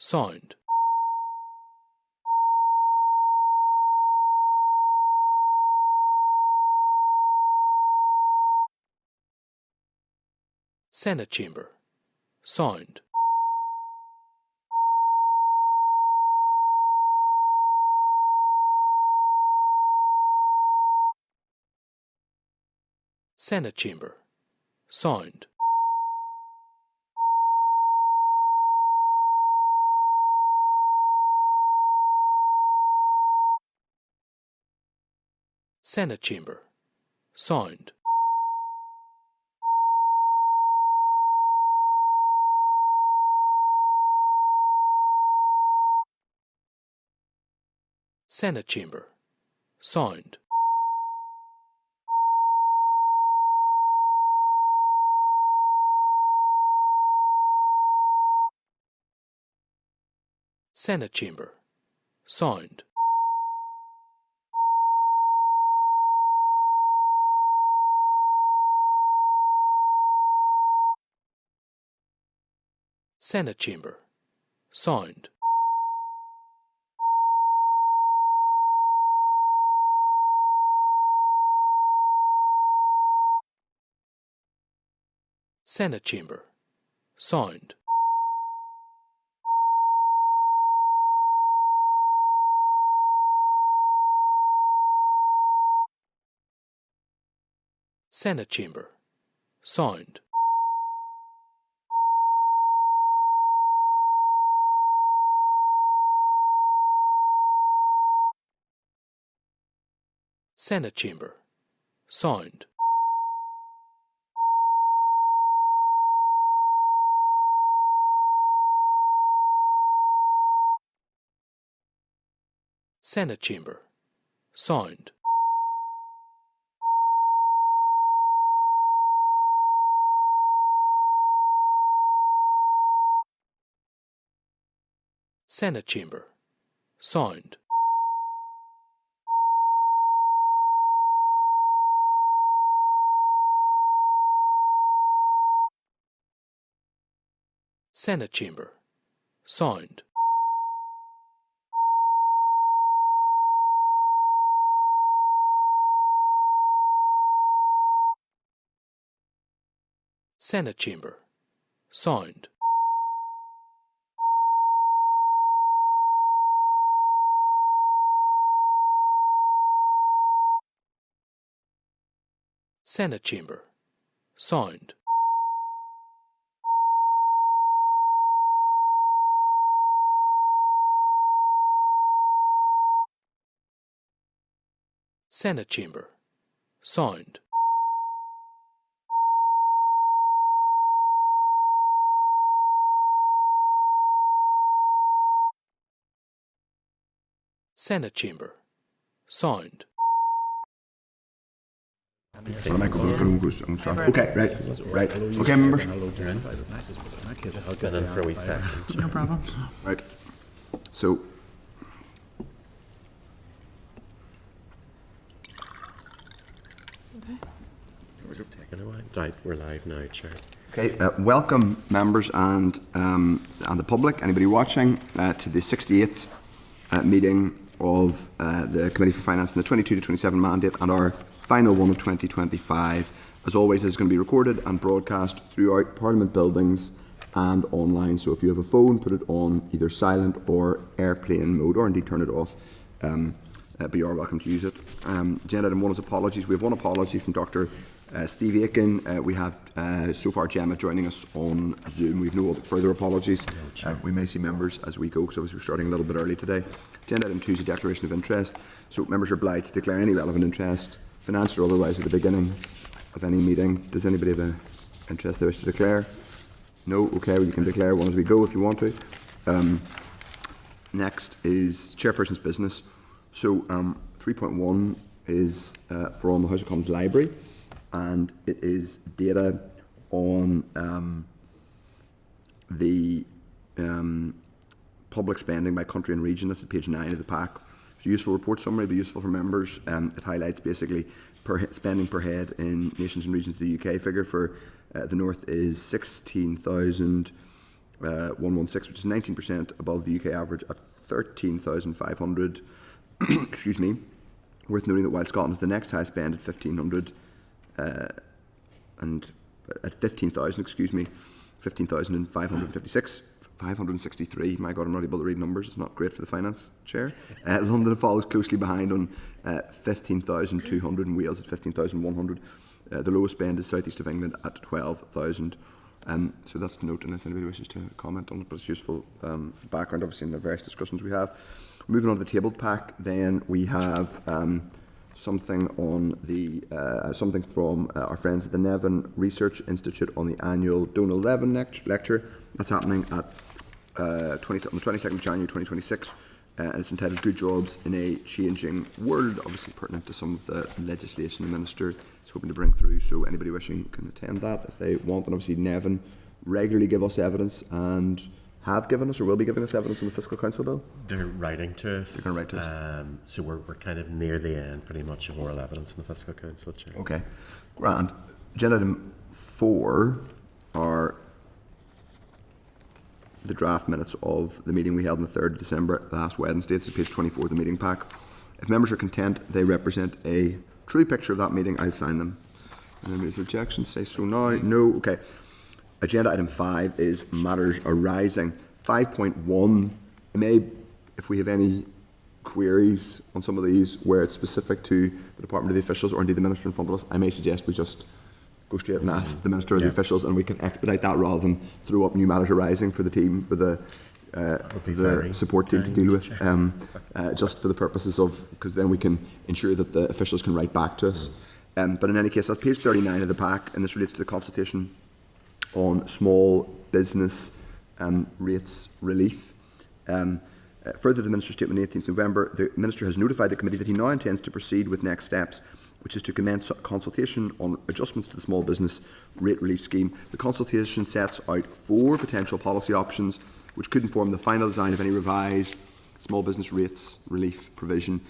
Sound. Senate Chamber. Sound. Senate Chamber. Sound. Senate Chamber. Sound. Senate Chamber. Sound. Senate Chamber. Sound. Senate Chamber. Sound. Senate Chamber. Sound. Senate Chamber. Sound. Senate Chamber. Sound. Senate Chamber. Sound. Senate Chamber. Sound. Senate Chamber. Sound. Senate Chamber. Sound. Senate Chamber. Sound. Senate Chamber. Sound. Senate Chamber. Sound. Okay, right. Okay, members. Just get in for a wee second. No problem. Right. So, We're just taking a while. Right, we're live now, Chair. okay, welcome members and the public, anybody watching, to the 68th meeting of the Committee for Finance in the 22 to 27 mandate and our final one of 2025. As always, this is going to be recorded and broadcast throughout Parliament buildings and online. So if you have a phone, put it on either silent or airplane mode, or indeed turn it off. But you are welcome to use it. Agenda item 1 is apologies. We have one apology from Dr. Steve Aiken. We have so far Gemma joining us on Zoom. We have no further apologies. We may see members as we go, because obviously we're starting a little bit early today. Agenda item 2 is a declaration of interest. So members are obliged to declare any relevant interest, financial or otherwise, at the beginning of any meeting. Does anybody have an interest they wish to declare? No? Okay, well, you can declare one as we go if you want to. Next is Chairperson's business. So 3.1 is from the House of Commons Library, and it is data on the public spending by country and region. This is page 9 of the pack. It's a useful report summary, but useful for members. It highlights basically spending per head in nations and regions. The UK figure for the North is 16,000 116, which is 19% above the UK average at 13,500. Excuse me. Worth noting that while Scotland is the next highest spend at 1,500 and at 15,000, 15,556, 563. My God, I'm not able to read numbers. It's not great for the finance chair. London follows closely behind on 15,200 and Wales at 15,100. The lowest spend is southeast of England at 12,000. So that's to note unless anybody wishes to comment on it, but it's useful background obviously in the various discussions we have. Moving on to the tabled pack, then we have something on the something from our friends at the Nevin Research Institute on the annual Donald Levin lecture. That's happening at on the 22nd of January 2026, and it's entitled "Good Jobs in a Changing World." Obviously pertinent to some of the legislation the Minister is hoping to bring through. So anybody wishing can attend that if they want. And obviously Nevin regularly give us evidence and have given us or will be giving us evidence on the Fiscal Council bill. They're writing to us. They're going to write to us. So we're kind of near the end, pretty much, of oral evidence in the Fiscal Council, Chair. Okay, grand. Agenda item 4 are the draft minutes of the meeting we held on the 3rd of December, last Wednesday. It's at page 24 of the meeting pack. If members are content, they represent a true picture of that meeting, I'll sign them. And anybody's objections, say so now. No, okay. Agenda item 5 is matters arising. 5.1, if we have any queries on some of these where it's specific to the Department of the Officials or indeed the Minister in front of us, I may suggest we just go straight and ask the Minister or the Officials, and we can expedite that rather than throw up new matters arising for the team, for the support team to deal with, just for the purposes of, because then we can ensure that the officials can write back to us. But in any case, that's page 39 of the pack, and this relates to the consultation on small business rates relief. Further to the Minister's statement on 18th November, the Minister has notified the committee that he now intends to proceed with next steps, which is to commence consultation on adjustments to the small business rate relief scheme. The consultation sets out 4 potential policy options which could inform the final design of any revised small business rates relief provision.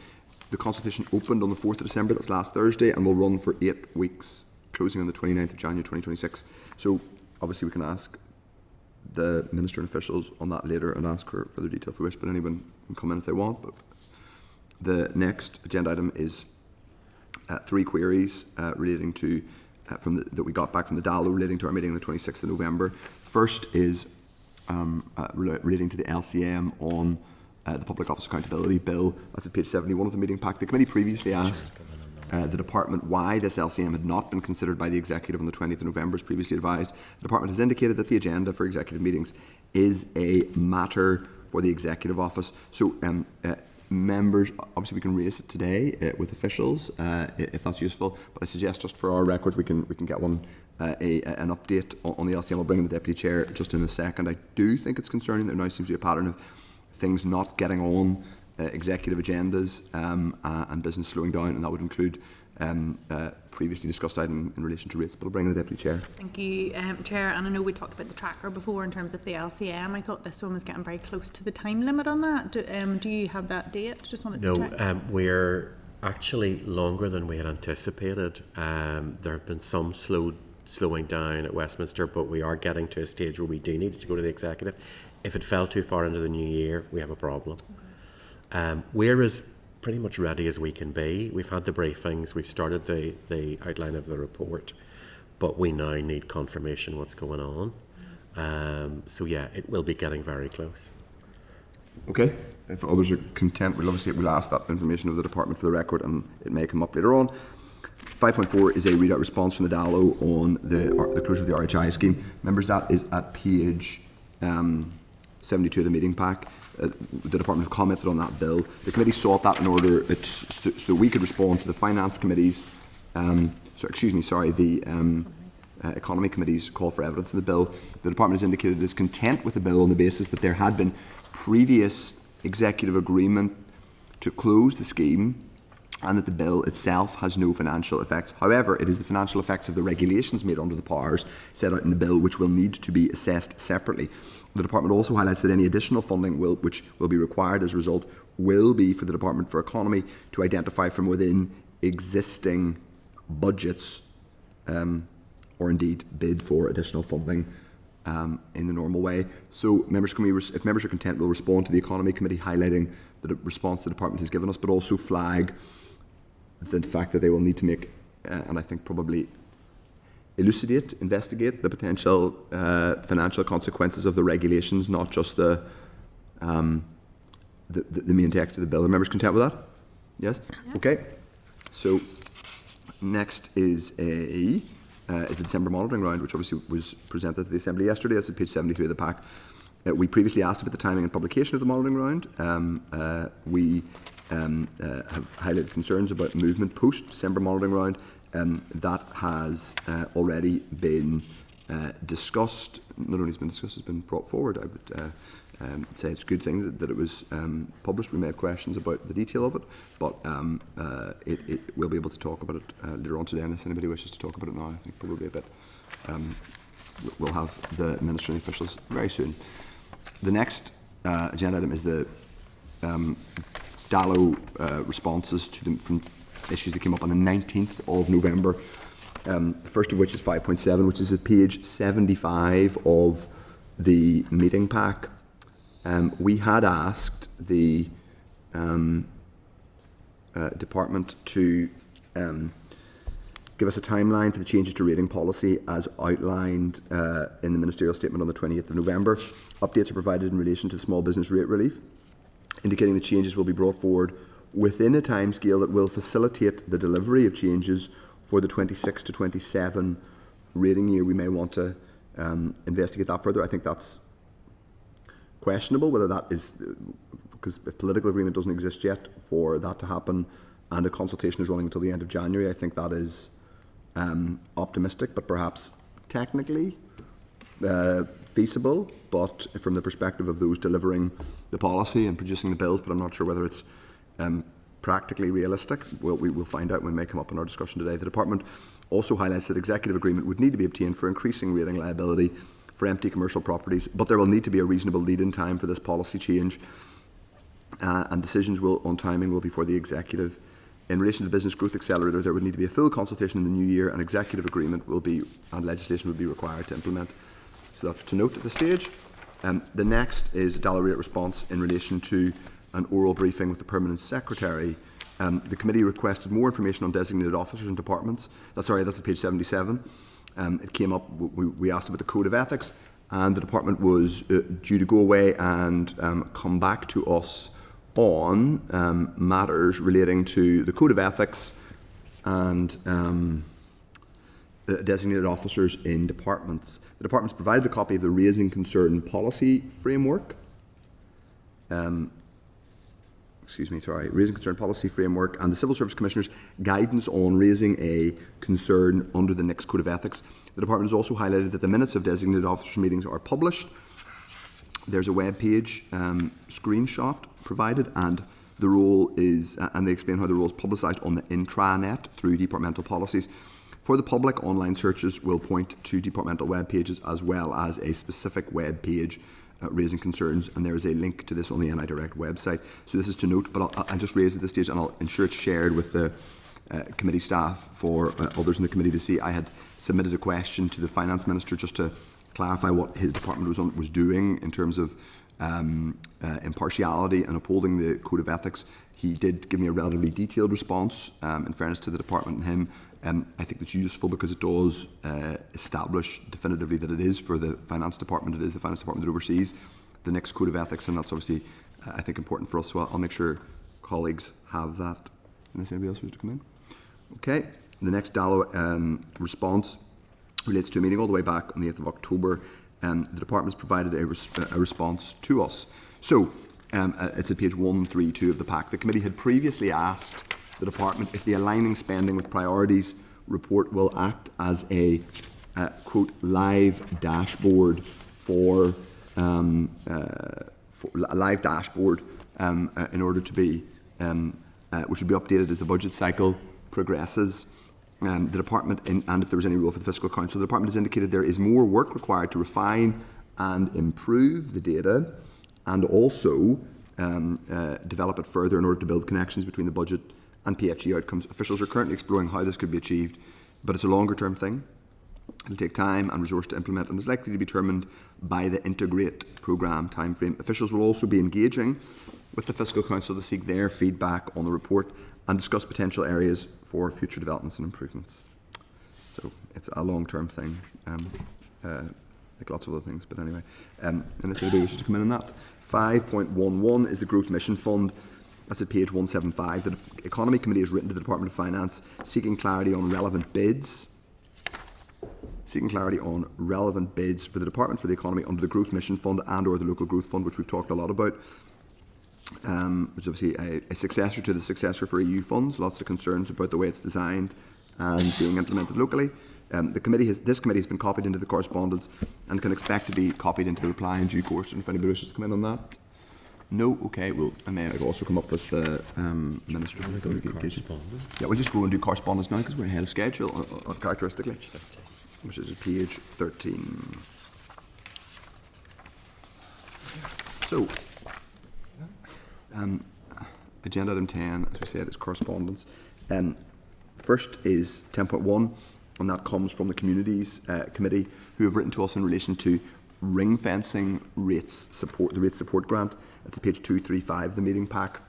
The consultation opened on the 4th of December, that's last Thursday, and will run for 8 weeks, closing on the 29th of January 2026. So obviously we can ask the Minister and officials on that later and ask for further detail if we wish, but anyone can come in if they want. But the next agenda item is 3 queries relating to that we got back from the DALO relating to our meeting on the 26th of November. First is relating to the LCM on the Public Office Accountability Bill. That's at page 71 of the meeting pack. The committee previously asked the Department why this LCM had not been considered by the Executive on the 20th of November as previously advised. The Department has indicated that the agenda for Executive meetings is a matter for the Executive Office. So members, obviously we can raise it today with officials if that's useful, but I suggest just for our records we can get one an update on the LCM. I'll bring in the Deputy Chair just in a second. I do think it's concerning that there now seems to be a pattern of things not getting on executive agendas and business slowing down, and that would include previously discussed item in relation to rates. But I'll bring in the Deputy Chair. Thank you, Chair. And I know we talked about the tracker before in terms of the LCM. I thought this one was getting very close to the time limit on that. Do you have that date? Just wanted to check. No, we're actually longer than we had anticipated. There have been some slowing down at Westminster, but we are getting to a stage where we do need to go to the Executive. If it fell too far into the new year, we have a problem. We're as pretty much ready as we can be. We've had the briefings, we've started the outline of the report, but we now need confirmation what's going on. So yeah, it will be getting very close. Okay, if others are content, we'll ask that information of the Department for the record, and it may come up later on. 5.4 is a readout response from the DALO on the closure of the RHI scheme. Members, that is at page 72 of the meeting pack. The Department have commented on that bill. The committee sought that in order so we could respond to the Finance Committee's, the Economy Committee's call for evidence in the bill. The Department has indicated it is content with the bill on the basis that there had been previous executive agreement to close the scheme and that the bill itself has no financial effects. However, it is the financial effects of the regulations made under the powers set out in the bill which will need to be assessed separately. The Department also highlights that any additional funding which will be required as a result will be for the Department for Economy to identify from within existing budgets or indeed bid for additional funding in the normal way. So members, if members are content, we'll respond to the Economy Committee highlighting the response the Department has given us, but also flag the fact that they will need to make, and I think probably investigate the potential financial consequences of the regulations, not just the main text of the bill. Are members content with that? Yes? Yeah. Okay. So next is the December monitoring round, which obviously was presented to the Assembly yesterday. That's at page 73 of the pack. We previously asked about the timing and publication of the monitoring round. We have highlighted concerns about movement post-December monitoring round. That has already been discussed. Not only has been discussed, it's been brought forward. I would say it's a good thing that it was published. We may have questions about the detail of it, but we'll be able to talk about it later on today, unless anybody wishes to talk about it now. I think probably a bit. We'll have the Minister and officials very soon. The next agenda item is the DALO responses from issues that came up on the 19th of November. First of which is 5.7, which is at page 75 of the meeting pack. We had asked the department to give us a timeline for the changes to rating policy as outlined in the ministerial statement on the 28th of November. Updates are provided in relation to the small business rate relief, indicating the changes will be brought forward within a timescale that will facilitate the delivery of changes for the 26 to 27 rating year. We may want to investigate that further. I think that's questionable whether that is, because if political agreement doesn't exist yet for that to happen and a consultation is running until the end of January, I think that is optimistic, but perhaps technically feasible, but from the perspective of those delivering the policy and producing the bills, but I'm not sure whether it's practically realistic. We will find out when it may come up in our discussion today. The Department also highlights that executive agreement would need to be obtained for increasing rating liability for empty commercial properties, but there will need to be a reasonable lead-in time for this policy change, and decisions on timing will be for the executive. In relation to the Business Growth Accelerator, there would need to be a full consultation in the new year, and executive agreement and legislation will be required to implement. So that's to note at this stage. The next is a DALO rate response in relation to an oral briefing with the Permanent Secretary. The committee requested more information on designated officers and departments. That's at page 77. It came up, we asked about the Code of Ethics, and the department was due to go away and come back to us on matters relating to the Code of Ethics and designated officers in departments. The department's provided a copy of the Raising Concern Policy Framework. Raising Concern Policy Framework and the Civil Service Commissioner's guidance on raising a concern under the next Code of Ethics. The Department has also highlighted that the minutes of designated officer meetings are published. There's a web page screenshot provided, and the role is, and they explain how the role is publicised on the intranet through departmental policies. For the public, online searches will point to departmental web pages as well as a specific web page raising concerns, and there is a link to this on the NI Direct website. So this is to note, but I'll just raise it at this stage, and I'll ensure it's shared with the committee staff for others in the committee to see. I had submitted a question to the Finance Minister just to clarify what his department was doing in terms of impartiality and upholding the Code of Ethics. He did give me a relatively detailed response, in fairness to the department and him. I think that's useful because it does establish definitively that it is for the Finance Department. It is the Finance Department that oversees the next Code of Ethics, and that's obviously, I think, important for us. So I'll make sure colleagues have that. Unless anybody else wants to come in. Okay. The next DALO response relates to a meeting all the way back on the 8th of October. The department has provided a response to us. So it's at page 132 of the pack. The committee had previously asked the department if the Aligning Spending with Priorities report will act as a quote live dashboard for a live dashboard in order to be which would be updated as the budget cycle progresses. The department, and if there was any role for the Fiscal Council, the department has indicated there is more work required to refine and improve the data, and also develop it further in order to build connections between the budget and PFG outcomes. Officials are currently exploring how this could be achieved, but it's a longer term thing. It'll take time and resource to implement and is likely to be determined by the Integrate programme timeframe. Officials will also be engaging with the Fiscal Council to seek their feedback on the report and discuss potential areas for future developments and improvements. So it's a long-term thing, like lots of other things, but anyway. Unless anybody wishes to come in on that. 5.11 is the Growth Mission Fund. That's at page 175. The Economy Committee has written to the Department of Finance seeking clarity on relevant bids. Seeking clarity on relevant bids for the Department for the Economy under the Growth Mission Fund and or the Local Growth Fund, which we've talked a lot about. Which is obviously a successor to the successor for EU funds. Lots of concerns about the way it's designed and being implemented locally. This committee has been copied into the correspondence and can expect to be copied into the reply in due course. And if anybody wishes to come in on that, no, okay. Well, I may also come up with the Minister. Yeah, we'll just go and do correspondence now because we're ahead of schedule, characteristically, which is page 13. So. Agenda item 10, as we said, is correspondence. First is 10.1, and that comes from the Communities Committee, who have written to us in relation to ring fencing rates support, the rates support grant. It's at page 235 of the meeting pack.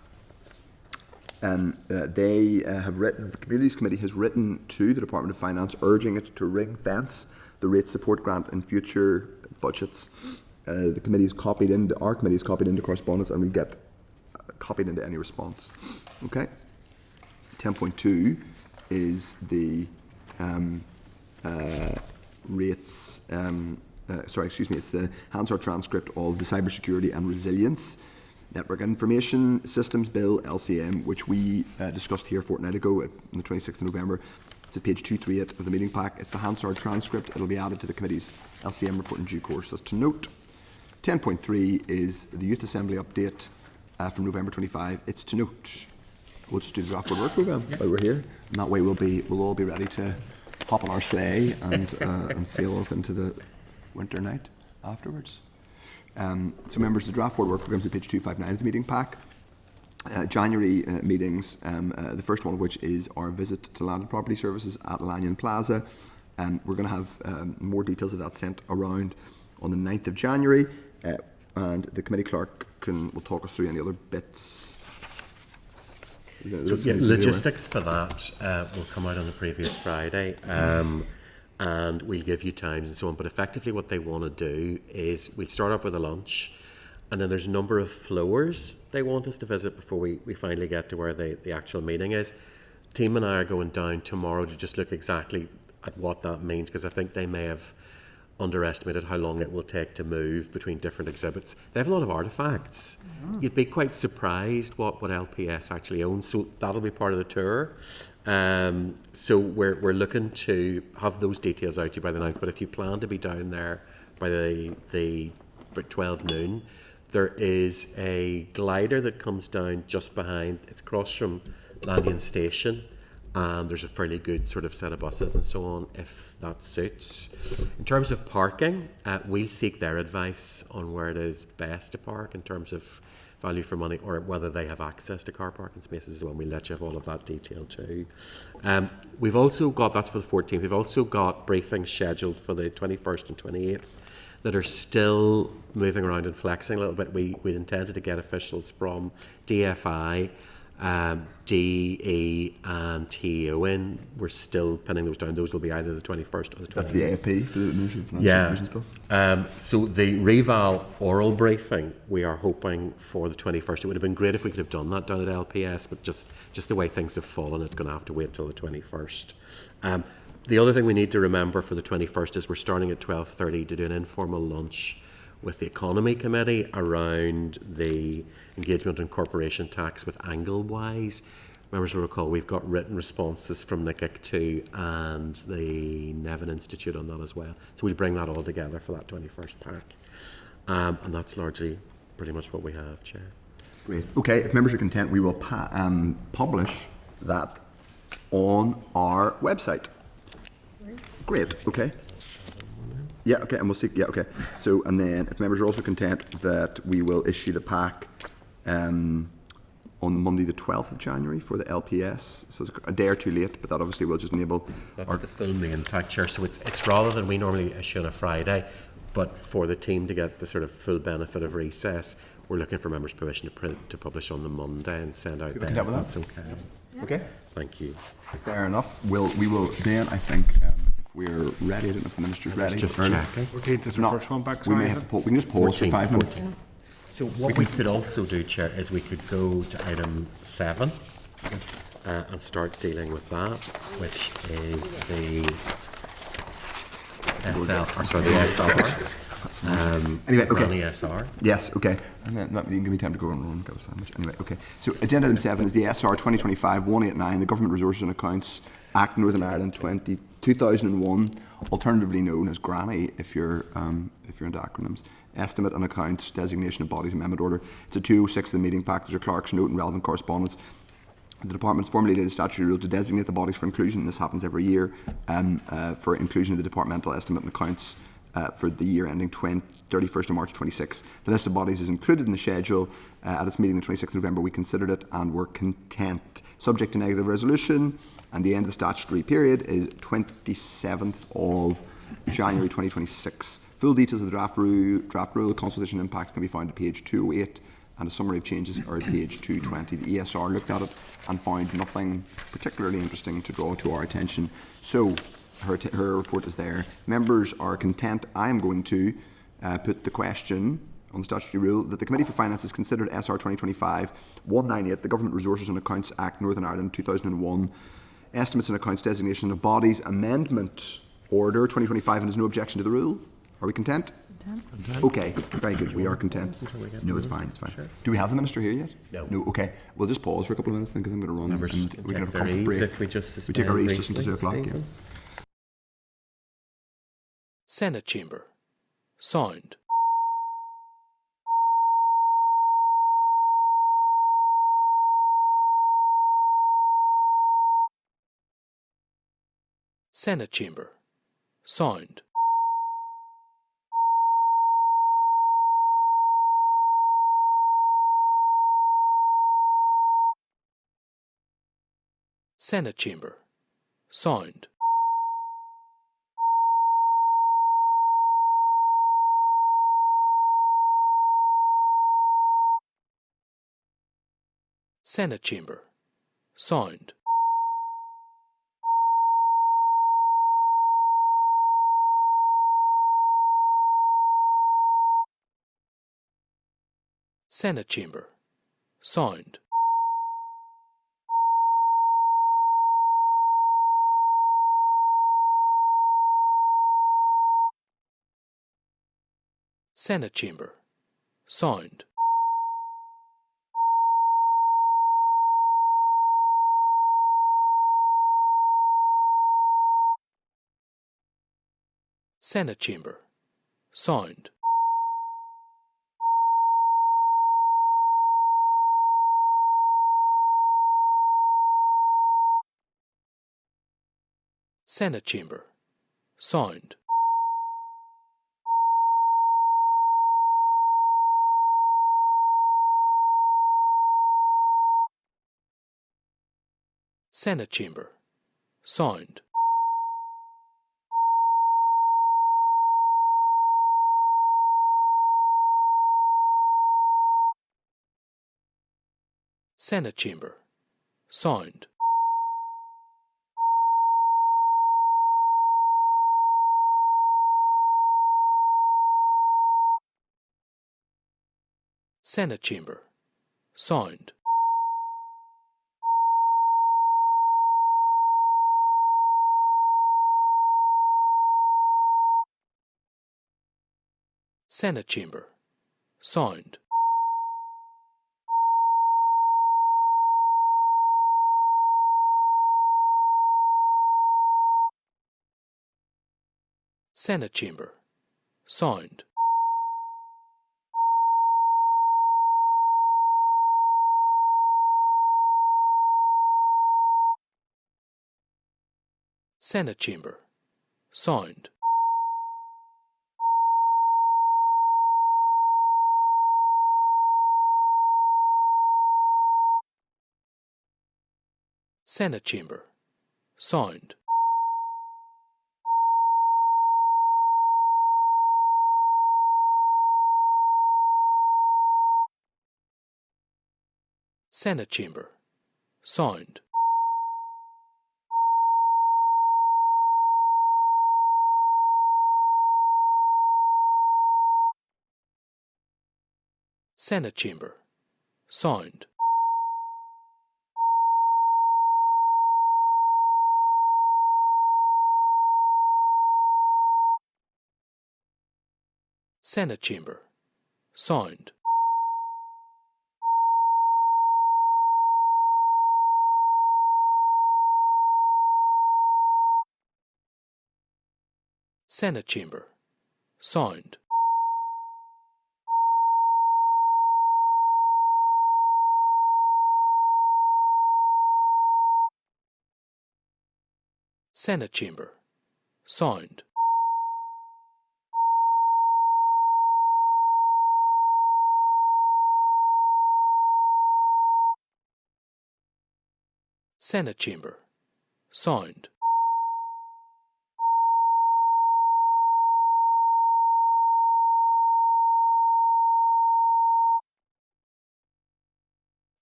The Communities Committee has written to the Department of Finance urging it to ring fence the rates support grant in future budgets. The committee is copied into our committee is copied into correspondence, and we get copied into any response. Okay. 10.2 is the rates. It's the Hansard transcript of the Cybersecurity and Resilience Network Information Systems Bill (LCM), which we discussed here a fortnight ago on the 26th of November. It's at page 238 of the meeting pack. It's the Hansard transcript. It'll be added to the committee's LCM report in due course. That's to note. 10.3 is the Youth Assembly update. From November 25, it's to note. We'll just do the draft work programme while we're here, and that way we'll all be ready to hop on our sleigh and sail off into the winter night afterwards. So, members, the draft work programme is at page 259 of the meeting pack. January meetings, the first one of which is our visit to Land and Property Services at Lanyon Plaza. We're going to have more details of that sent around on the 9th of January. And the committee clerk will talk us through any other bits. Logistics for that will come out on the previous Friday, and we'll give you times and so on. But effectively what they want to do is we start off with a lunch, and then there's a number of floors they want us to visit before we finally get to where the actual meeting is. Team and I are going down tomorrow to just look exactly at what that means, because I think they may have underestimated how long it will take to move between different exhibits. They have a lot of artefacts. You'd be quite surprised what LPS actually owns, so that'll be part of the tour. So we're looking to have those details out to you by the 9th, but if you plan to be down there by the 12 noon, there is a glider that comes down just behind, it's across from Lanyon Station, and there's a fairly good sort of set of buses and so on, if that suits. In terms of parking, we'll seek their advice on where it is best to park in terms of value for money, or whether they have access to car parking spaces as well. We'll let you have all of that detail too. We've also got, that's for the 14th, we've also got briefings scheduled for the 21st and 28th that are still moving around and flexing a little bit. We intended to get officials from DFI, DE and TEO in. We're still pinning those down. Those will be either the 21st or the 28th. That's the AFP for the Ministry of Finance Bill? So the Reval oral briefing, we are hoping for the 21st. It would have been great if we could have done that down at LPS, but just the way things have fallen, it's going to have to wait till the 21st. The other thing we need to remember for the 21st is we're starting at 12:30 to do an informal lunch with the Economy Committee around the engagement in corporation tax with Anglewise. Members will recall we've got written responses from NICIC 2 and the Nevin Institute on that as well. So we'll bring that all together for that 21st pack. And that's largely pretty much what we have, Chair. Great. Okay, if members are content, we will publish that on our website. Great, okay. Yeah, okay, and we'll see. Yeah, okay. So, and then if members are also content that we will issue the pack on Monday the 12th of January for the LPS. So it's a day or two late, but that obviously will just enable... That's the full main pack, Chair. So it's rather than we normally issue on a Friday, but for the team to get the sort of full benefit of recess, we're looking for members' permission to publish on the Monday and send out. People can help with that? That's okay. Yeah. Okay. Thank you. Fair enough. We will then, I think, if we're ready, I don't know if the Minister's ready. Just checking. Okay, this is the first one back. We may have to we can just pause for 5 minutes. 14. So what we could also do, Chair, is we could go to item 7 and start dealing with that, which is the the SR. Anyway, okay. Granny SR. Yes, okay. And then that you can give me time to go and get a sandwich. Anyway, okay. So agenda item 7 is the SR 2025-189, the Government Resources and Accounts Act Northern Ireland 2001, alternatively known as Granny if you're into acronyms. Estimate and accounts, designation of bodies, amendment order. It's a 206 of the meeting pack. There's a clerk's note and relevant correspondence. The department's formulated a statutory rule to designate the bodies for inclusion. This happens every year for inclusion of the departmental estimate and accounts for the year ending 31st of March 26. The list of bodies is included in the schedule. At its meeting the 26th of November, we considered it and were content. Subject to negative resolution, and the end of the statutory period is 27th of January 2026. Full details of the draft rule consultation impacts can be found at page 208, and a summary of changes are at page 220. The ESR looked at it and found nothing particularly interesting to draw to our attention. So her report is there. Members are content. I am going to put the question on the statutory rule that the Committee for Finances considered SR 2025-198, the Government Resources and Accounts Act Northern Ireland 2001, Estimates and Accounts Designation of Bodies Amendment Order 2025, and there's no objection to the rule. Are we content? Content. Okay, very good. We are content. No, it's fine. It's fine. Sure. Do we have the Minister here yet? No. No. Okay. We'll just pause for a couple of minutes then, because I'm going to run. Members and we can have a comfort break. If we take our ease just until 2 o'clock. Yeah. Senate Chamber. Sound. Senate Chamber. Sound. Senate Chamber. Sound. Senate Chamber. Sound. Senate Chamber. Sound. Senate Chamber. Sound. Senate Chamber. Sound. Senate Chamber. Sound. Senate Chamber. Sound. Senate Chamber. Sound. Senate Chamber. Sound. Senate Chamber. Sound. Senate Chamber. Sound. Senate Chamber. Sound. Senate Chamber. Sound. Senate Chamber. Sound. Senate Chamber. Sound. Senate Chamber. Sound. Senate Chamber. Sound. Senate Chamber. Sound. Senate Chamber. Sound.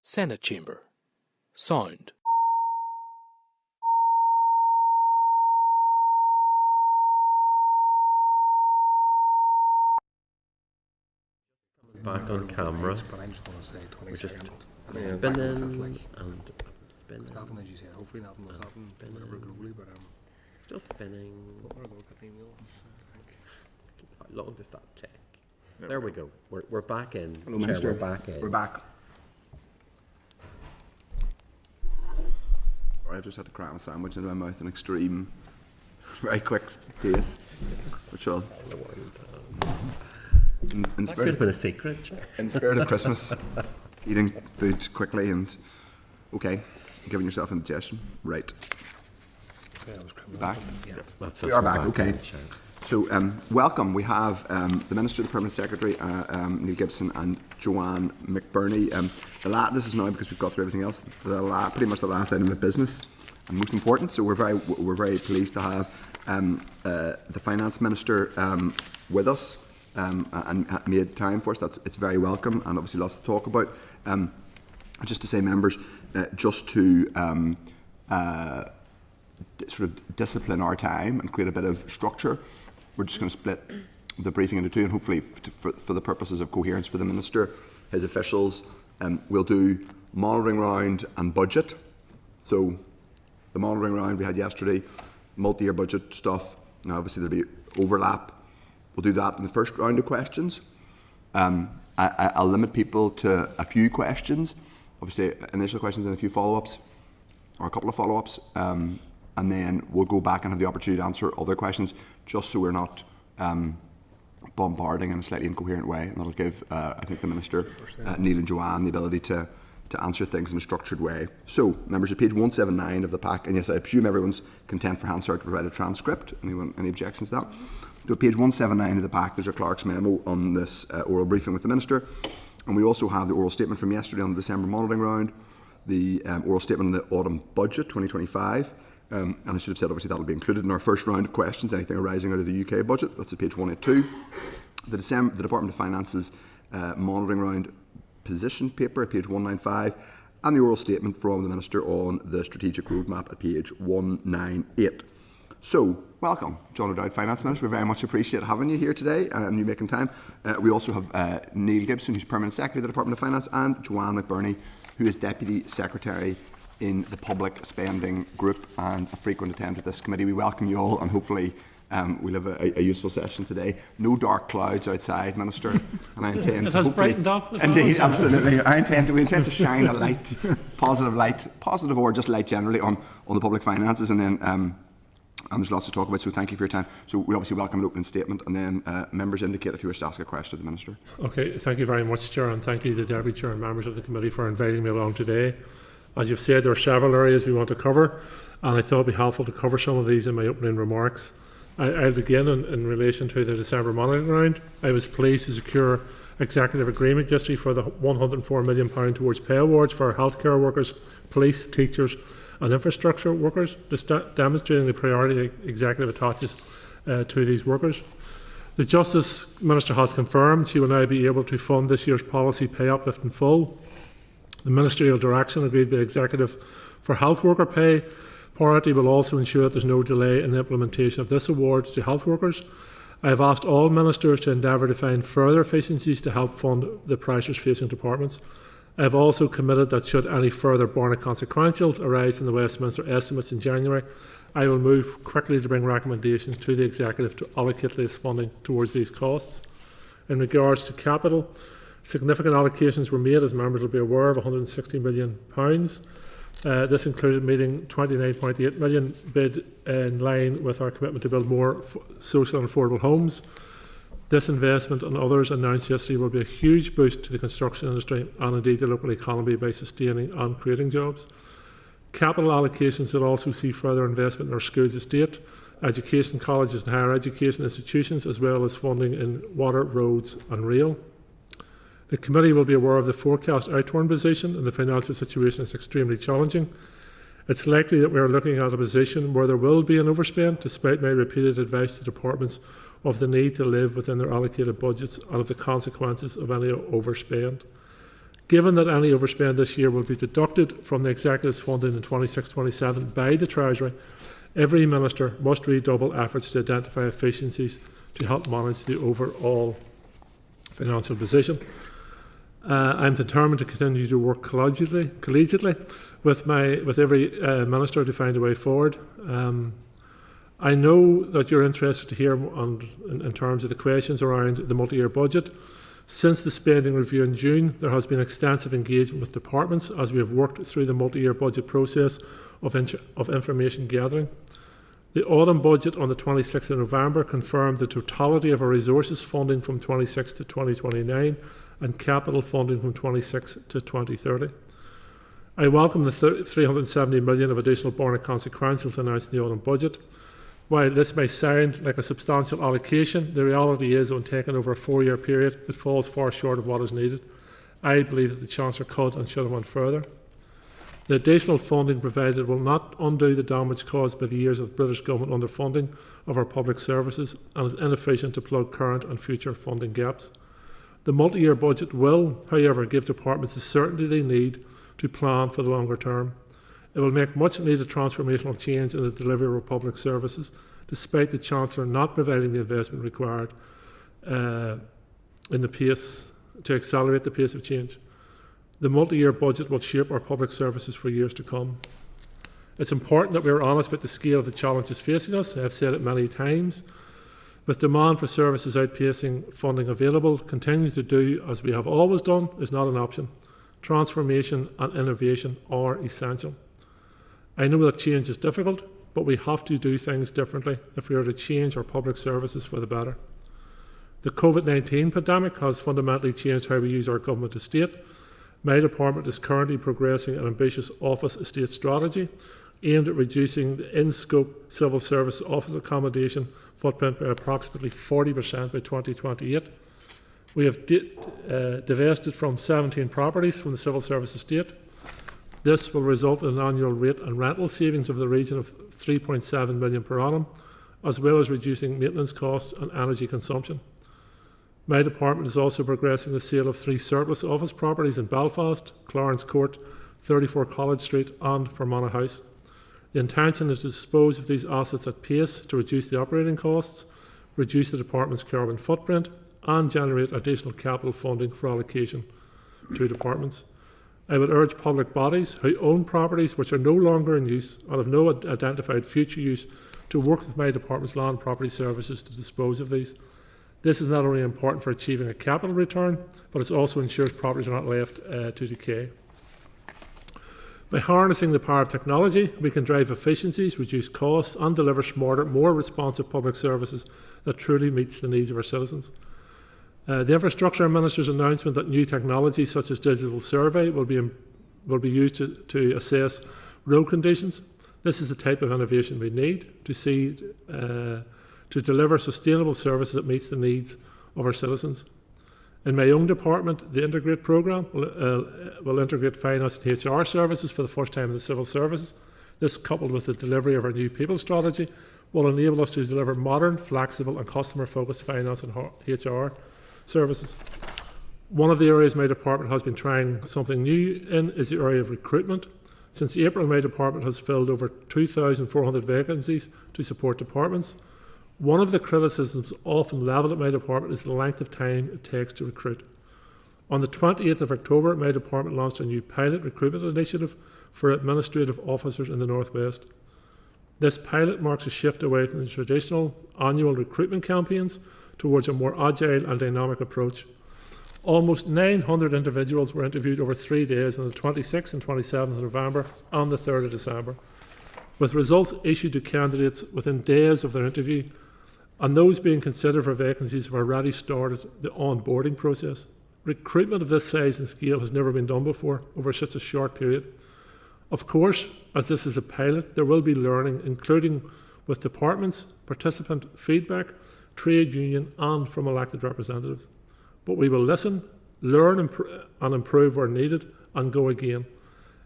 Senate Chamber. Sound. Back on camera. But I'm just going to say 20 We're just seconds. spinning Like, and spinning. it's happening, as you said. Hopefully nothing will happen spinning. whatever globally, but Still spinning. what we're going to get email, I think. How long does that take? There we go. We're back in. Hello, Chair, Minister. We're back in. We're back. I've just had to cram a sandwich into my mouth in extreme, very quick pace, which will, in That could spirit, have been a secret, Chair. in spirit of Christmas, eating food quickly and, okay, giving yourself indigestion. Right. So I was criminal. Back? Yes. That's We us, are we're back, okay. in, Chair. So, welcome. We have the Minister, the Permanent Secretary, Neil Gibson, and Joanne McBurney. This is now, because we've got through everything else, pretty much the last item of business, and most important. So we're very pleased to have the Finance Minister with us and made time for us. It's very welcome, and obviously lots to talk about. Just to say, members, just to sort of discipline our time and create a bit of structure, we're just going to split the briefing into two, and hopefully for the purposes of coherence for the Minister, his officials, we'll do monitoring round and budget. So the monitoring round we had yesterday, multi-year budget stuff. Now obviously there'll be overlap. We'll do that in the first round of questions. I'll limit people to a few questions, obviously initial questions and a few follow-ups, or a couple of follow-ups, and then we'll go back and have the opportunity to answer other questions, just so we're not bombarding in a slightly incoherent way, and that'll give, I think, the Minister, Neil and Joanne, the ability to answer things in a structured way. So, members, at page 179 of the pack, and yes, I presume everyone's content for Hansard to provide a transcript. Any objections to that? So, at page 179 of the pack, there's a clerk's memo on this oral briefing with the Minister, and we also have the oral statement from yesterday on the December monitoring round, the oral statement on the autumn budget 2025. And I should have said, obviously, that will be included in our first round of questions, anything arising out of the UK budget. That's at page 182. The Department of Finance's monitoring round position paper at page 195, and the oral statement from the Minister on the strategic roadmap at page 198. So, welcome, John O'Dowd, Finance Minister. We very much appreciate having you here today and you making time. We also have Neil Gibson, who's Permanent Secretary of the Department of Finance, and Joanne McBurney, who is Deputy Secretary in the Public Spending Group and a frequent attendant at this committee. We welcome you all, and hopefully we'll have a useful session today. No dark clouds outside, Minister, and I intend to hopefully... brightened up. Indeed, absolutely. We intend to shine a light, positive or just light generally on the public finances, and then and there's lots to talk about, so thank you for your time. So we obviously welcome an opening statement, and then members indicate if you wish to ask a question of the Minister. Okay, thank you very much, Chair, and thank you to the Deputy Chair and members of the committee for inviting me along today. As you've said, there are several areas we want to cover, and I thought it would be helpful to cover some of these in my opening remarks. I'll begin in relation to the December monitoring round. I was pleased to secure executive agreement yesterday for the £104 million towards pay awards for our healthcare workers, police, teachers and infrastructure workers, demonstrating the priority executive attaches to these workers. The Justice Minister has confirmed she will now be able to fund this year's policy pay uplift in full. The ministerial direction agreed by the executive for health worker pay priority will also ensure that there is no delay in the implementation of this award to health workers. I have asked all ministers to endeavour to find further efficiencies to help fund the pressures facing departments. I have also committed that should any further borne consequentials arise from the Westminster estimates in January, I will move quickly to bring recommendations to the executive to allocate this funding towards these costs. In regards to capital, significant allocations were made, as members will be aware, of £160 million. This included meeting £29.8 million bid in line with our commitment to build more social and affordable homes. This investment and others announced yesterday will be a huge boost to the construction industry and indeed the local economy by sustaining and creating jobs. Capital allocations will also see further investment in our schools estate, education, colleges and higher education institutions, as well as funding in water, roads and rail. The committee will be aware of the forecast outturn position, and the financial situation is extremely challenging. It's likely that we are looking at a position where there will be an overspend, despite my repeated advice to departments of the need to live within their allocated budgets and of the consequences of any overspend. Given that any overspend this year will be deducted from the executive's funding in 26-27 by the Treasury, every minister must redouble efforts to identify efficiencies to help manage the overall financial position. I'm determined to continue to work collegiately with every minister to find a way forward. I know that you're interested to hear in terms of the questions around the multi-year budget. Since the spending review in June, there has been extensive engagement with departments as we have worked through the multi-year budget process of information gathering. The autumn budget on the 26th of November confirmed the totality of our resources funding from 26 to 2029 and capital funding from 26 to 2030. I welcome the £370 million of additional borne consequentials announced in the autumn budget. While this may sound like a substantial allocation, the reality is, when taken over a 4-year period, it falls far short of what is needed. I believe that the Chancellor could and should have went further. The additional funding provided will not undo the damage caused by the years of British Government underfunding of our public services and is inefficient to plug current and future funding gaps. The multi-year budget will, however, give departments the certainty they need to plan for the longer term. It will make much needed transformational change in the delivery of our public services, despite the Chancellor not providing the investment required in the pace to accelerate the pace of change. The multi-year budget will shape our public services for years to come. It's important that we are honest about the scale of the challenges facing us. I have said it many times. With demand for services outpacing funding available, continuing to do as we have always done is not an option. Transformation and innovation are essential. I know that change is difficult, but we have to do things differently if we are to change our public services for the better. The COVID-19 pandemic has fundamentally changed how we use our government estate. My department is currently progressing an ambitious office estate strategy aimed at reducing the in-scope civil service office accommodation footprint by approximately 40% by 2028. We have divested from 17 properties from the civil service estate. This will result in an annual rate and rental savings of the region of £3.7 million per annum, as well as reducing maintenance costs and energy consumption. My department is also progressing the sale of 3 surplus office properties in Belfast, Clarence Court, 34 College Street and Fermanagh House. The intention is to dispose of these assets at pace to reduce the operating costs, reduce the department's carbon footprint and generate additional capital funding for allocation to departments. I would urge public bodies who own properties which are no longer in use and have no identified future use to work with my department's land property services to dispose of these. This is not only important for achieving a capital return, but it also ensures properties are not left to decay. By harnessing the power of technology, we can drive efficiencies, reduce costs and deliver smarter, more responsive public services that truly meets the needs of our citizens. The Infrastructure Minister's announcement that new technology such as digital survey will be used to assess road conditions. This is the type of innovation we need to deliver sustainable services that meets the needs of our citizens. In my own department, the Integrate programme will integrate finance and HR services for the first time in the civil services. This, coupled with the delivery of our new people strategy, will enable us to deliver modern, flexible and customer-focused finance and HR services. One of the areas my department has been trying something new in is the area of recruitment. Since April, my department has filled over 2,400 vacancies to support departments. One of the criticisms often levelled at my department is the length of time it takes to recruit. On the 28th of October, my department launched a new pilot recruitment initiative for administrative officers in the North West. This pilot marks a shift away from the traditional annual recruitment campaigns towards a more agile and dynamic approach. Almost 900 individuals were interviewed over 3 days on the 26th and 27th of November and the 3rd of December, with results issued to candidates within days of their interview, and those being considered for vacancies have already started the onboarding process. Recruitment of this size and scale has never been done before over such a short period. Of course, as this is a pilot, there will be learning, including with departments, participant feedback, trade union and from elected representatives. But we will listen, learn and improve where needed and go again.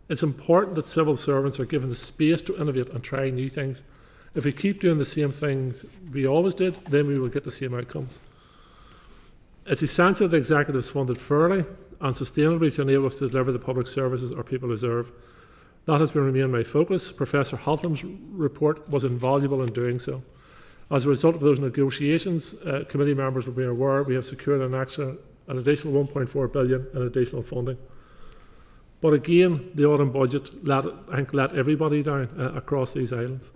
It's important that civil servants are given the space to innovate and try new things. If we keep doing the same things we always did, then we will get the same outcomes. It's essential that the executive is funded fairly and sustainably to enable us to deliver the public services our people deserve. That has been remained my focus. Professor Halpham's report was invaluable in doing so. As a result of those negotiations, committee members will be aware we have secured an additional 1.4 billion in additional funding. But again, the autumn budget let everybody down across these islands,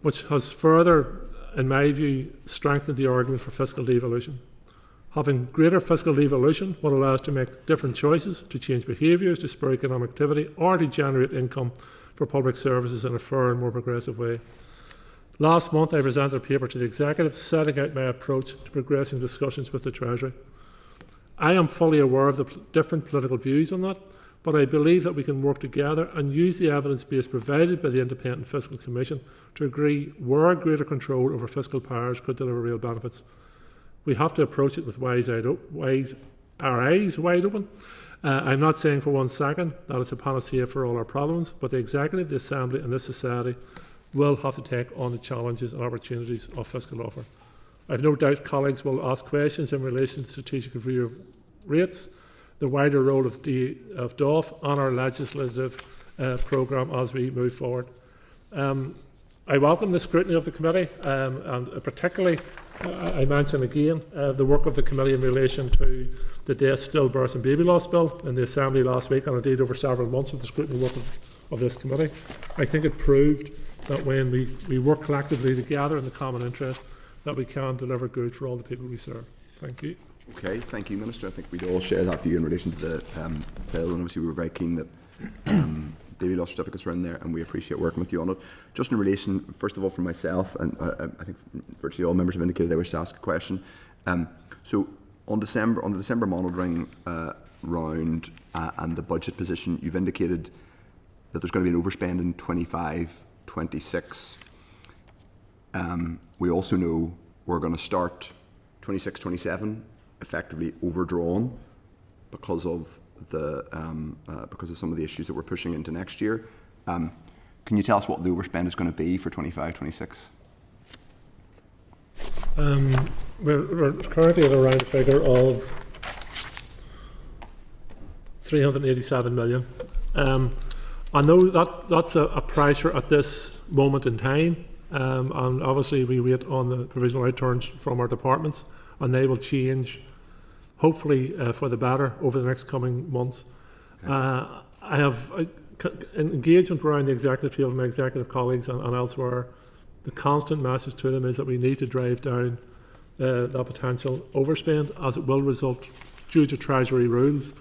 which has further, in my view, strengthened the argument for fiscal devolution. Having greater fiscal devolution will allow us to make different choices, to change behaviours, to spur economic activity, or to generate income for public services in a fair and more progressive way. Last month, I presented a paper to the Executive setting out my approach to progressing discussions with the Treasury. I am fully aware of the different political views on that, but I believe that we can work together and use the evidence base provided by the Independent Fiscal Commission to agree where greater control over fiscal powers could deliver real benefits. We have to approach it with our eyes wide open. I'm not saying for 1 second that it's a panacea for all our problems, but the Executive, the Assembly and this society will have to take on the challenges and opportunities of fiscal offer. I have no doubt colleagues will ask questions in relation to the strategic review of rates, the wider role of DoF and our legislative programme as we move forward. I welcome the scrutiny of the committee and particularly I mention again the work of the committee in relation to the Death, Stillbirth and Baby Loss Bill in the Assembly last week, and indeed over several months of the scrutiny work of this committee. I think it proved that when we work collectively together in the common interest, that we can deliver good for all the people we serve. Thank you. Okay, thank you, Minister. I think we'd all share that view in relation to the bill, and obviously we were very keen that baby loss certificates are in there, and we appreciate working with you on it. Just in relation, first of all, for myself, and I think virtually all members have indicated they wish to ask a question. So on the December monitoring round and the budget position, you've indicated that there's going to be an overspend in 25-26. We also know we're going to start 26-27 effectively overdrawn because of some of the issues that we're pushing into next year. Can you tell us what the overspend is going to be for 25-26? We're currently at around a figure of 387 million. I know that's a pressure at this moment in time, and obviously we wait on the provisional returns from our departments, and they will change, hopefully for the better, over the next coming months. Okay. I have engagement around the executive field, my executive colleagues and elsewhere. The constant message to them is that we need to drive down that potential overspend, as it will result, due to Treasury rules,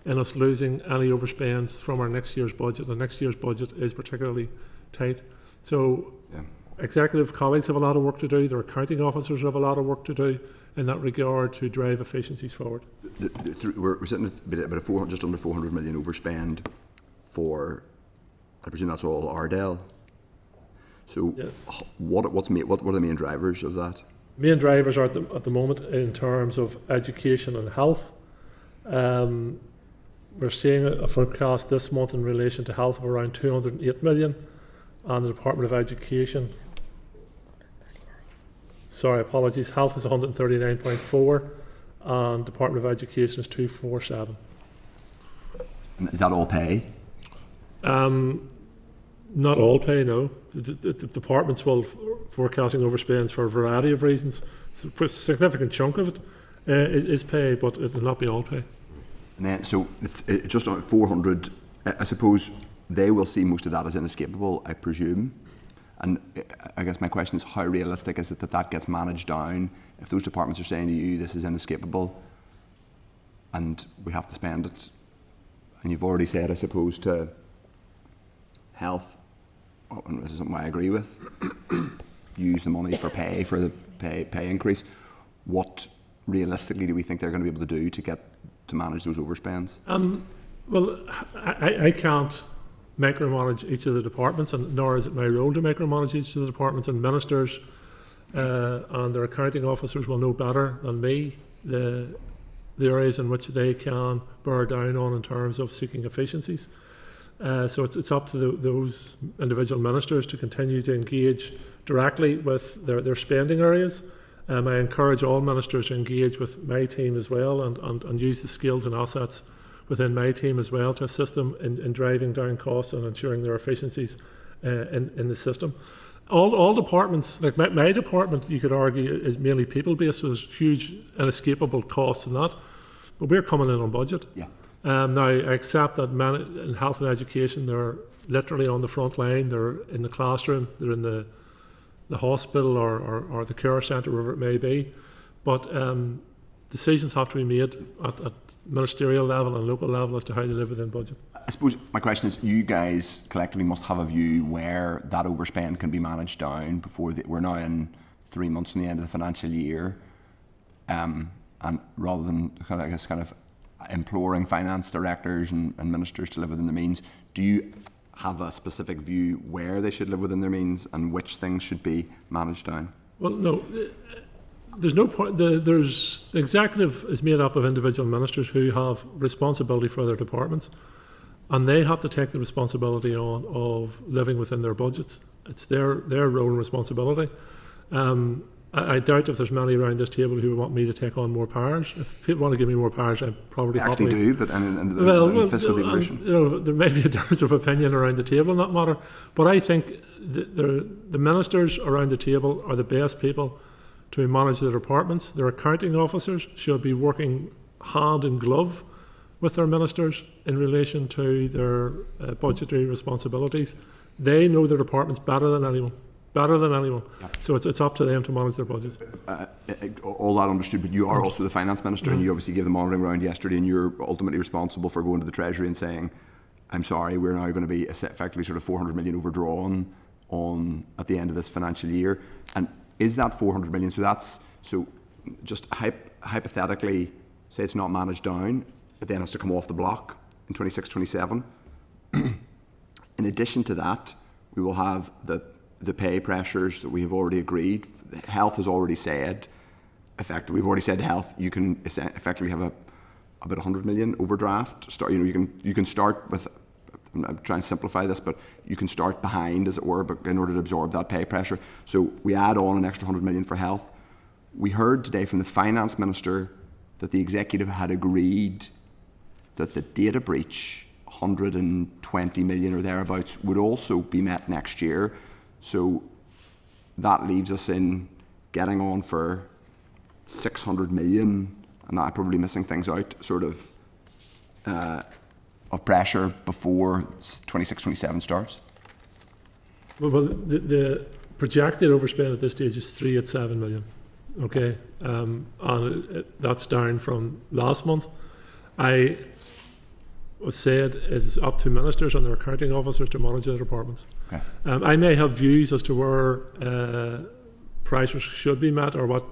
in us losing any overspends from our next year's budget. The next year's budget is particularly tight. So executive colleagues have a lot of work to do, their accounting officers have a lot of work to do in that regard to drive efficiencies forward. We're sitting at about just under 400 million overspend for, I presume that's all Ardell. So what are the main drivers of that? Main drivers are at the moment in terms of education and health. We're seeing a forecast this month in relation to health of around 208 million. and the Department of Education. Sorry, apologies. Health is 139.4, and Department of Education is 247. Is that all pay? Not all pay, no. The departments will forecasting overspends for a variety of reasons. A significant chunk of it is pay, but it will not be all pay. And then, so it's just on 400. I suppose they will see most of that as inescapable, I presume. And I guess my question is, how realistic is it that that gets managed down? If those departments are saying to you, this is inescapable, and we have to spend it, and you've already said, I suppose, to health, and this is something I agree with, use the money for pay, for the pay increase. What realistically do we think they're going to be able to do to manage those overspends? Well, I can't micromanage each of the departments, and nor is it my role to micromanage each of the departments. And ministers and their accounting officers will know better than me the areas in which they can bear down on in terms of seeking efficiencies. So it's up to those individual ministers to continue to engage directly with their spending areas. I encourage all ministers to engage with my team as well, and use the skills and assets within my team as well to assist them in driving down costs and ensuring their efficiencies in the system. All departments, like my department, you could argue, is mainly people-based, so there's huge inescapable costs in that. But we're coming in on budget. Yeah. Now, I accept that in health and education, they're literally on the front line. They're in the classroom, they're in the hospital or the care centre, wherever it may be. But decisions have to be made at ministerial level and local level as to how they live within budget. I suppose my question is, you guys collectively must have a view where that overspend can be managed down before we're now in 3 months from the end of the financial year, and rather than kind of imploring finance directors and ministers to live within their means, do you have a specific view where they should live within their means and which things should be managed down? Well, no. There's no point. The executive is made up of individual ministers who have responsibility for their departments, and they have to take the responsibility on of living within their budgets. It's their role and responsibility. I doubt if there's many around this table who want me to take on more powers. If people want to give me more powers, I probably actually do, but in fiscal devolution, there may be a difference of opinion around the table in that matter. But I think the ministers around the table are the best people to manage their departments. Their accounting officers should be working hand in glove with their ministers in relation to their budgetary responsibilities. They know their departments better than anyone. Yeah. So it's up to them to manage their budgets. All that understood, but you are also the finance minister, and you obviously gave the monitoring round yesterday, and you're ultimately responsible for going to the Treasury and saying, I'm sorry, we're now going to be effectively sort of 400 million overdrawn at the end of this financial year. And is that 400 million? So just hypothetically, say it's not managed down, it then has to come off the block in 26-27. In addition to that, we will have the pay pressures that we have already agreed. Health has already said, effectively, we've already said to health, you can effectively have about 100 million overdraft. You can start with, I'm trying to simplify this, but you can start behind, as it were, but in order to absorb that pay pressure. So we add on an extra 100 million for health. We heard today from the finance minister that the executive had agreed that the data breach, 120 million or thereabouts, would also be met next year. So that leaves us in getting on for 600 million, and I'm probably missing things out, sort of pressure before 26-27 starts. Well, the projected overspend at this stage is 387 million. Okay, and that's down from last month. I was said it is up to ministers and their accounting officers to manage their departments. Okay. I may have views as to where prices should be met or what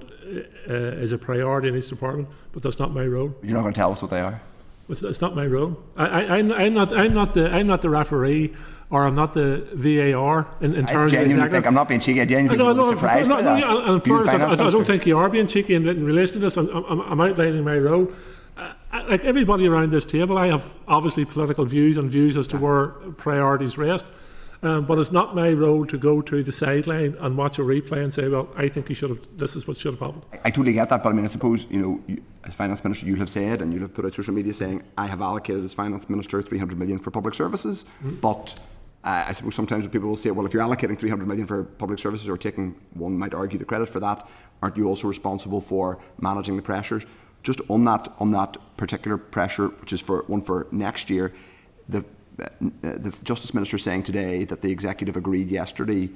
is a priority in each department, but that's not my role. You're not going to tell us what they are? It's not my role. I'm not the referee, or I'm not the VAR in terms of genuinely think I'm not being cheeky. I genuinely surprised by that. I don't think you are being cheeky in relation to this. I'm outlining my role. Like everybody around this table, I have obviously political views and views as to where priorities rest. But it's not my role to go to the sideline and watch a replay and say, well, I think this is what should have happened. I totally get that, but I mean, I suppose, you, as Finance Minister, you'll have said, and you'll have put out social media saying, I have allocated as Finance Minister 300 million for public services, but I suppose sometimes people will say, well, if you're allocating 300 million for public services, or taking, one might argue, the credit for that, aren't you also responsible for managing the pressures? Just on that particular pressure, which is one for next year, the Justice Minister saying today that the Executive agreed yesterday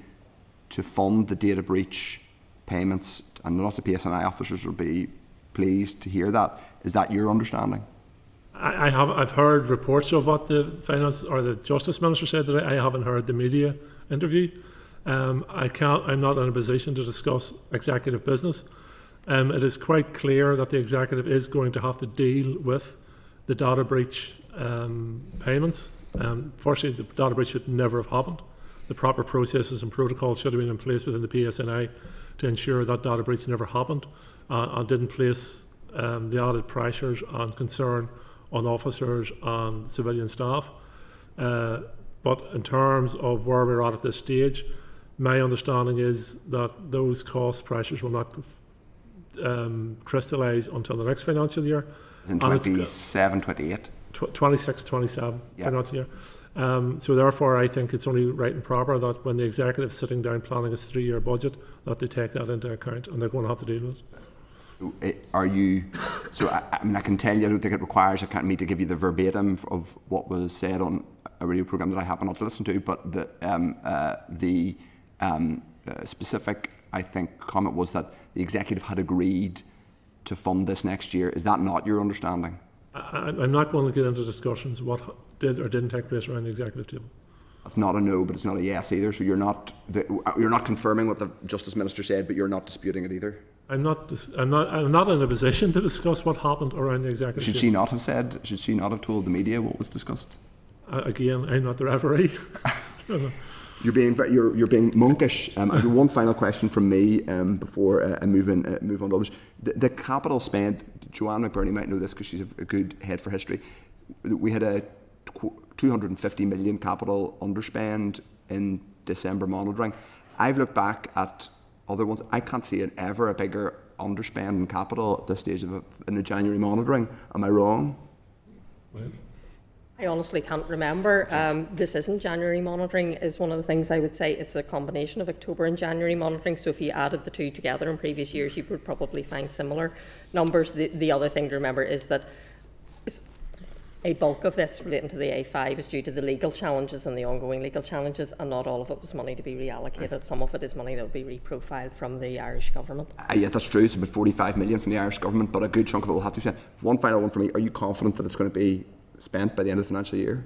to fund the data breach payments, and lots of PSNI officers will be pleased to hear that. Is that your understanding? I've heard reports of what the Finance or the Justice Minister said today. I haven't heard the media interview. I'm not in a position to discuss executive business. It is quite clear that the Executive is going to have to deal with the data breach payments. Fortunately, the data breach should never have happened. The proper processes and protocols should have been in place within the PSNI to ensure that data breach never happened, and didn't place the added pressures and concern on officers and civilian staff. But in terms of where we're at this stage, my understanding is that those cost pressures will not crystallise until the next financial year. In 27, 28? 26, 27 financial year. So therefore, I think it's only right and proper that when the Executive is sitting down planning its 3-year budget, that they take that into account, and they're going to have to deal with it. Are you? So I mean, I can tell you, I don't think it requires me to give you the verbatim of what was said on a radio program that I happen not to listen to, but the specific, I think, comment was that the Executive had agreed to fund this next year. Is that not your understanding? I'm not going to get into discussions what did or didn't take place around the Executive table. That's not a no, but it's not a yes either. So you're not confirming what the Justice Minister said, but you're not disputing it either. I'm not in a position to discuss what happened around the Executive table. She not have said? Should she not have told the media what was discussed? Again, I'm not the referee. You're being monkish. I have one final question from me before I move on to others. The capital spend. Joanne McBurney might know this because she's a good head for history. We had a 250 million capital underspend in December monitoring. I've looked back at other ones. I can't see ever a bigger underspend in capital at this stage in the January monitoring. Am I wrong? Well, I honestly can't remember. This isn't January monitoring is one of the things I would say. It's a combination of October and January monitoring. So if you added the two together in previous years, you would probably find similar numbers. The other thing to remember is that a bulk of this relating to the A5 is due to the legal challenges and the ongoing legal challenges, and not all of it was money to be reallocated. Some of it is money that will be reprofiled from the Irish government. Yes, that's true. It's about 45 million from the Irish government, but a good chunk of it will have to be spent. One final one for me. Are you confident that it's going to be spent by the end of the financial year?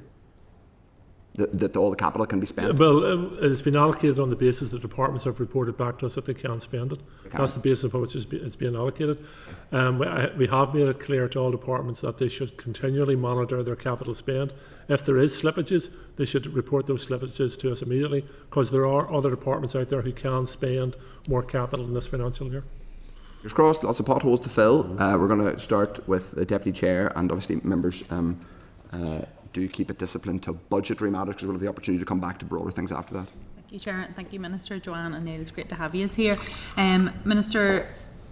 That all the capital can be spent? Well, it's been allocated on the basis that departments have reported back to us that they can spend it. That's the basis upon which it's being allocated. We have made it clear to all departments that they should continually monitor their capital spend. If there is slippages, they should report those slippages to us immediately, because there are other departments out there who can spend more capital in this financial year. Fingers crossed, lots of potholes to fill. We're going to start with the Deputy Chair, and obviously members do keep it disciplined to budgetary matters, because we'll have the opportunity to come back to broader things after that. Thank you, Chair, and thank you, Minister. Joanne and Neil, it's great to have you here. Minister,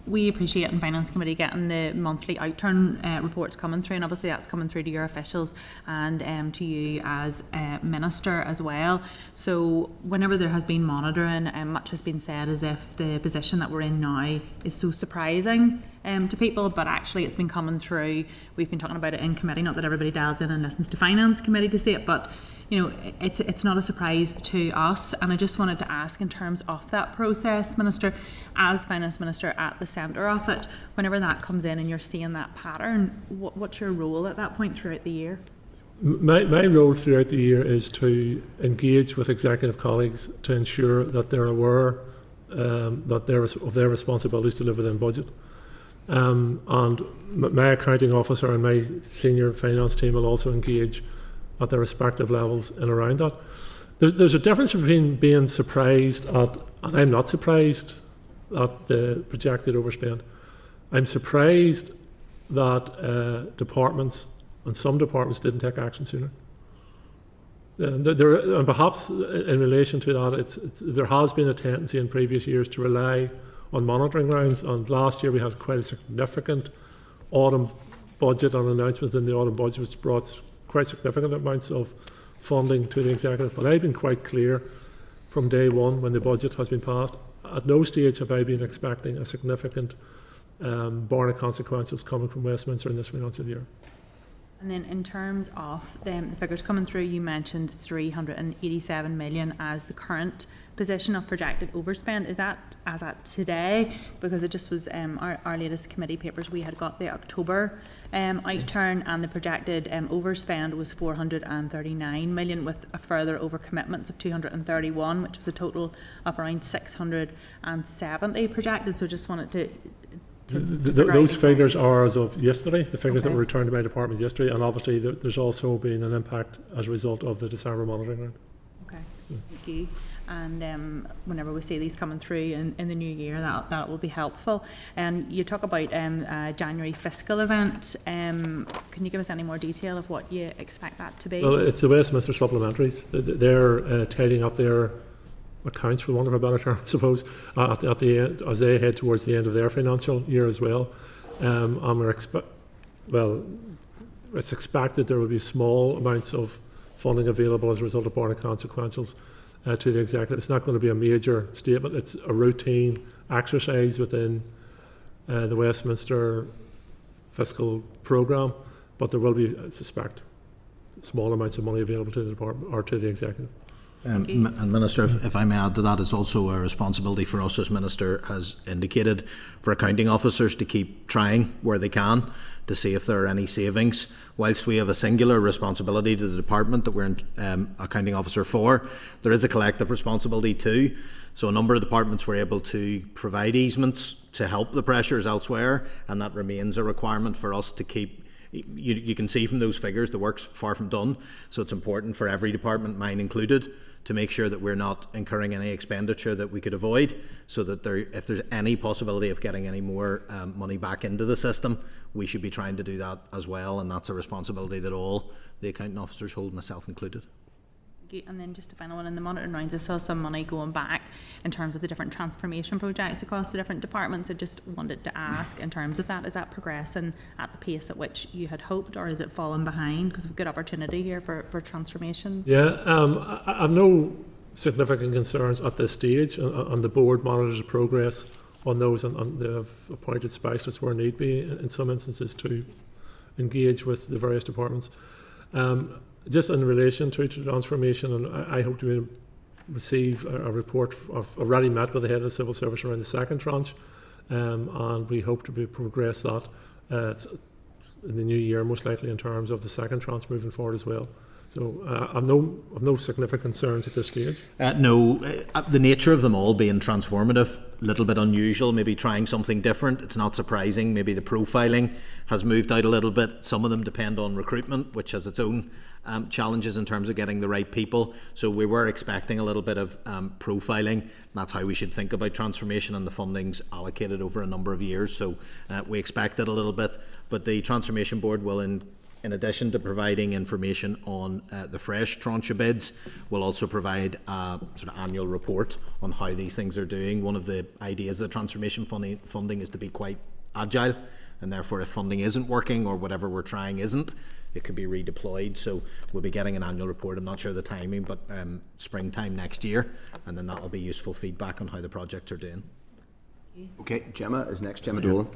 we appreciate in Finance Committee getting the monthly outturn reports coming through, and obviously that's coming through to your officials and to you as Minister as well. So whenever there has been monitoring, much has been said as if the position that we're in now is so surprising to people, but actually it's been coming through. We've been talking about it in committee, not that everybody dials in and listens to Finance Committee to see it, but you know, it's not a surprise to us. And I just wanted to ask, in terms of that process, Minister, as Finance Minister at the centre of it, whenever that comes in and you're seeing that pattern, what's your role at that point throughout the year? My role throughout the year is to engage with executive colleagues to ensure that they're aware of their responsibilities to live within budget. And my accounting officer and my senior finance team will also engage at their respective levels and around that. There's a difference between being surprised at, and I'm not surprised at the projected overspend. I'm surprised that departments, and some departments, didn't take action sooner. And perhaps in relation to that, there has been a tendency in previous years to rely on monitoring rounds. And last year we had quite a significant autumn budget and announcement in the autumn budget, which brought quite significant amounts of funding to the executive. But I've been quite clear from day one when the budget has been passed. At no stage have I been expecting a significant barring consequences coming from Westminster in this financial year. And then in terms of the figures coming through, you mentioned 387 million as the current position of projected overspend. Is that as at today? Because it just was our latest committee papers, we had got the October outturn, and the projected overspend was 439 million with a further overcommitments of 231, which was a total of around 670 projected. So just wanted to those figures are as of yesterday, the figures that Okay. were returned to my department yesterday, and obviously there's also been an impact as a result of the December monitoring round. Okay, thank you. And whenever we see these coming through in the new year, that will be helpful. And you talk about January fiscal event. Can you give us any more detail of what you expect that to be? Well, it's the Westminster supplementaries. They're tidying up their accounts, for want of a better term, I suppose, at the end, as they head towards the end of their financial year as well. And it's expected there will be small amounts of funding available as a result of barring consequences to the executive. It's not going to be a major statement. It's a routine exercise within the Westminster fiscal programme, but there will be, I suspect, small amounts of money available to the department or to the executive. And Minister, if I may add to that, it's also a responsibility for us, as Minister has indicated, for accounting officers to keep trying where they can to see if there are any savings. Whilst we have a singular responsibility to the department that we're accounting officer for, there is a collective responsibility too. So a number of departments were able to provide easements to help the pressures elsewhere, and that remains a requirement for us to keep. You can see from those figures the work's far from done, so it's important for every department, mine included, to make sure that we're not incurring any expenditure that we could avoid, so that if there's any possibility of getting any more money back into the system, we should be trying to do that as well, and that's a responsibility that all the accounting officers hold, myself included. And then just a final one, in the monitoring rounds, I saw some money going back in terms of the different transformation projects across the different departments. I just wanted to ask, in terms of that, is that progressing at the pace at which you had hoped, or is it falling behind? Because we've got opportunity here for transformation. Yeah, I have no significant concerns at this stage, and the board monitors the progress on those, and they have appointed specialists where need be in some instances to engage with the various departments. Just in relation to transformation, and I hope to receive a report. I've already met with the head of the civil service around the second tranche, and we hope to progress that in the new year, most likely, in terms of the second tranche moving forward as well. So I've no significant concerns at this stage. The nature of them all being transformative, a little bit unusual, maybe trying something different. It's not surprising. Maybe the profiling has moved out a little bit. Some of them depend on recruitment, which has its own challenges in terms of getting the right people. So we were expecting a little bit of profiling. And that's how we should think about transformation, and the funding's allocated over a number of years. So we expected a little bit, but the Transformation Board will, in addition to providing information on the fresh tranche of bids, will also provide a sort of annual report on how these things are doing. One of the ideas of the transformation funding is to be quite agile, and therefore if funding isn't working or whatever we're trying isn't, it could be redeployed. So we'll be getting an annual report. I'm not sure the timing, but springtime next year, and then that will be useful feedback on how the projects are doing. Okay, Gemma is next. Gemma Dolan.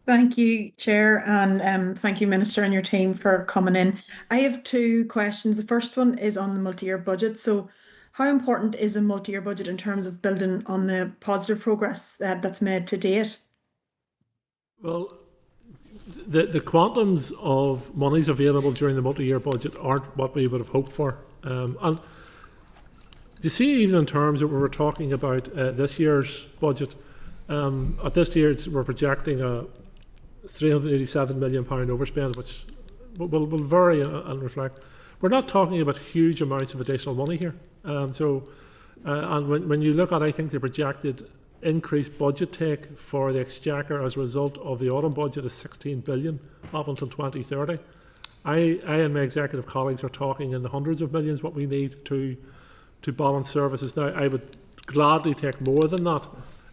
Thank you, Chair, and thank you, Minister, and your team for coming in. I have two questions. The first one is on the multi-year budget. So how important is a multi-year budget in terms of building on the positive progress that's made to date? Well, the quantums of monies available during the multi-year budget aren't what we would have hoped for. And you see, even in terms that we were talking about this year's budget, at this year we're projecting a £387 million overspend, which will vary and reflect. We're not talking about huge amounts of additional money here. And when you look at, I think, the projected increased budget take for the Exchequer as a result of the autumn budget is 16 billion up until 2030. I and my executive colleagues are talking in the hundreds of millions what we need to balance services. Now, I would gladly take more than that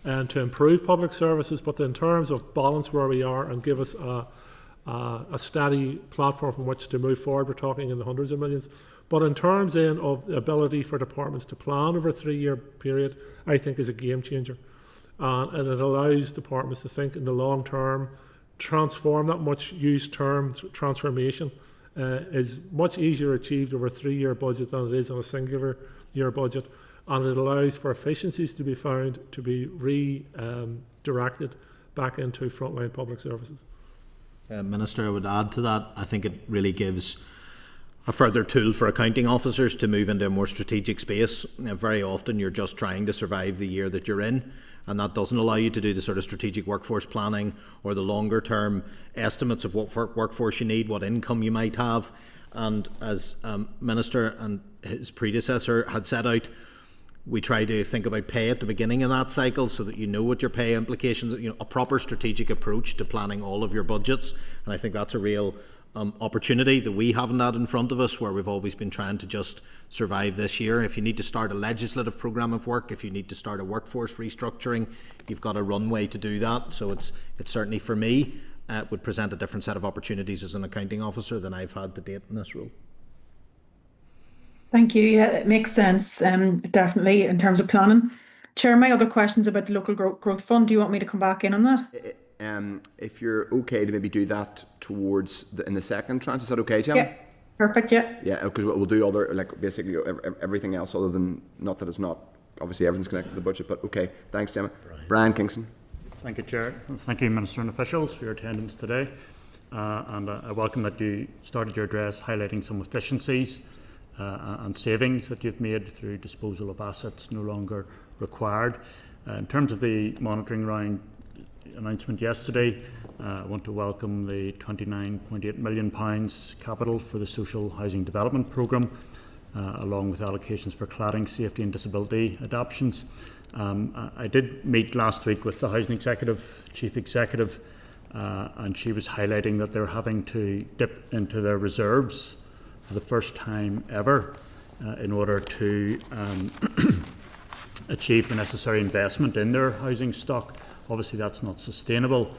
and to improve public services, but in terms of balance where we are and give us a steady platform from which to move forward, we're talking in the hundreds of millions. But in terms then of the ability for departments to plan over a 3-year period, I think is a game changer. And it allows departments to think in the long term, transform. That much used term, transformation, is much easier achieved over a 3-year budget than it is on a singular year budget. And it allows for efficiencies to be found to be redirected back into frontline public services. Minister, I would add to that, I think it really gives a further tool for accounting officers to move into a more strategic space. Very often you're just trying to survive the year that you're in, and that doesn't allow you to do the sort of strategic workforce planning or the longer term estimates of what workforce you need, what income you might have. And as Minister and his predecessor had set out, we try to think about pay at the beginning of that cycle so that you know what your pay implications, a proper strategic approach to planning all of your budgets. And I think that's a real opportunity that we haven't had in front of us, where we've always been trying to just survive this year. If you need to start a legislative programme of work, if you need to start a workforce restructuring, you've got a runway to do that. So it's certainly, for me, would present a different set of opportunities as an accounting officer than I've had to date in this role. Thank you. Yeah, it makes sense, definitely, in terms of planning. Chair, my other questions about the local growth fund, do you want me to come back in on that? If you're okay to maybe do that towards in the second tranche, is that okay, Gemma? Yeah, perfect, yeah. Yeah, because we'll do other, like basically everything else other than, not that it's not, obviously everything's connected to the budget, but okay. Thanks, Gemma. Brian Kingston. Thank you, Chair. Thank you, Minister and officials, for your attendance today. And I welcome that you started your address highlighting some efficiencies and savings that you've made through disposal of assets no longer required. In terms of the monitoring round announcement yesterday, I want to welcome the £29.8 million capital for the Social Housing Development Programme, along with allocations for cladding, safety and disability adaptations. I did meet last week with the Housing Executive, Chief Executive, and she was highlighting that they're having to dip into their reserves for the first time ever in order to achieve the necessary investment in their housing stock. Obviously that's not sustainable.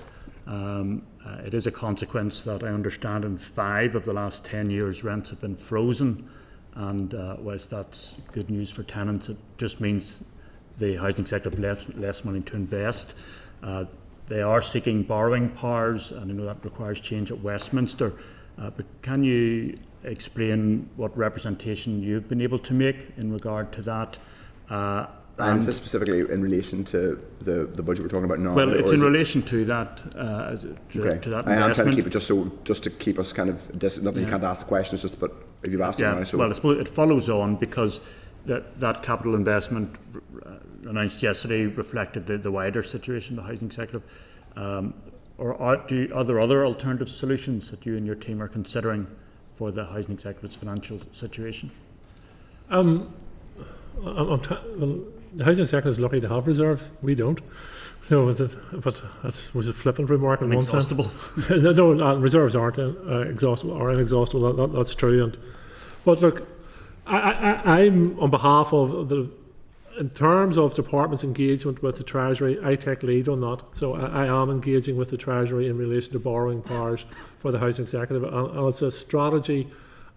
It is a consequence that I understand in 5 of the last 10 years rents have been frozen, and whilst that's good news for tenants, it just means the housing sector have less money to invest. They are seeking borrowing powers, and I know that requires change at Westminster, but can you explain what representation you've been able to make in regard to that? And is this specifically in relation to the budget we're talking about now? Well, it's in relation to that. Okay. To that I am trying to investment. keep it just to keep us kind of not that you can't ask the question. It's just, but if you've asked it now, so well, I suppose it follows on because that capital investment announced yesterday reflected the wider situation, the housing sector. Or are there other alternative solutions that you and your team are considering for the housing executive's financial situation? Well, the housing sector is lucky to have reserves. We don't. No, but that was a flippant remark in one sense. No, reserves aren't exhaustible or inexhaustible. That's true. But look, I'm on behalf of in terms of department's engagement with the Treasury, I take lead on that. So I am engaging with the Treasury in relation to borrowing powers for the housing executive, and it's a strategy,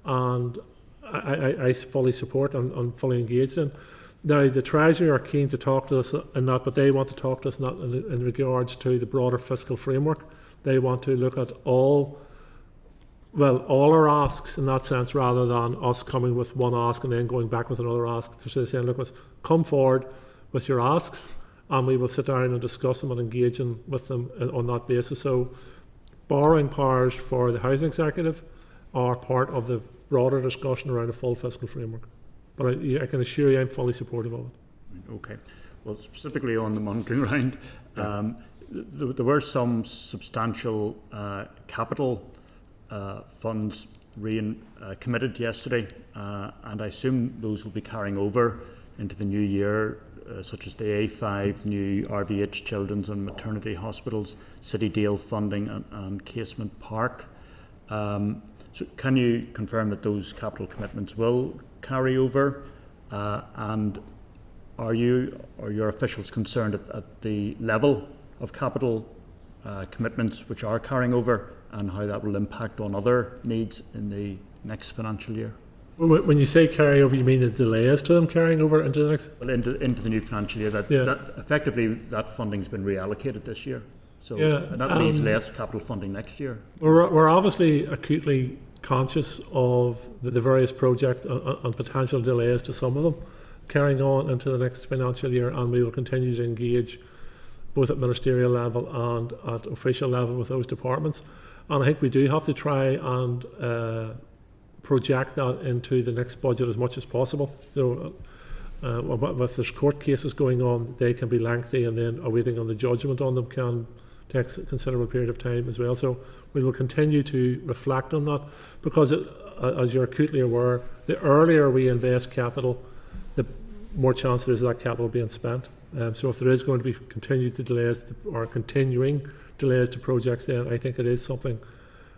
and I fully support and fully engaged in. Now, the Treasury are keen to talk to us in that, but they want to talk to us not in regards to the broader fiscal framework. They want to look at all our asks in that sense, rather than us coming with one ask and then going back with another ask. So they're saying, look, come forward with your asks, and we will sit down and discuss them and engage with them on that basis. So borrowing powers for the housing executive are part of the broader discussion around a full fiscal framework. But I can assure you I'm fully supportive of it. Okay. Well, specifically on the monitoring round, there were some substantial capital funds committed yesterday, and I assume those will be carrying over into the new year, such as the A5 new RVH children's and maternity hospitals, City Dale funding and Casement Park. So can you confirm that those capital commitments will carry over? And are you or your officials concerned at the level of capital commitments which are carrying over, and how that will impact on other needs in the next financial year? When you say carry over, you mean the delays to them carrying over into the next? Well, into the new financial year, that effectively that funding's been reallocated this year. So and that leaves less capital funding next year. We're obviously acutely conscious of the various projects and potential delays to some of them carrying on into the next financial year, and we will continue to engage both at ministerial level and at official level with those departments. And I think we do have to try and project that into the next budget as much as possible. So, if there's court cases going on, they can be lengthy, and then awaiting on the judgment on them can take a considerable period of time as well. So we will continue to reflect on that, because as you're acutely aware, the earlier we invest capital, the more chance there is of that capital being spent. So if there is going to be continuing delays to projects, then I think it is something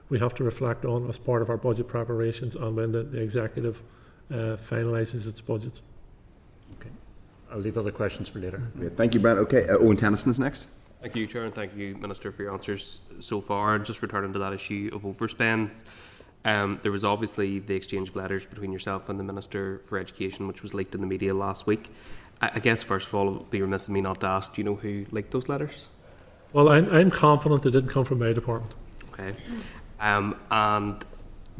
we have to reflect on as part of our budget preparations and when the executive finalises its budgets. Okay, I'll leave other questions for later. Great. Thank you, Brent. Okay, Owen Tennyson's next. Thank you, Chair, and thank you, Minister, for your answers so far. And just returning to that issue of overspends, there was obviously the exchange of letters between yourself and the Minister for Education, which was leaked in the media last week. I guess, first of all, it would be remiss of me not to ask, do you know who leaked those letters? Well, I'm confident they didn't come from my department. Okay. And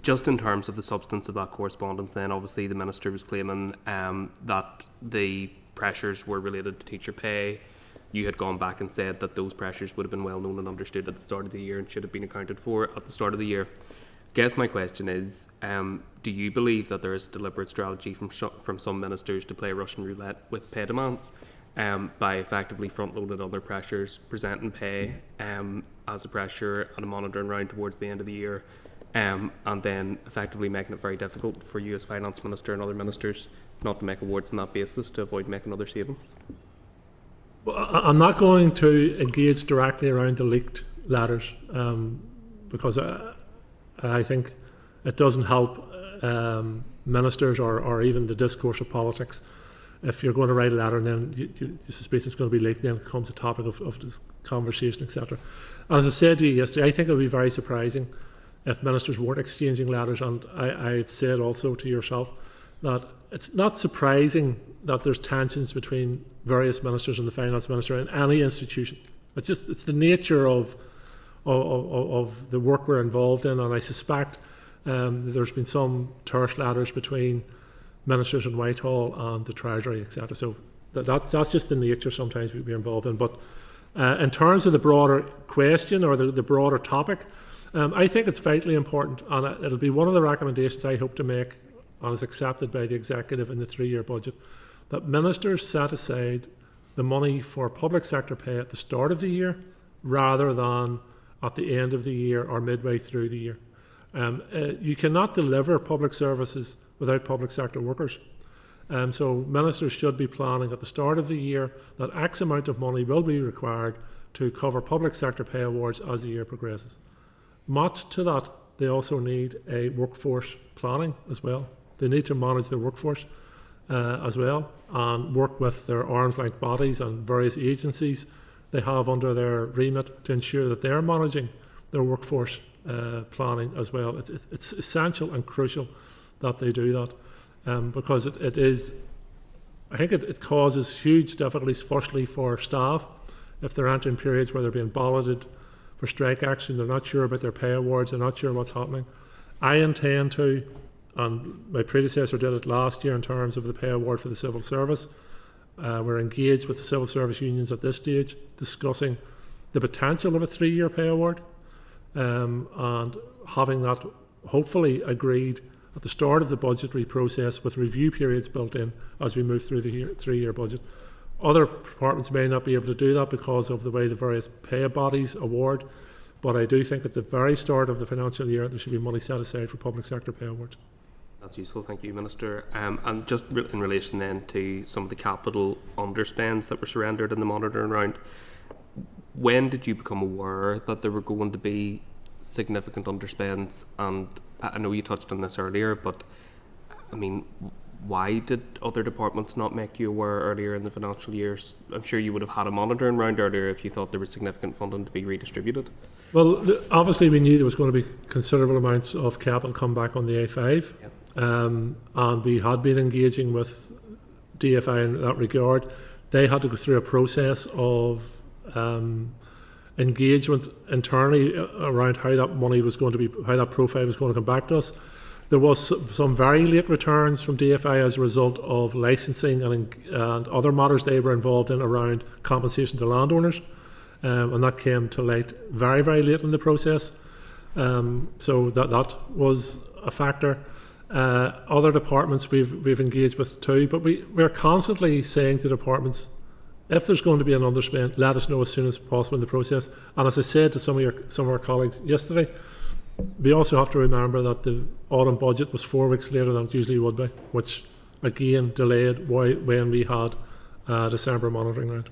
just in terms of the substance of that correspondence, then obviously the Minister was claiming that the pressures were related to teacher pay. You had gone back and said that those pressures would have been well known and understood at the start of the year and should have been accounted for at the start of the year. I guess my question is, do you believe that there is a deliberate strategy from some ministers to play Russian roulette with pay demands by effectively front-loading other pressures, presenting pay as a pressure and a monitoring round towards the end of the year, and then effectively making it very difficult for you as Finance Minister and other ministers not to make awards on that basis to avoid making other savings? Well, I'm not going to engage directly around the leaked letters because I think it doesn't help ministers or even the discourse of politics. If you're going to write a letter and then you suspect it's going to be leaked, then it becomes a topic of this conversation, etc. As I said to you yesterday, I think it would be very surprising if ministers weren't exchanging letters, and I've said also to yourself that it's not surprising that there's tensions between various ministers and the Finance Minister in any institution. It's the nature of the work we're involved in, and I suspect there's been some terse letters between ministers in Whitehall and the Treasury, etc. So that's just the nature sometimes we're involved in. But in terms of the broader question or the broader topic, I think it's vitally important, and it'll be one of the recommendations I hope to make and is accepted by the Executive in the 3-year budget, that ministers set aside the money for public sector pay at the start of the year rather than at the end of the year or midway through the year. You cannot deliver public services without public sector workers. So ministers should be planning at the start of the year that X amount of money will be required to cover public sector pay awards as the year progresses. Matched to that, they also need a workforce planning as well. They need to manage their workforce as well and work with their arm's length bodies and various agencies they have under their remit to ensure that they're managing their workforce planning as well. It's essential and crucial that they do that because it is, I think it causes huge difficulties firstly for staff if they're entering periods where they're being balloted for strike action, they're not sure about their pay awards, they're not sure what's happening. I intend to, and my predecessor did it last year in terms of the pay award for the civil service. We're engaged with the civil service unions at this stage discussing the potential of a 3-year pay award and having that hopefully agreed at the start of the budgetary process with review periods built in as we move through the 3-year budget. Other departments may not be able to do that because of the way the various pay bodies award, but I do think at the very start of the financial year there should be money set aside for public sector pay awards. That's useful, thank you, Minister. And just in relation then to some of the capital underspends that were surrendered in the monitoring round, when did you become aware that there were going to be significant underspends, and I know you touched on this earlier, but I mean, why did other departments not make you aware earlier in the financial years? I'm sure you would have had a monitoring round earlier if you thought there was significant funding to be redistributed. Well, obviously we knew there was going to be considerable amounts of capital come back on the A5, Yep. and we had been engaging with DFI in that regard. They had to go through a process of engagement internally around how that money was going to be, how that profile was going to come back to us. There was some very late returns from DFI as a result of licensing and other matters they were involved in around compensation to landowners, and that came to light very, very late in the process. So that was a factor. Other departments we've engaged with too, but we're constantly saying to departments, if there's going to be an underspend, let us know as soon as possible in the process. And as I said to some of our colleagues yesterday, we also have to remember that the autumn budget was 4 weeks later than it usually would be, which again delayed when we had December monitoring round.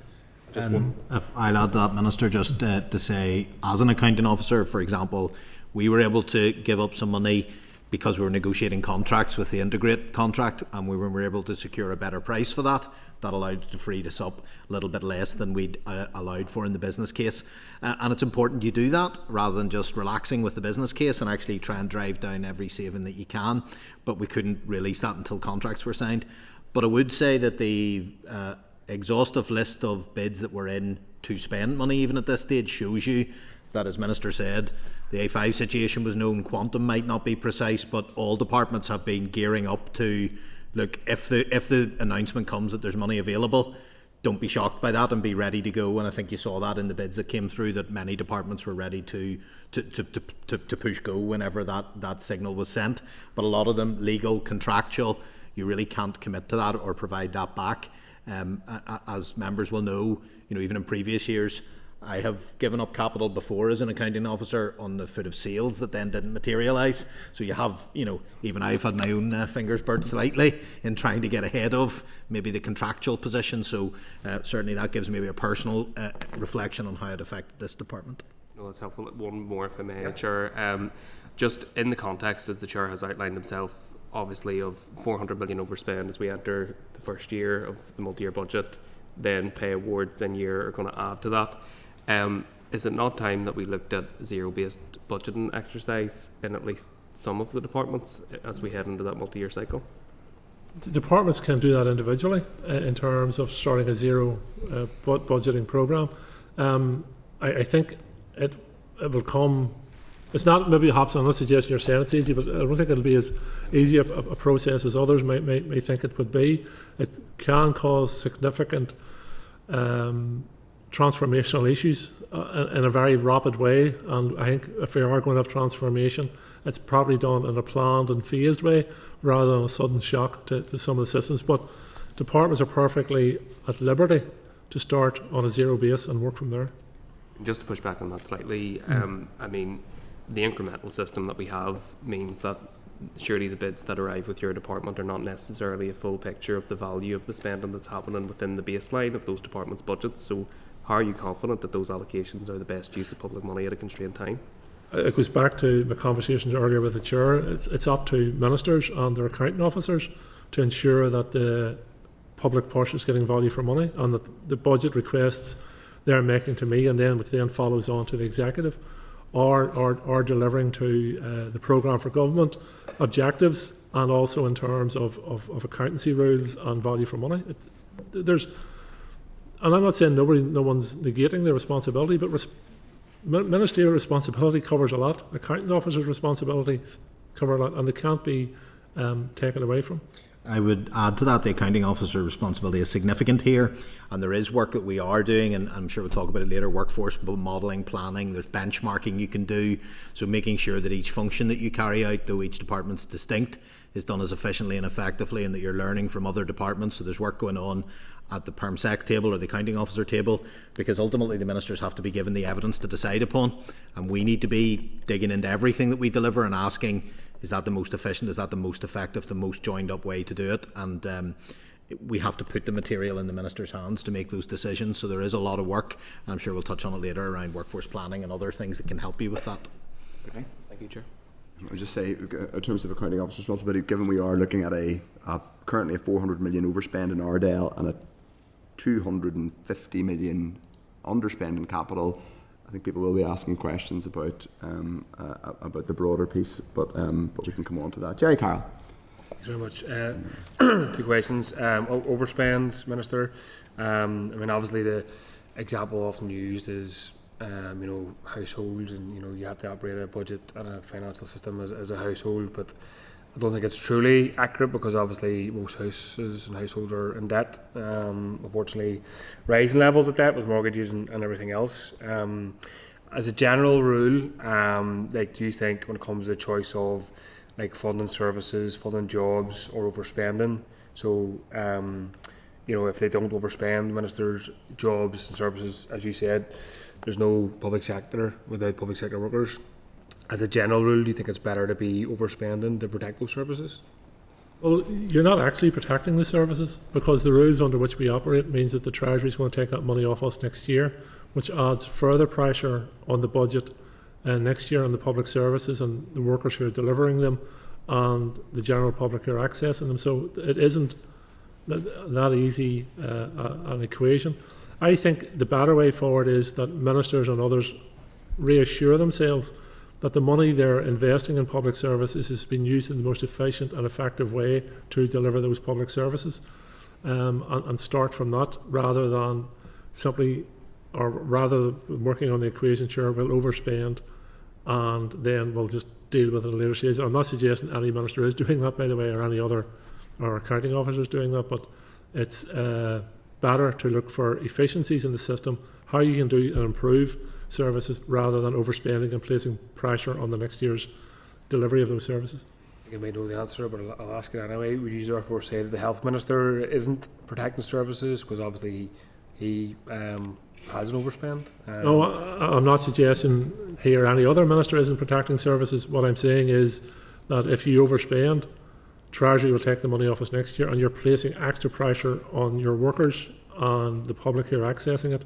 If I'll add that, Minister, just to say, as an accounting officer, for example, we were able to give up some money because we were negotiating contracts with the Integrate contract, and we were able to secure a better price for that. That allowed to free us up a little bit less than we'd allowed for in the business case. And it's important you do that rather than just relaxing with the business case and actually try and drive down every saving that you can. But we couldn't release that until contracts were signed. But I would say that the exhaustive list of bids that were in to spend money even at this stage shows you that, as Minister said, the A5 situation was known. Quantum might not be precise, but all departments have been gearing up to, look, if the announcement comes that there's money available, don't be shocked by that and be ready to go. And I think you saw that in the bids that came through, that many departments were ready to push go whenever that signal was sent. But a lot of them, legal, contractual, you really can't commit to that or provide that back. As members will know, even in previous years, I have given up capital before as an accounting officer on the foot of sales that then didn't materialise. So you have, even I've had my own fingers burnt slightly in trying to get ahead of maybe the contractual position. So certainly that gives maybe a personal reflection on how it affected this department. No, that's helpful. One more, if I may, Chair. Just in the context, as the Chair has outlined himself, obviously of 400 million overspend as we enter the first year of the multi-year budget, then pay awards in year are going to add to that. Is it not time that we looked at zero-based budgeting exercise in at least some of the departments as we head into that multi-year cycle? The departments can do that individually in terms of starting a zero budgeting programme. I think it will come. It's not maybe perhaps, I'm not suggesting you're saying it's easy, but I don't think it'll be as easy a process as others may think it would be. It can cause significant transformational issues in a very rapid way, and I think if we are going to have transformation, it's probably done in a planned and phased way rather than a sudden shock to some of the systems. But departments are perfectly at liberty to start on a zero base and work from there. Just to push back on that slightly, I mean, the incremental system that we have means that surely the bids that arrive with your department are not necessarily a full picture of the value of the spending that's happening within the baseline of those departments' budgets. So how are you confident that those allocations are the best use of public money at a constrained time? It goes back to my conversations earlier with the Chair. It's up to ministers and their accounting officers to ensure that the public purse is getting value for money, and that the budget requests they're making to me and then which then follows on to the executive are delivering to the programme for government objectives, and also in terms of accountancy rules and value for money. And I'm not saying no one's negating their responsibility, but ministerial responsibility covers a lot. Accounting officers' responsibilities cover a lot, and they can't be taken away from. I would add to that, the accounting officer responsibility is significant here, and there is work that we are doing, and I'm sure we'll talk about it later, workforce modelling, planning, there's benchmarking you can do, so making sure that each function that you carry out, though each department's distinct, is done as efficiently and effectively, and that you're learning from other departments. So there's work going on at the PermSec table or the accounting officer table, because ultimately the ministers have to be given the evidence to decide upon, and we need to be digging into everything that we deliver and asking, is that the most efficient, is that the most effective, the most joined up way to do it? And we have to put the material in the minister's hands to make those decisions. So there is a lot of work, and I'm sure we'll touch on it later, around workforce planning and other things that can help you with that. Okay. Thank you, Chair. I would just say, in terms of accounting officer responsibility, given we are looking at currently a 400 million overspend in Ardell and a 250 million underspend in capital, I think people will be asking questions about the broader piece, but we can come on to that. Jerry Carroll. Thanks very much. 2 questions. Overspends, Minister. I mean, obviously the example often used is households, and you have to operate a budget and a financial system as a household, but I don't think it's truly accurate, because obviously most houses and households are in debt, unfortunately rising levels of debt with mortgages and everything else. As a general rule, do you think when it comes to the choice of funding services, funding jobs or overspending, so if they don't overspend, Ministers, jobs and services, as you said, there's no public sector without public sector workers. As a general rule, do you think it's better to be overspending to protect those services? Well, you're not actually protecting the services, because the rules under which we operate means that the Treasury is going to take that money off us next year, which adds further pressure on the budget next year on the public services and the workers who are delivering them and the general public who are accessing them. So it isn't that easy an equation. I think the better way forward is that ministers and others reassure themselves that the money they're investing in public services is being used in the most efficient and effective way to deliver those public services, and start from that rather than working on the equation, sure, we'll overspend and then we'll just deal with it at a later stage. I'm not suggesting any minister is doing that, by the way, or any other or accounting officer is doing that, but it's better to look for efficiencies in the system, how you can do and improve services rather than overspending and placing pressure on the next year's delivery of those services. I think I may know the answer, but I'll ask it anyway. Would you therefore say that the Health Minister isn't protecting services because obviously he has an overspend? No, I'm not suggesting he or any other minister isn't protecting services. What I'm saying is that if you overspend, Treasury will take the money off us next year, and you're placing extra pressure on your workers and the public who are accessing it.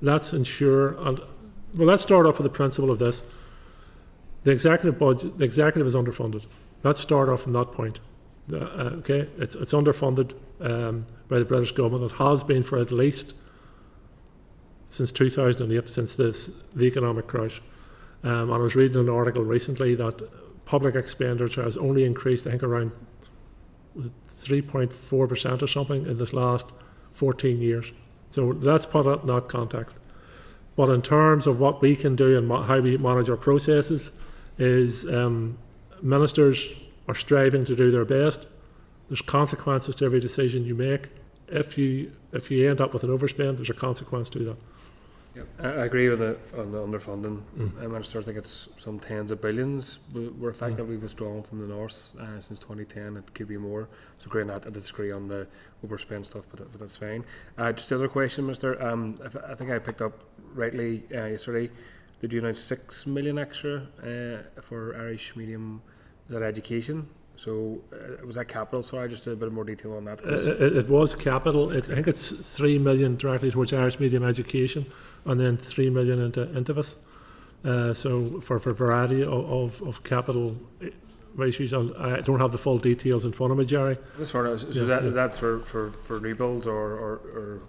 Let's ensure, and well, let's start off with the principle of this. The executive budget, the executive is underfunded. Let's start off from that point. Okay, it's underfunded by the British government. It has been for at least since 2008, since the economic crash. And I was reading an article recently that public expenditure has only increased, I think, around 3.4% or something in this last 14 years. So let's put it in that context. But in terms of what we can do and how we manage our processes is ministers are striving to do their best. There's consequences to every decision you make. If you end up with an overspend, there's a consequence to that. Yep. I agree with on the underfunding. Minister, I think it's some tens of billions were effectively withdrawn from the north since 2010. It could be more. So great that I disagree on the overspend stuff, but that's fine. Just the other question, Minister. I think I picked up rightly yesterday. Did you announce 6 million extra for Irish medium? Is that education? So was that capital? Sorry, just a bit more detail on that. It was capital. I think it's 3 million directly towards Irish medium education, and then 3 million into Intivus. So for a variety of capital issues, I don't have the full details in front of me, Jerry. Is that for rebuilds or?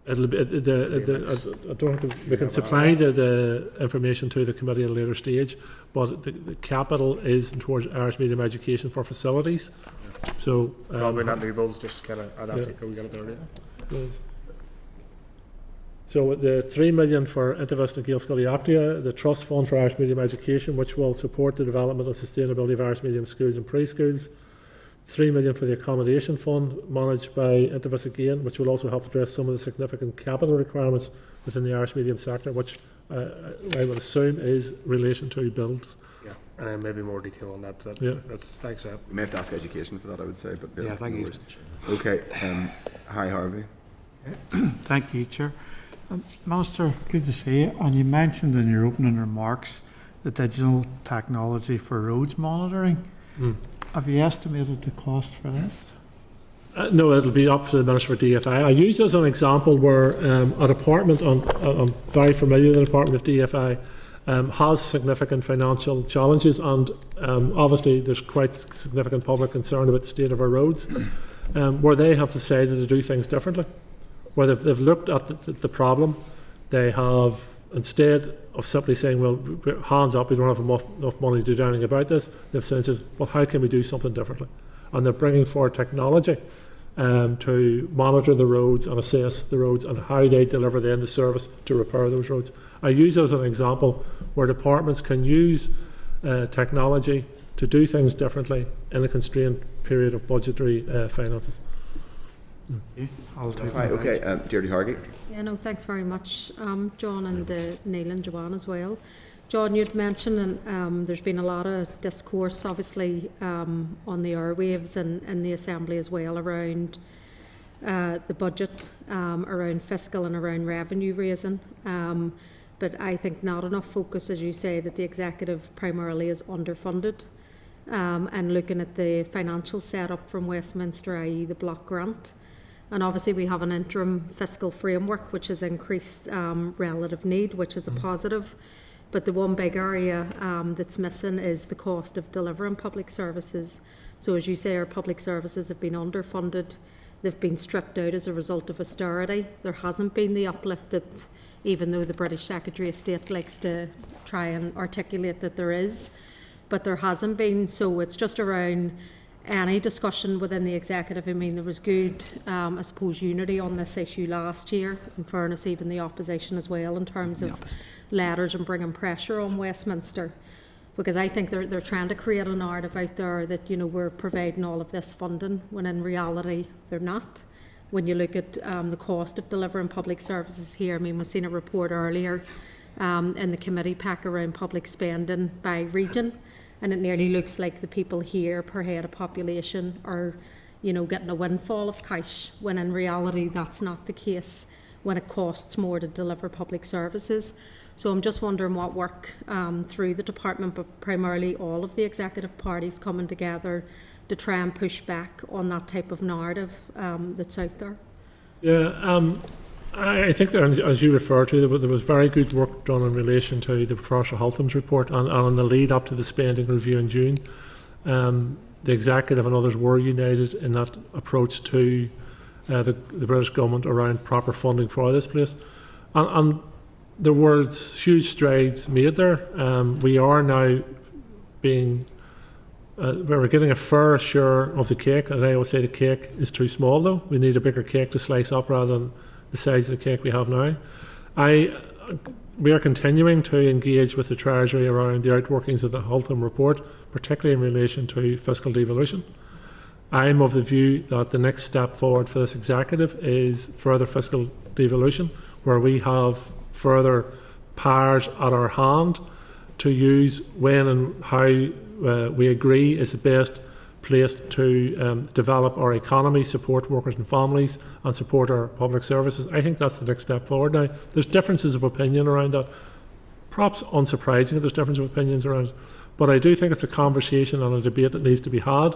It'll be, I don't think we can supply the information to the committee at a later stage, but the capital is towards Irish medium education for facilities. Yeah. So probably not rebuilds, just kind of adapt. We got it there. Yeah. So the 3 million for Intivus and Gaelscoil Aptia, the Trust Fund for Irish Medium Education, which will support the development and sustainability of Irish medium schools and preschools. 3 million for the accommodation fund managed by Intivus again, which will also help address some of the significant capital requirements within the Irish medium sector, which I would assume is relation to builds. Yeah, and maybe more detail on that. That's thanks for that. We may have to ask education for that, I would say. But yeah, thank you. Okay, hi Harvey. Thank you, Chair. Minister, good to see you. And you mentioned in your opening remarks the digital technology for roads monitoring. Have you estimated the cost for this? No, it'll be up to the Minister for DFI. I use as an example where a department, I'm very familiar with the Department of DFI, has significant financial challenges, and obviously there's quite significant public concern about the state of our roads, where they have decided to do things differently, where they've looked at the problem. They have, instead of simply saying, well, hands up, we don't have enough money to do anything about this, they've said, well, how can we do something differently? And they're bringing forward technology to monitor the roads and assess the roads and how they deliver then the service to repair those roads. I use it as an example where departments can use technology to do things differently in a constrained period of budgetary finances. Right, okay, Deirdre Hargett. Yeah, no, thanks very much, John, and Neil and Joanne as well. John, you'd mentioned, and there's been a lot of discourse, obviously, on the airwaves and in the Assembly as well around the budget, around fiscal and around revenue raising. But I think not enough focus, as you say, that the Executive primarily is underfunded. And looking at the financial setup from Westminster, i.e. the block grant. And obviously we have an interim fiscal framework which has increased relative need, which is a positive. But the one big area that's missing is the cost of delivering public services. So as you say, our public services have been underfunded. They've been stripped out as a result of austerity. There hasn't been the uplift that, even though the British Secretary of State likes to try and articulate that there is, but there hasn't been. So it's just around any discussion within the Executive. I mean, there was good, I suppose, unity on this issue last year, in fairness, even the opposition as well, in terms of letters and bringing pressure on Westminster, because I think they're trying to create a narrative out there that, you know, we're providing all of this funding, when in reality they're not. When you look at the cost of delivering public services here, I mean, we've seen a report earlier in the committee pack around public spending by region, and it nearly looks like the people here per head of population are, you know, getting a windfall of cash, when in reality that's not the case when it costs more to deliver public services. So I'm just wondering what work through the department, but primarily all of the Executive parties coming together to try and push back on that type of narrative that's out there. Yeah, I think that, as you refer to, there was very good work done in relation to the Professor Haltham's report and on the lead up to the spending review in June. The Executive and others were united in that approach to the British Government around proper funding for this place. And there were huge strides made there. We are now being, we're getting a fair share of the cake, and I always say the cake is too small though. We need a bigger cake to slice up rather than the size of the cake we have now. We are continuing to engage with the Treasury around the outworkings of the Haltham report, particularly in relation to fiscal devolution. I'm of the view that the next step forward for this Executive is further fiscal devolution, where we have further powers at our hand to use when and how we agree is the best place to develop our economy, support workers and families, and support our public services. I think that's the next step forward. Now, there's differences of opinion around that. Perhaps unsurprisingly, there's differences of opinions around it. But I do think it's a conversation and a debate that needs to be had.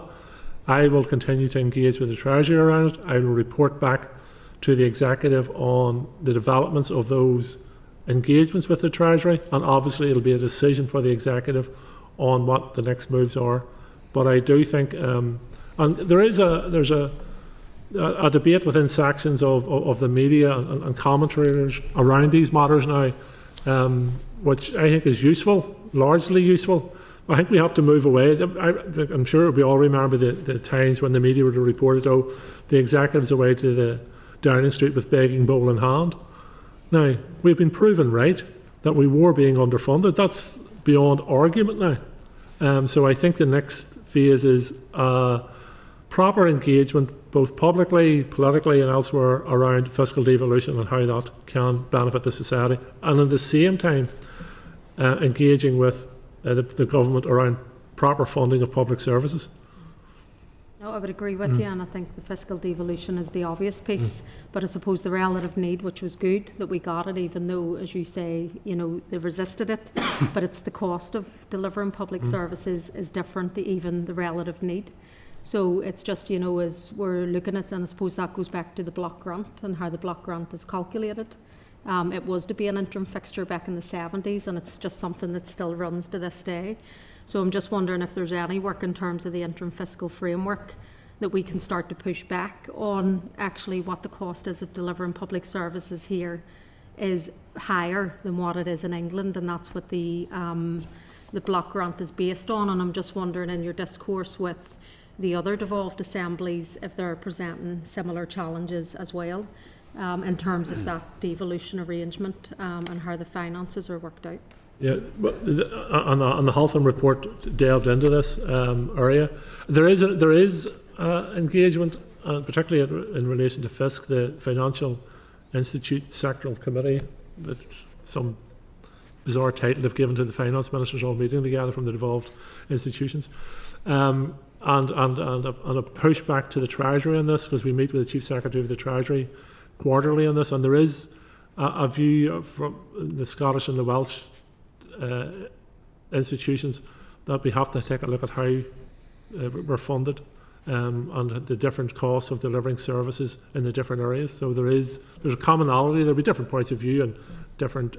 I will continue to engage with the Treasury around it. I will report back to the Executive on the developments of those engagements with the Treasury, and obviously it'll be a decision for the Executive on what the next moves are. But I do think, and there's a debate within sections of the media and commentators around these matters now, which I think is useful, largely useful. I think we have to move away. I'm sure we all remember the times when the media would have reported, oh, the Executive's away to the Downing Street with begging bowl in hand. Now, we've been proven right that we were being underfunded. That's beyond argument now. So I think the next phase is proper engagement, both publicly, politically and elsewhere, around fiscal devolution and how that can benefit the society, and at the same time engaging with the government around proper funding of public services. No, I would agree with you, and I think the fiscal devolution is the obvious piece, but I suppose the relative need, which was good that we got it, even though, as you say, you know, they resisted it, but it's the cost of delivering public services is different to even the relative need. So it's just, you know, as we're looking at, and I suppose that goes back to the block grant and how the block grant is calculated. It was to be an interim fixture back in the 70s, and it's just something that still runs to this day. So I'm just wondering if there's any work in terms of the interim fiscal framework that we can start to push back on actually what the cost is of delivering public services here is higher than what it is in England, and that's what the block grant is based on. And I'm just wondering, in your discourse with the other devolved assemblies, if they're presenting similar challenges as well in terms of that devolution arrangement and how the finances are worked out. Yeah, but on the Haltham report delved into this area. There is engagement, particularly in relation to FISC, the Financial Institute Sectoral Committee. That's some bizarre title they've given to the finance ministers all meeting together from the devolved institutions. And a pushback to the Treasury on this, because we meet with the Chief Secretary of the Treasury quarterly on this, and there is a view from the Scottish and the Welsh institutions that we have to take a look at how we're funded and the different costs of delivering services in the different areas. So there's a commonality. There'll be different points of view and different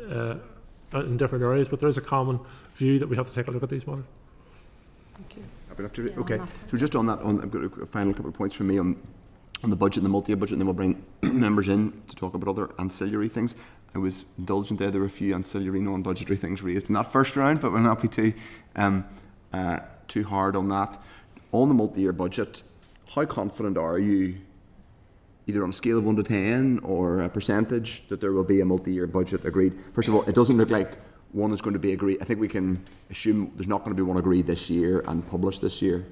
in different areas, but there is a common view that we have to take a look at these matters. Thank you. Okay, so just on that, I've got a final couple of points from me on the budget and the multi-year budget, and then we'll bring members in to talk about other ancillary things. I was indulgent there. There were a few ancillary non-budgetary things raised in that first round, but we'll not be too hard on that. On the multi-year budget, how confident are you, either on a scale of 1 to 10 or a percentage, that there will be a multi-year budget agreed? First of all, it doesn't look like one is going to be agreed. I think we can assume there's not going to be one agreed this year and published this year.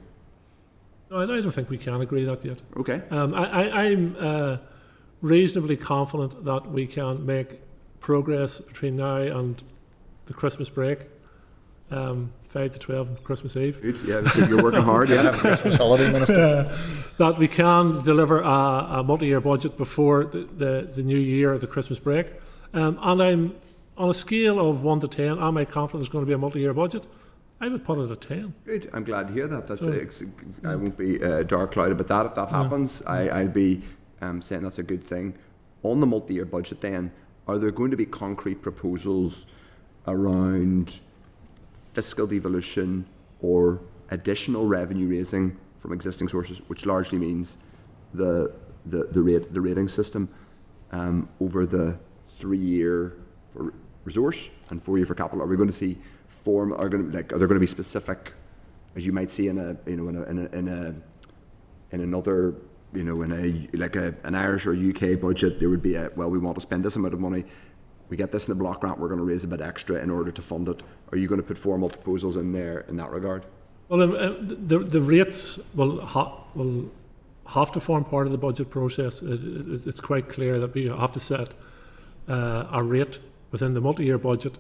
No, I don't think we can agree that yet. Okay. I'm reasonably confident that we can make progress between now and the Christmas break, 5 to 12 on Christmas Eve. Good. Yeah, you're working hard. Yeah, Christmas holiday, Minister. That we can deliver a multi-year budget before the new year, the Christmas break. And I'm, on a scale of 1 to 10, am I confident there's going to be a multi-year budget? I would put it at 10. Good. I'm glad to hear that. That's I won't be dark clouded about that. If that happens, I'll be saying that's a good thing. On the multi-year budget then, are there going to be concrete proposals around fiscal devolution or additional revenue raising from existing sources, which largely means the rating system over the 3-year for resource and 4-year for capital? Are we going to see are there going to be specific, as you might see in another, an Irish or UK budget, there would be we want to spend this amount of money, we get this in the block grant, we're going to raise a bit extra in order to fund it. Are you going to put formal proposals in there in that regard? Well, the rates will have to form part of the budget process. It's quite clear that we have to set a rate within the multi-year budget,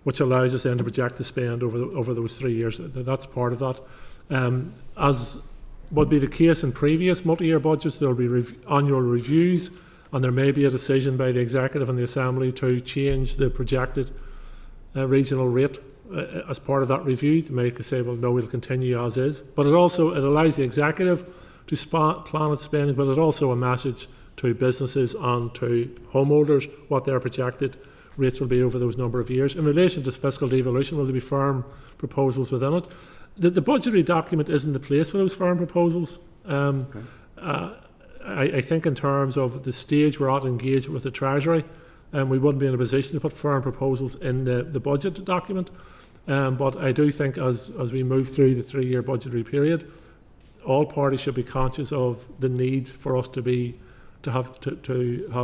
which allows us then to project the spend over those 3 years. That's part of that. As would be the case in previous multi-year budgets, there will be annual reviews, and there may be a decision by the Executive and the Assembly to change the projected regional rate as part of that review. They may say, well, no, we'll continue as is. But it allows the Executive to plan its spending, but it's also a message to businesses and to homeowners what their projected rates will be over those number of years. In relation to fiscal devolution, will there be firm proposals within it? The budgetary document isn't the place for those firm proposals. I think in terms of the stage we're at engagement with the Treasury, we wouldn't be in a position to put firm proposals in the budget document. But I do think as we move through the 3-year budgetary period, all parties should be conscious of the need for us to have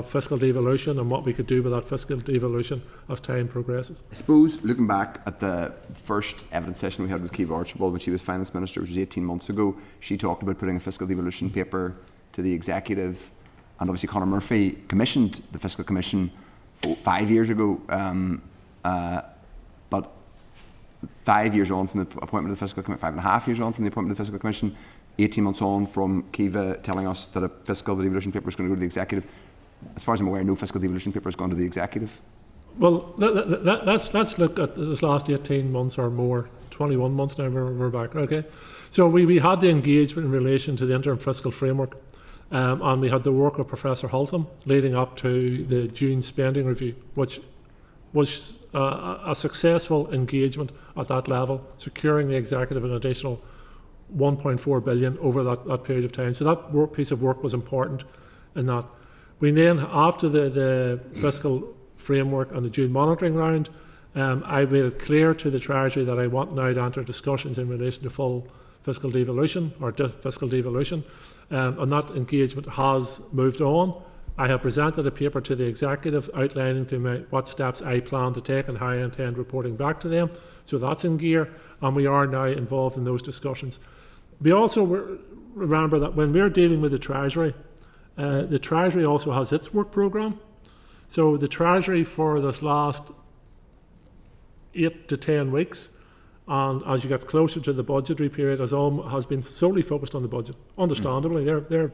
fiscal devolution and what we could do with that fiscal devolution as time progresses. I suppose, looking back at the first evidence session we had with Kiva Archibald when she was Finance Minister, which was 18 months ago, she talked about putting a fiscal devolution paper to the Executive, and obviously Conor Murphy commissioned the Fiscal Commission 5 years ago, but 5 years on from the appointment of the Fiscal Commission, 5.5 years on from the appointment of the Fiscal Commission, 18 months on from Kiva telling us that a fiscal devolution paper is going to go to the Executive. As far as I'm aware, no fiscal devolution paper has gone to the Executive. Well, let's look at this last 18 months or more, 21 months now we're back, okay? So we had the engagement in relation to the interim fiscal framework, And we had the work of Professor Holtham leading up to the June spending review, which was a successful engagement at that level, securing the executive an additional 1.4 billion over that period of time. So that piece of work was important in that. We then, after the fiscal framework and the June monitoring round, I made it clear to the Treasury that I want now to enter discussions in relation to full fiscal devolution or fiscal devolution, and that engagement has moved on. I have presented a paper to the Executive outlining to me what steps I plan to take and how I intend reporting back to them. So that's in gear, and we are now involved in those discussions. We also remember that when we're dealing with the Treasury also has its work programme. So the Treasury for this last 8 to 10 weeks, and as you get closer to the budgetary period, has been solely focused on the budget. Understandably, they're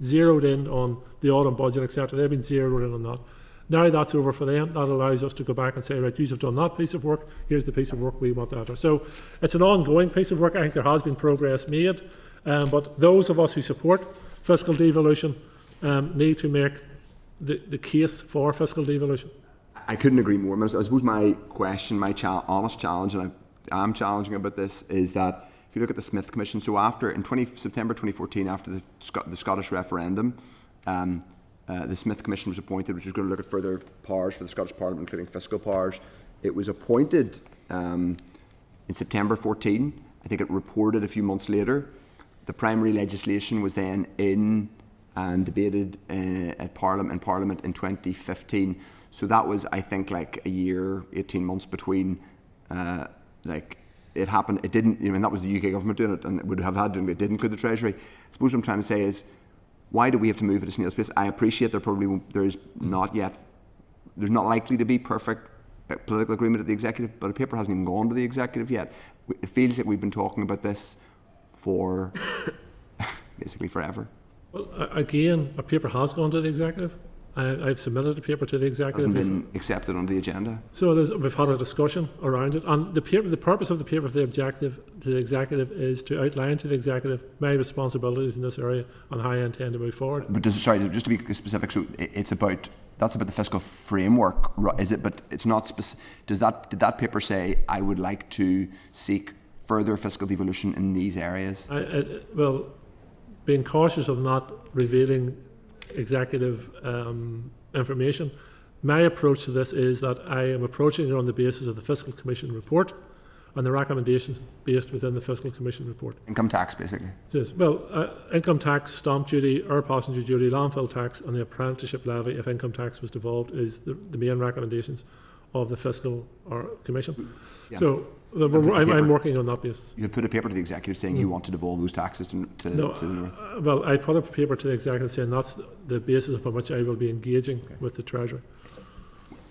zeroed in on the autumn budget, etc. They've been zeroed in on that. Now that's over for them. That allows us to go back and say, right, you've done that piece of work. Here's the piece of work we want to enter. So it's an ongoing piece of work. I think there has been progress made, but those of us who support fiscal devolution need to make the case for fiscal devolution. I couldn't agree more. I suppose my question, my honest challenge, and I'm challenging about this, is that if you look at the Smith Commission, so after in September 2014, after the Scottish referendum, the Smith Commission was appointed, which was going to look at further powers for the Scottish Parliament, including fiscal powers. It was appointed in September 14. I think it reported a few months later. The primary legislation was then in and debated in Parliament in 2015. So that was, I think, like a year, 18 months between, it happened, it didn't, that was the UK government doing it, and it would have had to, it didn't include the Treasury. I suppose what I'm trying to say is, why do we have to move at a snail's pace? I appreciate there's not likely to be perfect political agreement at the Executive, but a paper hasn't even gone to the Executive yet. It feels like we've been talking about this for basically forever. Well, again, a paper has gone to the Executive. I've submitted a paper to the Executive. It hasn't been accepted on the agenda. So we've had a discussion around it, and the purpose of the paper for the Executive is to outline to the Executive my responsibilities in this area and how I intend to move forward. But just to be specific, so that's about the fiscal framework, is it? But it's not specific. Did that paper say I would like to seek further fiscal devolution in these areas? Well, being cautious of not revealing Executive information, my approach to this is that I am approaching it on the basis of the Fiscal Commission report and the recommendations based within the Fiscal Commission report. Income tax, basically. Yes. Well, income tax, stamp duty, air passenger duty, landfill tax, and the apprenticeship levy, if income tax was devolved, is the main recommendations of the Fiscal Commission. Yeah. So I'm working on that basis. You have put a paper to the Executive saying you want to devolve those taxes to the North? Well, I put a paper to the Executive saying that's the basis upon which I will be engaging with the Treasury.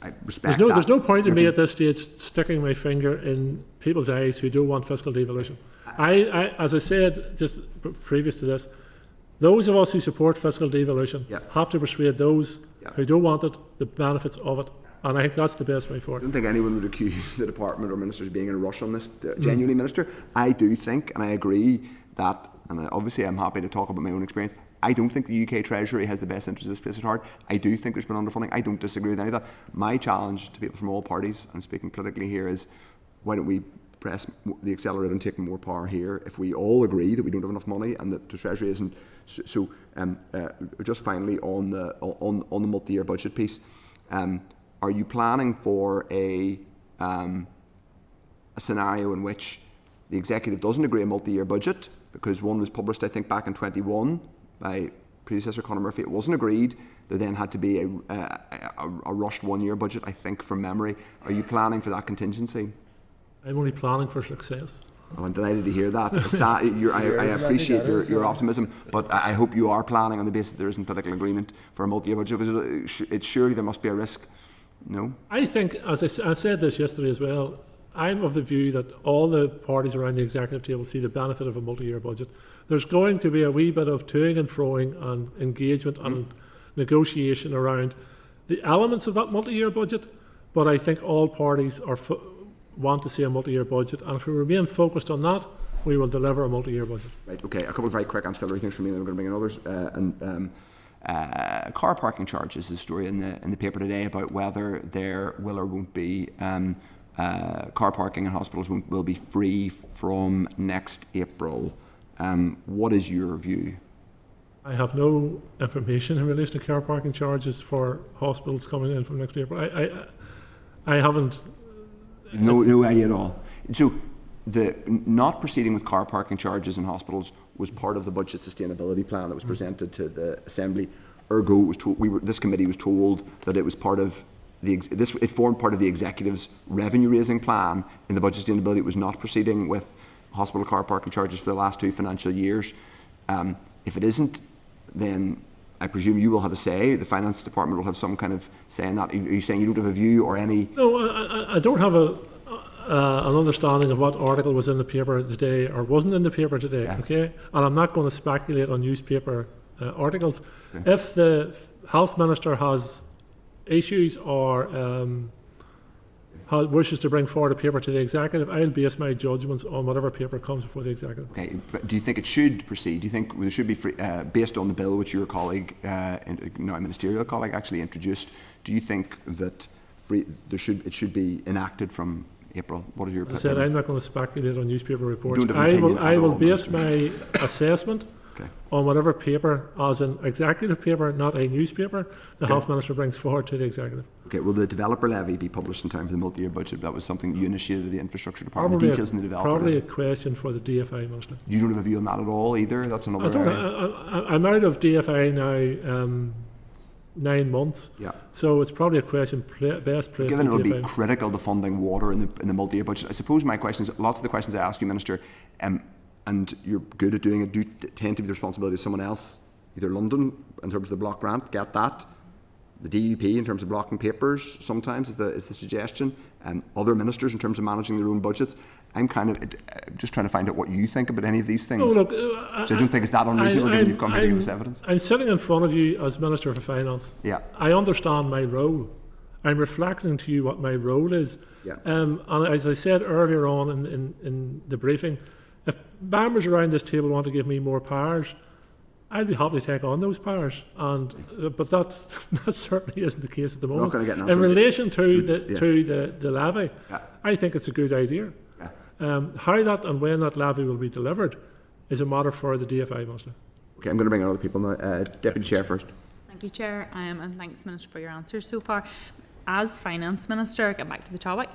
I respect there's no point in me at this stage sticking my finger in people's eyes who don't want fiscal devolution. I as I said just previous to this, those of us who support fiscal devolution have to persuade those who don't want it the benefits of it. And I think that's the best way forward. I don't think anyone would accuse the Department or Ministers of being in a rush on this. Genuinely, Minister, I do think, and I agree that, and obviously I'm happy to talk about my own experience, I don't think the UK Treasury has the best interest of this place at heart. I do think there's been underfunding. I don't disagree with any of that. My challenge to people from all parties, I'm speaking politically here, is why don't we press the accelerator and take more power here if we all agree that we don't have enough money and that the Treasury isn't. So just finally on the multi-year budget piece, are you planning for a scenario in which the Executive doesn't agree a multi-year budget? Because one was published, I think, back in 21 by predecessor Conor Murphy. It wasn't agreed. There then had to be a rushed one-year budget, I think, from memory. Are you planning for that contingency? I'm only planning for success. Well, I'm delighted to hear that. I appreciate your optimism, but I hope you are planning on the basis that there isn't political agreement for a multi-year budget, because surely there must be a risk. No? I think, as I said this yesterday as well, I'm of the view that all the parties around the Executive table see the benefit of a multi-year budget. There's going to be a wee bit of toing and froing and engagement and negotiation around the elements of that multi-year budget, but I think all parties want to see a multi-year budget, and if we remain focused on that, we will deliver a multi-year budget. Right, okay, a couple of very quick ancillary things from me, then we're going to bring in others. Car parking charges is a story in the paper today about whether there will or won't be car parking in hospitals will be free from next April. What is your view? I have no information in relation to car parking charges for hospitals coming in from next April. I haven't. No idea at all. So the not proceeding with car parking charges in hospitals was part of the budget sustainability plan that was presented to the Assembly. Ergo, was this committee was told that it was part of it formed part of the executive's revenue raising plan in the budget sustainability. It was not proceeding with hospital car parking charges for the last 2 financial years. If it isn't, then I presume you will have a say. The finance department will have some kind of say in that. Are you saying you don't have a view or any? No, I don't have an understanding of what article was in the paper today or wasn't in the paper today. Yeah. Okay, and I'm not going to speculate on newspaper articles. Okay. If the health minister has issues or wishes to bring forward a paper to the executive, I'll base my judgments on whatever paper comes before the executive. Okay. Do you think it should proceed? Do you think there should be free, based on the bill which your colleague, now a ministerial colleague, actually introduced? Do you think that it should be enacted from April? What is your opinion? As I said, I'm not going to speculate on newspaper reports. I will base my assessment on whatever paper, as an executive paper, not a newspaper, the health minister brings forward to the executive. Okay, will the developer levy be published in time for the multi-year budget? That was something you initiated the infrastructure department. The details in the developer probably levy. A question for the DFI minister. You don't have a view on that at all either? That's another area. I'm out of DFI now 9 months. Yeah. So it's probably a question best placed. Given it will be critical to funding water in the multi-year budget, I suppose my question is, lots of the questions I ask you, Minister, and you're good at doing it, do tend to be the responsibility of someone else, either London in terms of the block grant, get that, the DUP in terms of blocking papers sometimes is the suggestion, and other ministers in terms of managing their own budgets. I'm kind of just trying to find out what you think about any of these things. Oh, look, so I don't think it's that unreasonable given you've come here to give us evidence. I'm sitting in front of you as Minister for Finance. Yeah. I understand my role. I'm reflecting to you what my role is. Yeah. And as I said earlier on in the briefing, if members around this table want to give me more powers, I'd be happy to take on those powers, but that certainly isn't the case at the moment. In relation to the levy, I think it's a good idea. How that and when that levy will be delivered is a matter for the DFI minister. Okay, I'm going to bring in other people now. Deputy Chair first. Thank you, Chair, and thanks, Minister, for your answers so far. As Finance Minister, get back to the topic,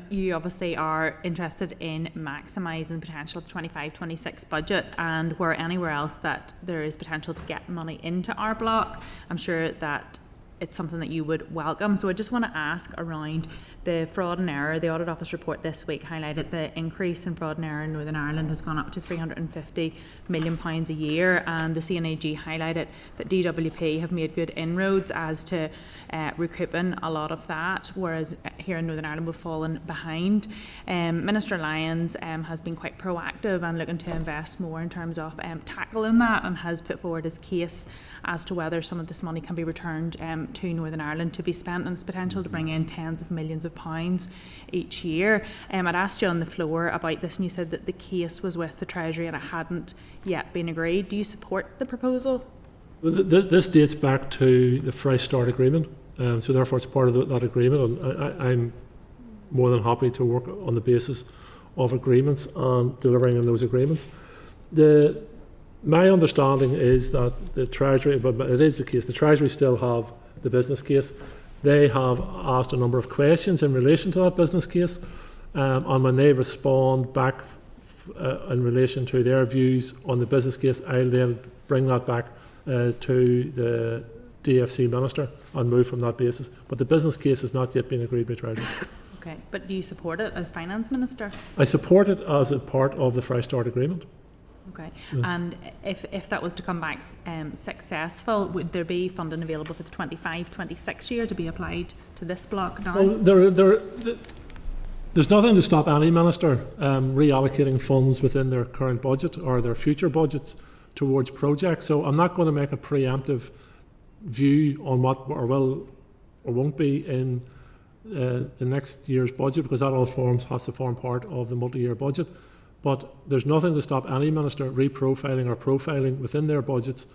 you obviously are interested in maximising the potential of the 25-26 budget, and where anywhere else that there is potential to get money into our block, I'm sure that it's something that you would welcome. So I just want to ask around the fraud and error. The Audit Office report this week highlighted the increase in fraud and error in Northern Ireland has gone up to £350 million a year, and the CNAG highlighted that DWP have made good inroads as to recouping a lot of that, whereas here in Northern Ireland we've fallen behind. Minister Lyons has been quite proactive and looking to invest more in terms of tackling that, and has put forward his case as to whether some of this money can be returned to Northern Ireland to be spent, and its potential to bring in tens of millions of pounds each year. I'd asked you on the floor about this, and you said that the case was with the Treasury and it hadn't yet been agreed. Do you support the proposal? This dates back to the Fresh Start Agreement, so therefore it's part of that agreement, and I'm more than happy to work on the basis of agreements and delivering on those agreements. My understanding is that the Treasury, but it is the case, the Treasury still have the business case. They have asked a number of questions in relation to that business case, and when they respond back in relation to their views on the business case, I'll then bring that back to the DFC Minister and move from that basis. But the business case has not yet been agreed by Treasury. Okay, but do you support it as Finance Minister? I support it as a part of the Fresh Start Agreement. Okay, and if that was to come back successful, would there be funding available for the 25-26 year to be applied to this block now? Well, there's nothing to stop any minister reallocating funds within their current budget or their future budgets towards projects. So I'm not going to make a preemptive view on what will or won't be in the next year's budget, because that all has to form part of the multi-year budget. but there's nothing to stop any minister reprofiling or profiling within their budgets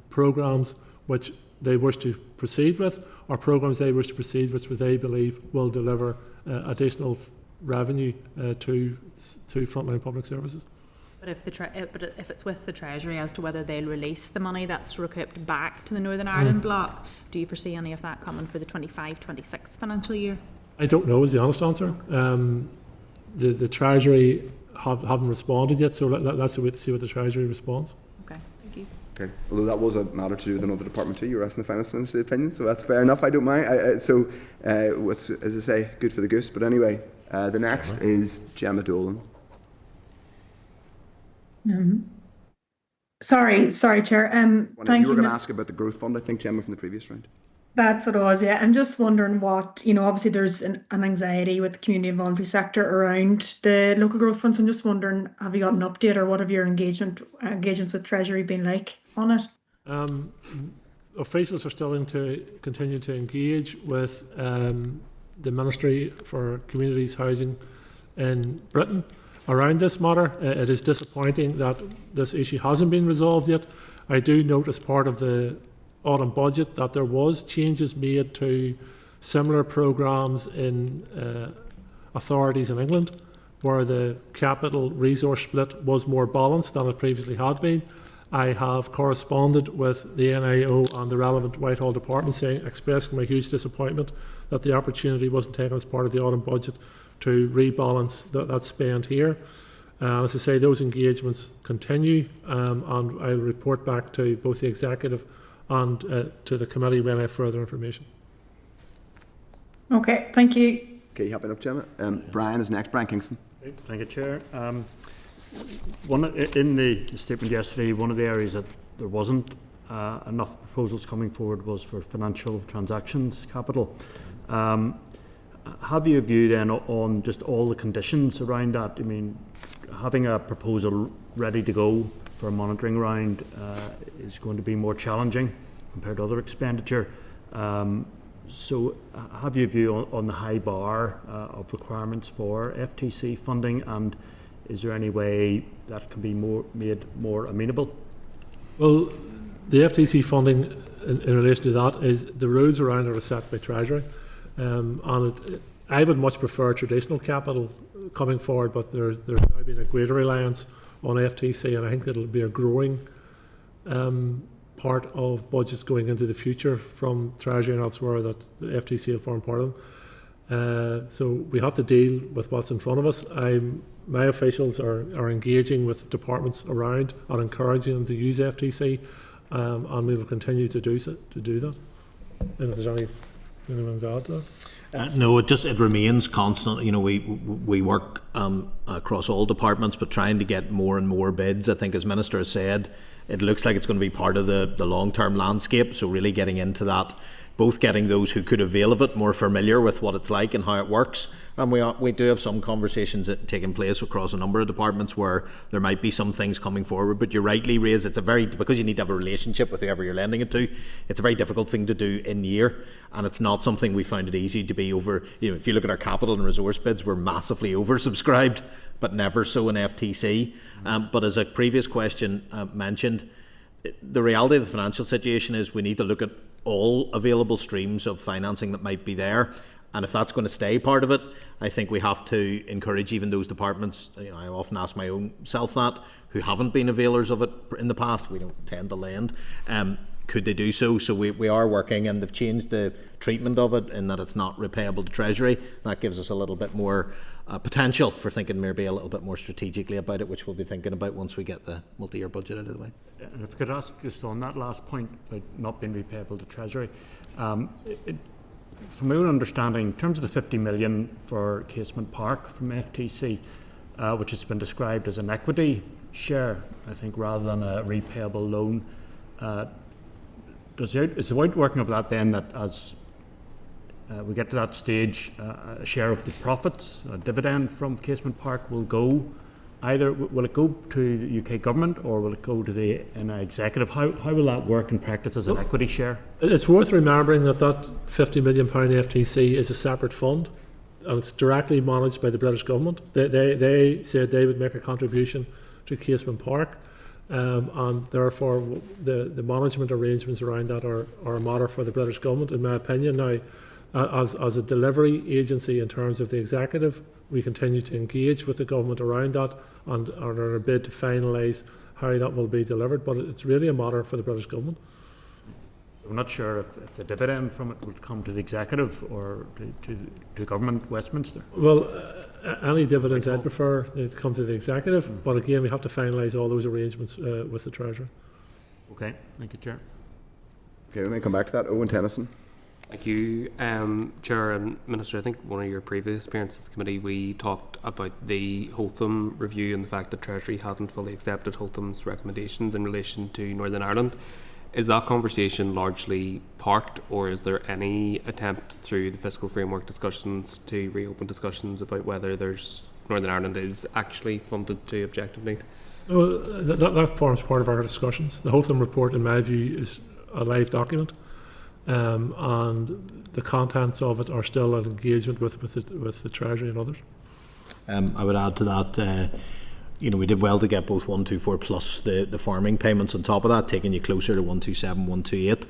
programmes which they wish to proceed with, or programmes they wish to proceed with which they believe will deliver additional revenue to frontline public services. But if it's with the Treasury as to whether they'll release the money that's recouped back to the Northern Ireland bloc, do you foresee any of that coming for the 25-26 financial year? I don't know is the honest answer. The Treasury haven't responded yet, so let's wait to see what the Treasury responds. Okay, thank you. Okay. Although that was a matter to do with another department too. You were asking the Finance Minister's opinion, so that's fair enough. I don't mind. So, what's, as I say, good for the goose. But anyway, the next is Gemma Dolan. Sorry, Chair. Thank you were going to ask about the growth fund, I think, Gemma, from the previous round. That's what it was, yeah. I'm just wondering what, obviously there's an anxiety with the community and voluntary sector around the local growth fund. So I'm just wondering, have you got an update, or what have your engagements with Treasury been like on it? Officials are still to continue to engage with the Ministry for Communities, Housing in Britain around this matter. It is disappointing that this issue hasn't been resolved yet. I do note as part of the autumn budget that there was changes made to similar programmes in authorities in England, where the capital resource split was more balanced than it previously had been. I have corresponded with the NIO and the relevant Whitehall department expressing my huge disappointment that the opportunity wasn't taken as part of the autumn budget to rebalance that spend here. As I say, those engagements continue, and I'll report back to both the Executive and to the committee when I have further information. Okay, thank you. Okay, happy enough, Gemma. Brian is next. Brian Kingston. Thank you, Chair. In the statement yesterday, one of the areas that there wasn't enough proposals coming forward was for financial transactions capital. Have you a view then on just all the conditions around that? I mean, having a proposal ready to go for a monitoring round is going to be more challenging compared to other expenditure. So have you a view on the high bar of requirements for FTC funding, and is there any way that can be made more amenable? Well, the FTC funding in relation to that is the rules around it are set by Treasury. I would much prefer traditional capital coming forward, but there's now been a greater reliance on FTC, and I think it'll be a growing part of budgets going into the future from Treasury and elsewhere that the FTC will form part of them. So we have to deal with what's in front of us. My officials are engaging with departments around and encouraging them to use FTC, and we will continue to do that. And if there's anything to add to that? No, it remains constant. We work across all departments, but trying to get more and more bids. I think, as Minister has said, it looks like it's going to be part of the long-term landscape. So really getting into that, both getting those who could avail of it more familiar with what it's like and how it works. And we do have some conversations taking place across a number of departments where there might be some things coming forward. But you rightly raise, because you need to have a relationship with whoever you're lending it to, it's a very difficult thing to do in year. And it's not something we found it easy to be over. If you look at our capital and resource bids, we're massively oversubscribed, but never so in FTC. But as a previous question mentioned, the reality of the financial situation is we need to look at all available streams of financing that might be there. And if that's going to stay part of it, I think we have to encourage even those departments. I often ask my own self that, who haven't been availers of it in the past. We don't tend to lend. Could they do so? So we are working, and they've changed the treatment of it in that it's not repayable to Treasury. That gives us a little bit more potential for thinking maybe a little bit more strategically about it, which we'll be thinking about once we get the multi-year budget out of the way. And if I could ask just on that last point about not being repayable to Treasury, from my own understanding, in terms of the 50 million for Casement Park from FTC, which has been described as an equity share, I think, rather than a repayable loan, is the way working of that then that as we get to that stage, a share of the profits, a dividend from Casement Park will go either, will it go to the UK government or will it go to the executive? How will that work in practice as an equity share? It's worth remembering that £50 million FTC is a separate fund. it's directly managed by the British government. They said they would make a contribution to Casement Park, and therefore the management arrangements around that are a matter for the British government, in my opinion. Now, as a delivery agency in terms of the executive, we continue to engage with the government around that and are in a bid to finalise how that will be delivered, but it's really a matter for the British government. I'm not sure if the dividend from it would come to the executive or to government Westminster. Well, any dividends I'd prefer to come to the executive, but again we have to finalise all those arrangements with the Treasurer. Okay, thank you, Chair. Okay, we may come back to that. Owen Tennyson. Thank you, Chair and Minister. I think one of your previous appearances at the committee, we talked about the Hotham review and the fact that Treasury hadn't fully accepted Hotham's recommendations in relation to Northern Ireland. Is that conversation largely parked, or is there any attempt through the fiscal framework discussions to reopen discussions about whether Northern Ireland is actually funded to objective need? Well, that forms part of our discussions. The Hotham report, in my view, is a live document, and the contents of it are still an engagement with the Treasury and others. I would add to that, we did well to get both 124 plus the farming payments on top of that, taking you closer to 127, 128.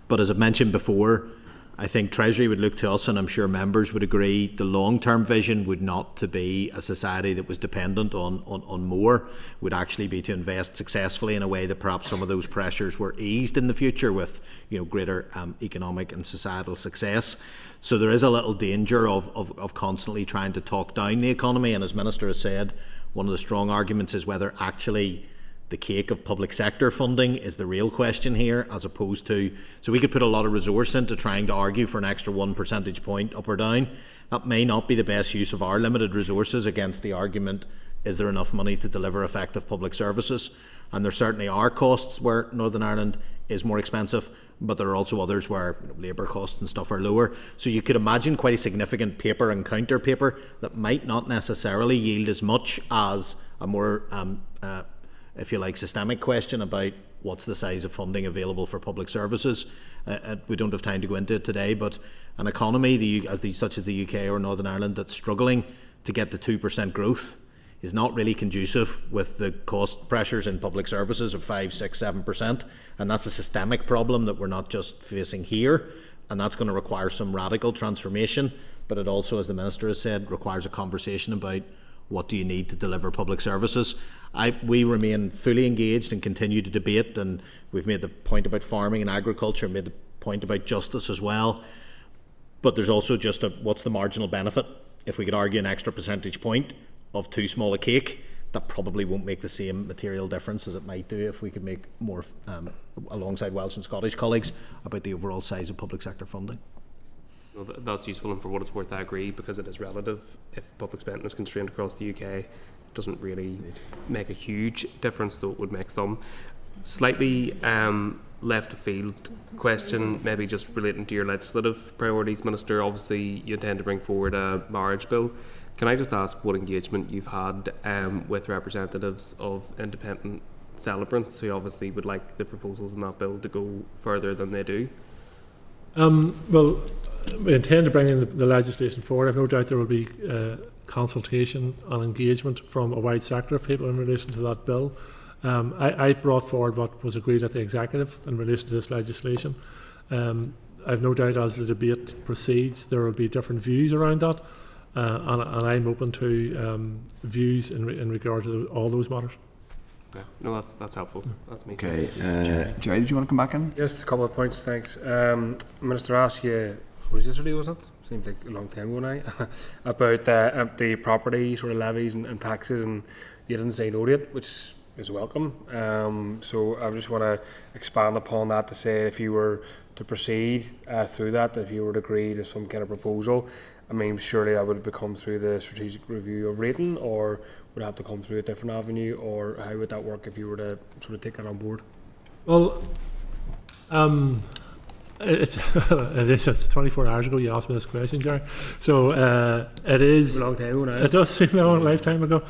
But as I've mentioned before, I think Treasury would look to us, and I'm sure members would agree, the long-term vision would not to be a society that was dependent on more, would actually be to invest successfully in a way that perhaps some of those pressures were eased in the future with greater economic and societal success. So there is a little danger of constantly trying to talk down the economy, and as Minister has said, one of the strong arguments is whether actually the cake of public sector funding is the real question here, as opposed to, so we could put a lot of resource into trying to argue for an extra 1 percentage point up or down. That may not be the best use of our limited resources against the argument, is there enough money to deliver effective public services? And there certainly are costs where Northern Ireland is more expensive, but there are also others where labour costs and stuff are lower. So you could imagine quite a significant paper and counter paper that might not necessarily yield as much as a more if you like, systemic question about what's the size of funding available for public services. We don't have time to go into it today, but an economy such as the UK or Northern Ireland that's struggling to get to 2% growth is not really conducive with the cost pressures in public services of 5, 6, 7%. And that's a systemic problem that we're not just facing here, and that's going to require some radical transformation. But it also, as the Minister has said, requires a conversation about what do you need to deliver public services. We remain fully engaged and continue to debate, and we've made the point about farming and agriculture, made the point about justice as well. But there's also just what's the marginal benefit? If we could argue an extra percentage point of too small a cake, that probably won't make the same material difference as it might do if we could make more, alongside Welsh and Scottish colleagues, about the overall size of public sector funding. Well, that's useful, and for what it's worth, I agree, because it is relative. If public spending is constrained across the UK, it doesn't really make a huge difference, though it would make some. Slightly left of field question, maybe just relating to your legislative priorities, Minister. Obviously, you intend to bring forward a marriage bill. Can I just ask what engagement you've had with representatives of independent celebrants who obviously would like the proposals in that bill to go further than they do? Well, we intend to bring in the legislation forward. I've no doubt there will be consultation and engagement from a wide sector of people in relation to that bill. I brought forward what was agreed at the executive in relation to this legislation. I've no doubt as the debate proceeds there will be different views around that, and I'm open to views in regard to all those matters. Yeah, no, that's helpful. That's me. Okay, Jerry, did you want to come back in? Just a couple of points, thanks. Minister asked you, was yesterday, wasn't it? Seems like a long time ago now, about the property sort of levies and taxes, and you didn't say no to it, which is welcome. So I just want to expand upon that to say, if you were to proceed through that, if you were to agree to some kind of proposal, I mean, surely that would become through the strategic review of rating, or would it have to come through a different avenue, or how would that work if you were to sort of take that on board? Well, it's 24 hours ago you asked me this question, Gary. So it is a long time ago now. It does seem a long lifetime ago.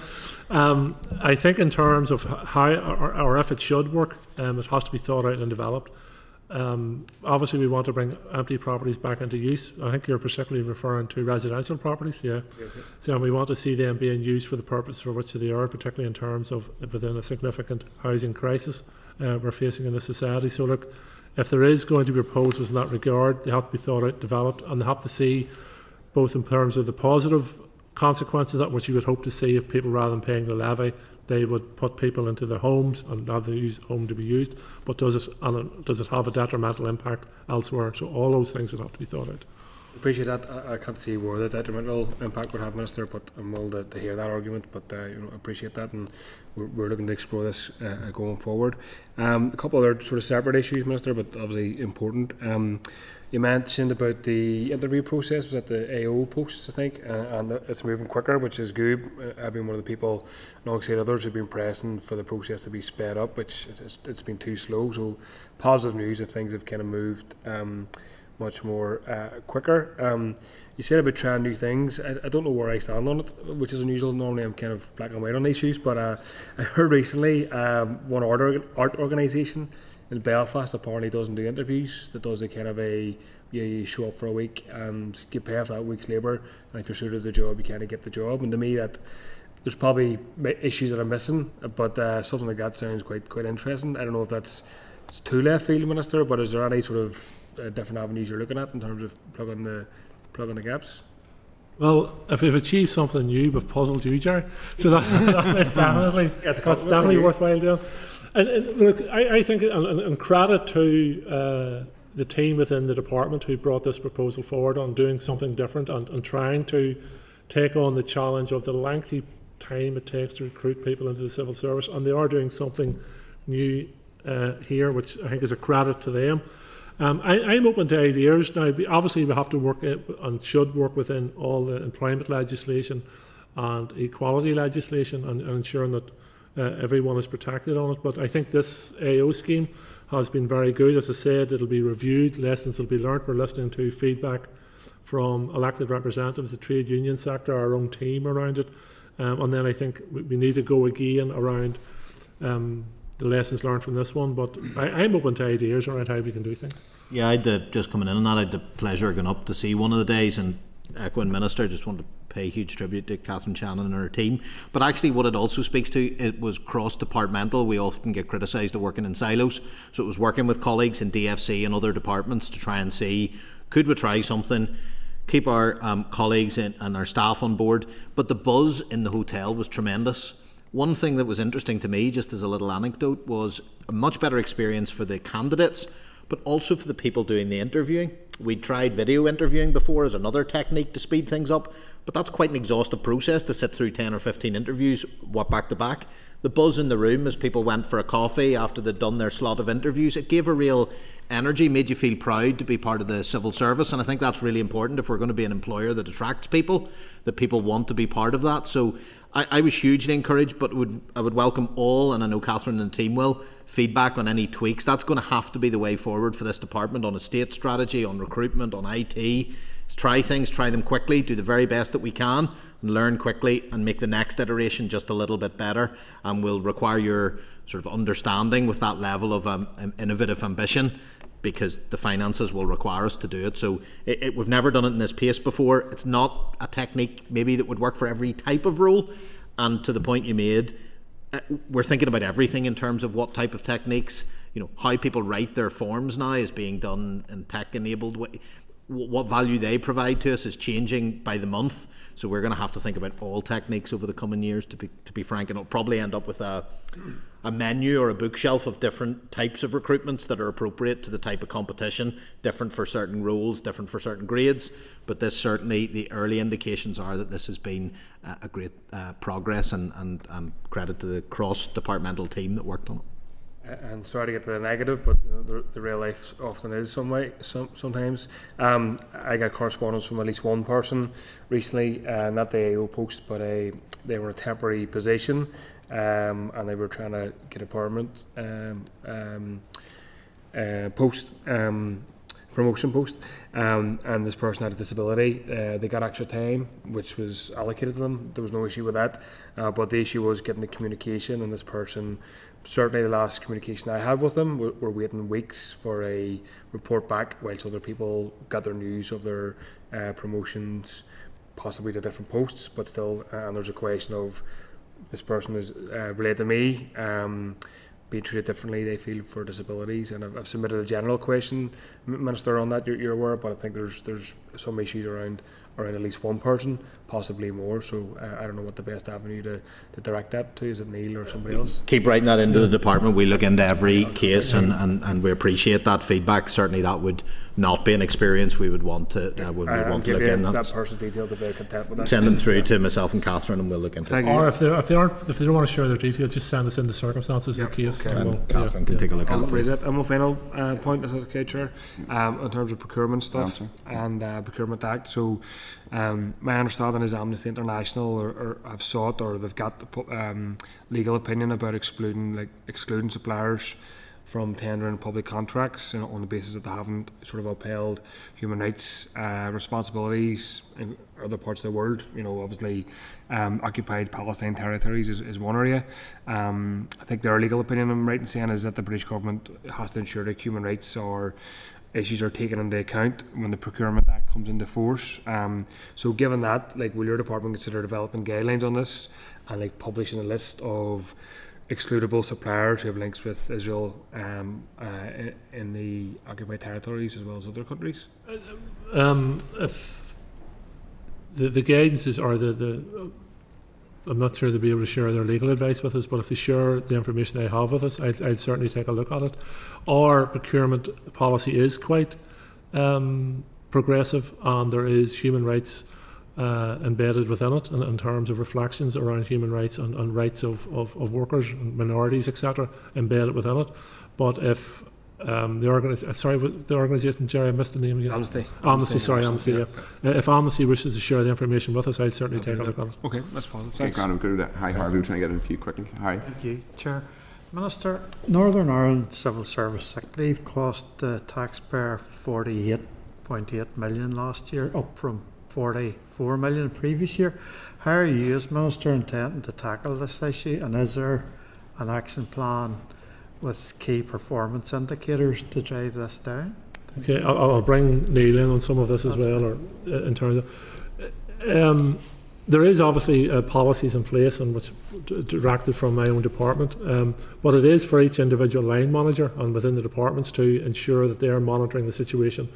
I think in terms of how or if it should work, it has to be thought out and developed. Obviously, we want to bring empty properties back into use. I think you're particularly referring to residential properties, yeah. Yes, yes. So we want to see them being used for the purpose for which they are, particularly in terms of within a significant housing crisis we're facing in the society. So look, if there is going to be proposals in that regard, they have to be thought out, developed, and they have to see both in terms of the positive consequences that which you would hope to see if people, rather than paying the levy, they would put people into their homes and have the home to be used, but does it have a detrimental impact elsewhere? So all those things would have to be thought out. Appreciate that. I can't see where the detrimental impact would have, Minister, but I'm willing to hear that argument. But appreciate that, and we're looking to explore this going forward. A couple other sort of separate issues, Minister, but obviously important. You mentioned about the interview process was at the AO posts, I think, and it's moving quicker, which is good. I've been one of the people, alongside others, who've been pressing for the process to be sped up, which it's been too slow. So positive news if things have kind of moved much more quicker. You said about trying new things. I don't know where I stand on it, which is unusual. Normally I'm kind of black and white on issues, but I heard recently one art organisation in Belfast apparently doesn't do interviews, that does a kind of you show up for a week and get paid for that week's labour, and if you're suited to the job you kind of get the job. And to me that there's probably issues that are missing, but something like that sounds quite interesting. I don't know if it's too left field, Minister, but is there any sort of different avenues you're looking at in terms of plugging the gaps? Well, if we've achieved something new, we've puzzled you, Jerry. So that's definitely worthwhile doing. And look, I think, and credit to the team within the department who brought this proposal forward on doing something different and trying to take on the challenge of the lengthy time it takes to recruit people into the civil service, and they are doing something new here, which I think is a credit to them. I'm open to ideas. Now, obviously, we have to work and should work within all the employment legislation and equality legislation and ensuring that everyone is protected on it. But I think this AO scheme has been very good. As I said, it'll be reviewed, lessons will be learnt. We're listening to feedback from elected representatives, the trade union sector, our own team around it. And then I think we need to go again around the lessons learned from this one, but I'm open to ideas around how we can do things. Yeah, just coming in on that, I had the pleasure of going up to see one of the days, and echoing Minister, just want to pay huge tribute to Catherine Shannon and her team. But actually what it also speaks to, it was cross-departmental. We often get criticised of working in silos, so it was working with colleagues in DFC and other departments to try and see, could we try something, keep our colleagues and our staff on board. But the buzz in the hotel was tremendous. One thing that was interesting to me, just as a little anecdote, was a much better experience for the candidates, but also for the people doing the interviewing. We tried video interviewing before as another technique to speed things up, but that's quite an exhaustive process to sit through 10 or 15 interviews back to back. The buzz in the room as people went for a coffee after they'd done their slot of interviews, it gave a real energy, made you feel proud to be part of the civil service, and I think that's really important if we're going to be an employer that attracts people, that people want to be part of that. So I was hugely encouraged, but I would welcome all, and I know Catherine and the team will, feedback on any tweaks. That's going to have to be the way forward for this department on estate strategy, on recruitment, on IT. Try things, try them quickly, do the very best that we can, and learn quickly and make the next iteration just a little bit better. And will require your sort of understanding with that level of innovative ambition, because the finances will require us to do it. So we've never done it in this pace before. It's not a technique maybe that would work for every type of role. And to the point you made, we're thinking about everything in terms of what type of techniques, how people write their forms now is being done in tech-enabled way. What value they provide to us is changing by the month. So we're going to have to think about all techniques over the coming years, to be frank, and it'll probably end up with a menu or a bookshelf of different types of recruitments that are appropriate to the type of competition, different for certain roles, different for certain grades. But this certainly, the early indications are that this has been a great progress, and credit to the cross-departmental team that worked on it. And sorry to get to the negative, but the real life often is sometimes. I got correspondence from at least one person recently, not the AO post, but they were a temporary position, and they were trying to get a permanent post. promotion post, and this person had a disability. They got extra time, which was allocated to them. There was no issue with that, but the issue was getting the communication, and this person, certainly the last communication I had with them, were waiting weeks for a report back, whilst other people got their news of their promotions, possibly to different posts, but still, and there's a question of this person is related to me, being treated differently, they feel, for disabilities, and I've submitted a general question, Minister, on that. You're aware, but I think there's some issues around at least one person, possibly more. So I don't know what the best avenue to direct that to. Is it Neil or somebody else? Keep writing that into the department. We look into every case, and we appreciate that feedback. Certainly, that would not be an experience we would want to look in. That person's details if they're content with that. Send them through to myself and Catherine, and we'll look into it. Or if they don't want to share their details, just send us in the circumstances of the case. Okay. And Catherine can take a look at it. And one final point, is that okay, Chair? In terms of procurement stuff and Procurement Act. So my understanding is Amnesty International or have sought, or they've got the legal opinion about excluding suppliers from tendering public contracts, on the basis that they haven't sort of upheld human rights responsibilities in other parts of the world. Obviously, occupied Palestine territories is one area. I think their legal opinion, I'm right in saying, is that the British government has to ensure that human rights or issues are taken into account when the Procurement Act comes into force. So given that, will your department consider developing guidelines on this and publishing a list of excludable suppliers who have links with Israel in the occupied territories as well as other countries? If the guidance is, or I'm not sure they'll be able to share their legal advice with us, but if they share the information they have with us, I'd certainly take a look at it. Our procurement policy is quite progressive, and there is human rights embedded within it in terms of reflections around human rights and rights of workers and minorities, etc., embedded within it. But if the organisation, Jerry, I missed the name again. Amnesty. Yeah. If Amnesty wishes to share the information with us, I'd certainly take a look at it. Okay, that's fine. Thanks. Hi, Harvey. We're trying to get in a few quickly. Hi. Thank you, Chair. Minister, Northern Ireland Civil Service sick leave cost the taxpayer 48.8 million last year, up from 44 million the previous year. How are you as Minister intending to tackle this issue, and is there an action plan with key performance indicators to drive this down? Okay, I'll bring Neil in on some of this as well, or in terms of there is obviously policies in place and which directed from my own department, but it is for each individual line manager and within the departments to ensure that they are monitoring the situation,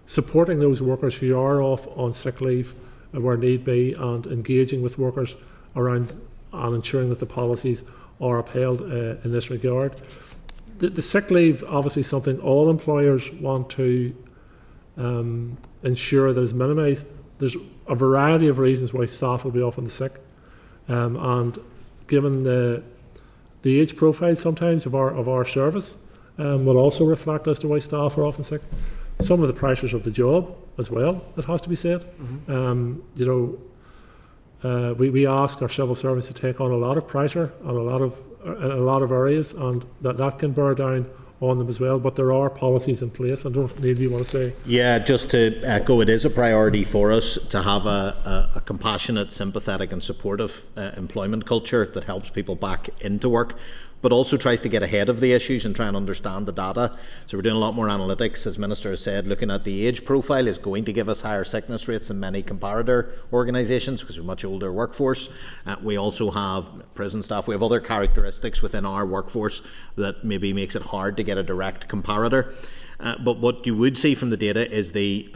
supporting those workers who are off on sick leave where need be, and engaging with workers around and ensuring that the policies are upheld in this regard. The sick leave, obviously, something all employers want to ensure that is minimised. There's a variety of reasons why staff will be often sick, and given the age profile sometimes of our service will also reflect as to why staff are often sick. Some of the pressures of the job as well, it has to be said. We ask our civil servants to take on a lot of pressure on a lot of areas, and that can bear down on them as well, but there are policies in place. I don't know, Neil, you want to say? Yeah, just to echo, it is a priority for us to have a compassionate, sympathetic and supportive employment culture that helps people back into work, but also tries to get ahead of the issues and try and understand the data. So we're doing a lot more analytics, as Minister has said. Looking at the age profile is going to give us higher sickness rates than many comparator organisations because we're a much older workforce. We also have prison staff. We have other characteristics within our workforce that maybe makes it hard to get a direct comparator. But what you would see from the data is the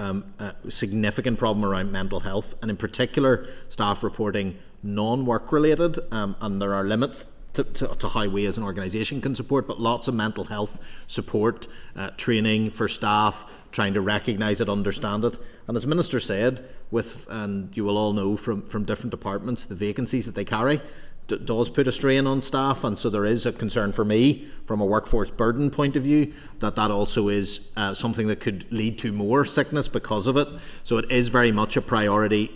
significant problem around mental health, and in particular staff reporting non-work related, and there are limits to how we as an organisation can support, but lots of mental health support, training for staff, trying to recognise it, understand it. And as Minister said, and you will all know from different departments, the vacancies that they carry does put a strain on staff, and so there is a concern for me from a workforce burden point of view that also is something that could lead to more sickness because of it. So it is very much a priority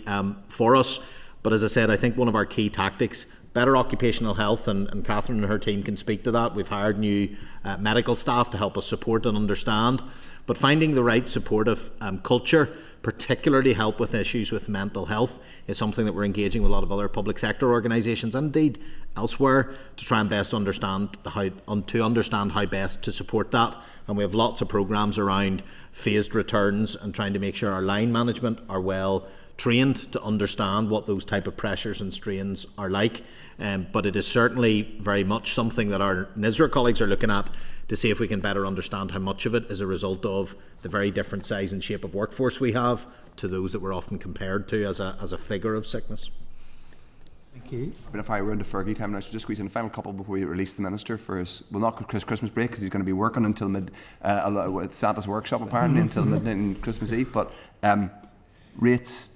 for us. But as I said, I think one of our key tactics better occupational health, and Catherine and her team can speak to that. We've hired new medical staff to help us support and understand. But finding the right supportive culture, particularly help with issues with mental health, is something that we're engaging with a lot of other public sector organisations and indeed elsewhere to try and best understand how best to support that. And we have lots of programmes around phased returns and trying to make sure our line management are well trained to understand what those type of pressures and strains are like. But it is certainly very much something that our NISRA colleagues are looking at to see if we can better understand how much of it is a result of the very different size and shape of workforce we have to those that we're often compared to as a figure of sickness. Thank you. But if I were into Fergie time now, so just squeeze in a final couple before we release the Minister for his, well, not Christmas break, because he's going to be working until with Santa's workshop apparently until midnight on Christmas Eve. But rates,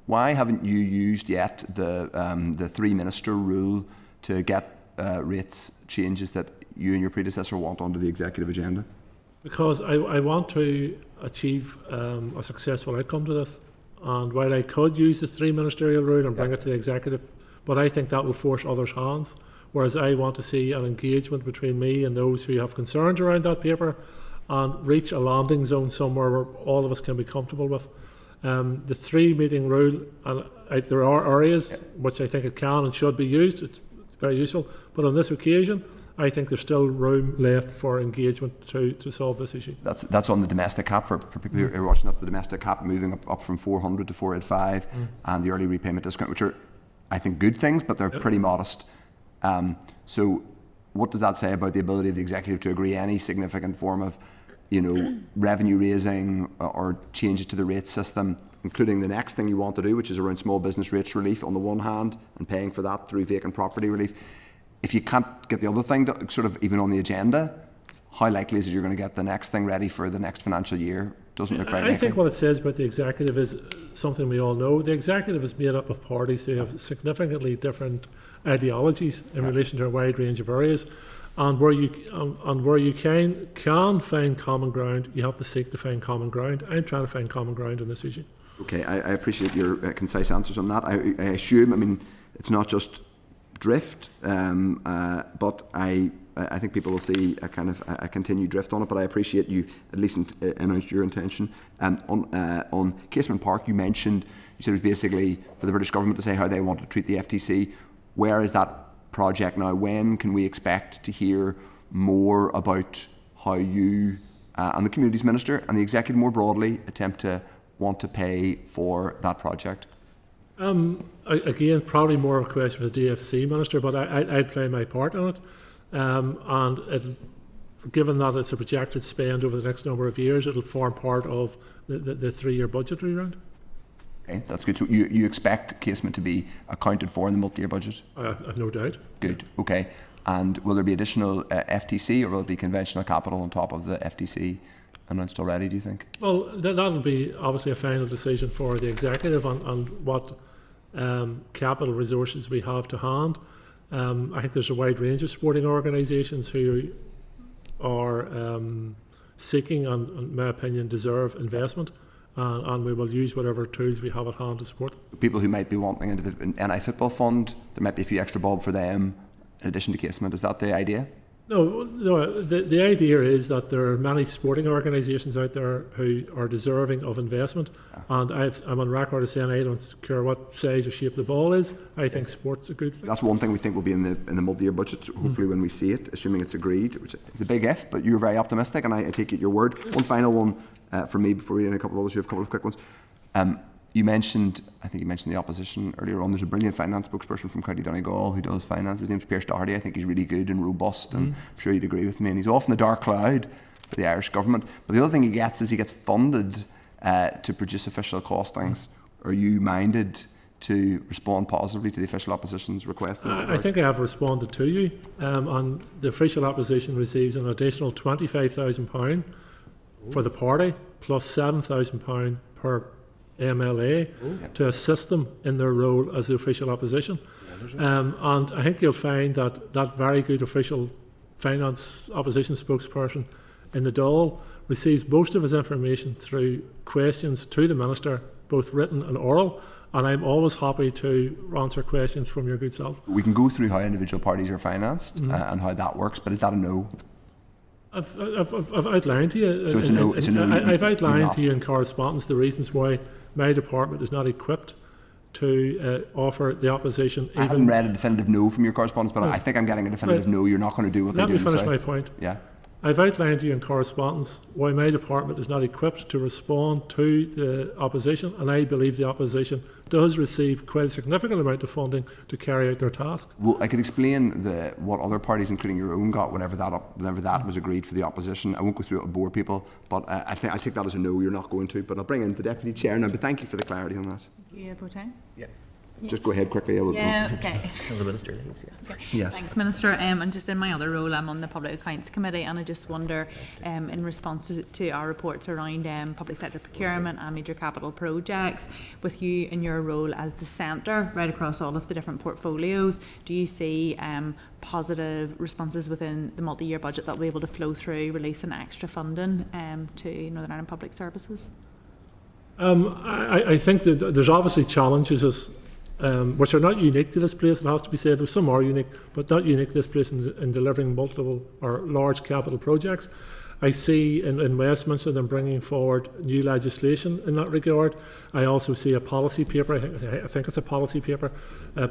why haven't you used yet the three minister rule to get rates changes that you and your predecessor want onto the executive agenda? Because I want to achieve a successful outcome to this. And while I could use the three ministerial rule and bring it to the executive, but I think that will force others' hands. Whereas I want to see an engagement between me and those who have concerns around that paper and reach a landing zone somewhere where all of us can be comfortable with. The three meeting rule, and there are areas which I think it can and should be used. It's very useful. But on this occasion, I think there's still room left for engagement to solve this issue. That's on the domestic cap for people who are watching. That's the domestic cap moving up from 400 to 485, and the early repayment discount, which are, I think, good things, but they're pretty modest. So, what does that say about the ability of the executive to agree any significant form of, revenue raising or changes to the rate system, including the next thing you want to do, which is around small business rates relief on the one hand, and paying for that through vacant property relief? If you can't get the other thing to, sort of even on the agenda, how likely is it you're going to get the next thing ready for the next financial year? Doesn't look very likely. I think what it says about the executive is something we all know. The executive is made up of parties who have significantly different ideologies in relation to a wide range of areas, and where you can find common ground, you have to seek to find common ground. I'm trying to find common ground on this issue. Okay, I appreciate your concise answers on that. I assume, it's not just drift, but I think people will see a kind of a continued drift on it. But I appreciate you at least announced your intention. On Casement Park, you said it was basically for the British government to say how they want to treat the FTC. Where is that project now? When can we expect to hear more about how you and the Communities Minister and the Executive more broadly attempt to want to pay for that project? Again, probably more of a question for the DFC Minister, but I'd play my part in it. Given that it's a projected spend over the next number of years, it'll form part of the 3-year budgetary round. Okay, that's good. So you expect Casement to be accounted for in the multi-year budget? I've no doubt. Good, okay. And will there be additional FTC, or will it be conventional capital on top of the FTC announced already, do you think? Well, that'll be obviously a final decision for the executive on what capital resources we have to hand. I think there's a wide range of sporting organisations who are seeking and, in my opinion, deserve investment, and we will use whatever tools we have at hand to support them. People who might be wanting into the NI Football Fund, there might be a few extra bob for them in addition to Casement. Is that the idea? No. The idea is that there are many sporting organisations out there who are deserving of investment, and I'm on record as saying I don't care what size or shape the ball is. I think sport's a good thing. That's one thing we think will be in the multi-year budget, hopefully when we see it, assuming it's agreed, which is a big if, but you're very optimistic, and I take it your word. Yes. One final one from me before we, and a couple of others, you have a couple of quick ones. I think you mentioned the opposition earlier on. There's a brilliant finance spokesperson from County Donegal who does finance. His name's Pierce Doherty. I think he's really good and robust, and I'm sure you'd agree with me. And he's often the dark cloud for the Irish government. But the other thing he gets is he gets funded to produce official costings. Are you minded to respond positively to the official opposition's request? I think I have responded to you. And the official opposition receives an additional £25,000 for the party, plus £7,000 per MLA to assist them in their role as the official opposition. And I think you'll find that very good official finance opposition spokesperson in the Dáil receives most of his information through questions to the Minister, both written and oral, and I'm always happy to answer questions from your good self. We can go through how individual parties are financed and how that works, but is that a no? I've outlined to you. So it's a no. It's a no. I've outlined to you in correspondence the reasons why my department is not equipped to offer the opposition. I haven't read a definitive no from your correspondence, but I think I'm getting a definitive no. You're not going to do what they do. Let me finish my point. Yeah. I've outlined to you in correspondence why my department is not equipped to respond to the opposition, and I believe the opposition does receive quite a significant amount of funding to carry out their task. Well, I could explain what other parties, including your own, got whenever that was agreed for the opposition. I won't go through it and bore people, but I think I'll take that as a no. You're not going to. But I'll bring in the deputy chair now. But thank you for the clarity on that. Yeah, Boateng? Yeah. Yes. Just go ahead quickly. Yeah, okay. The Minister leaves, yeah. Okay. Yes. Thanks, Minister. And just in my other role, I'm on the Public Accounts Committee, and I just wonder, in response to our reports around public sector procurement and major capital projects, with you in your role as the centre right across all of the different portfolios, do you see positive responses within the multi-year budget that will be able to flow through, releasing extra funding to Northern Ireland Public Services? I think that there's obviously challenges which are not unique to this place, it has to be said. There's some are unique, but not unique to this place in delivering multiple or large capital projects. I see in Westminster them bringing forward new legislation in that regard. I also see a policy paper, I think it's a policy paper,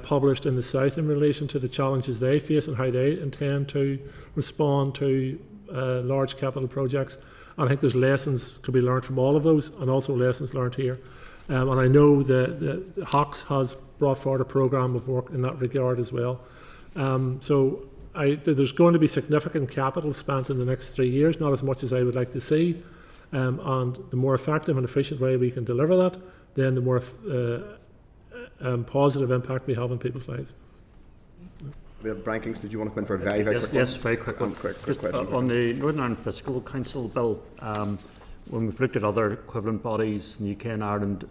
published in the South in relation to the challenges they face and how they intend to respond to large capital projects. And I think there's lessons could be learned from all of those, and also lessons learned here. And I know the Hawks has brought forward a programme of work in that regard as well. So there's going to be significant capital spent in the next 3 years, not as much as I would like to see. And the more effective and efficient way we can deliver that, then the more positive impact we have on people's lives. Brian Kings, did you want to come in for a very quick one? Yes, very quick one. Quick Just, question. On the Northern Ireland Fiscal Council bill, when we've looked at other equivalent bodies in the UK and Ireland,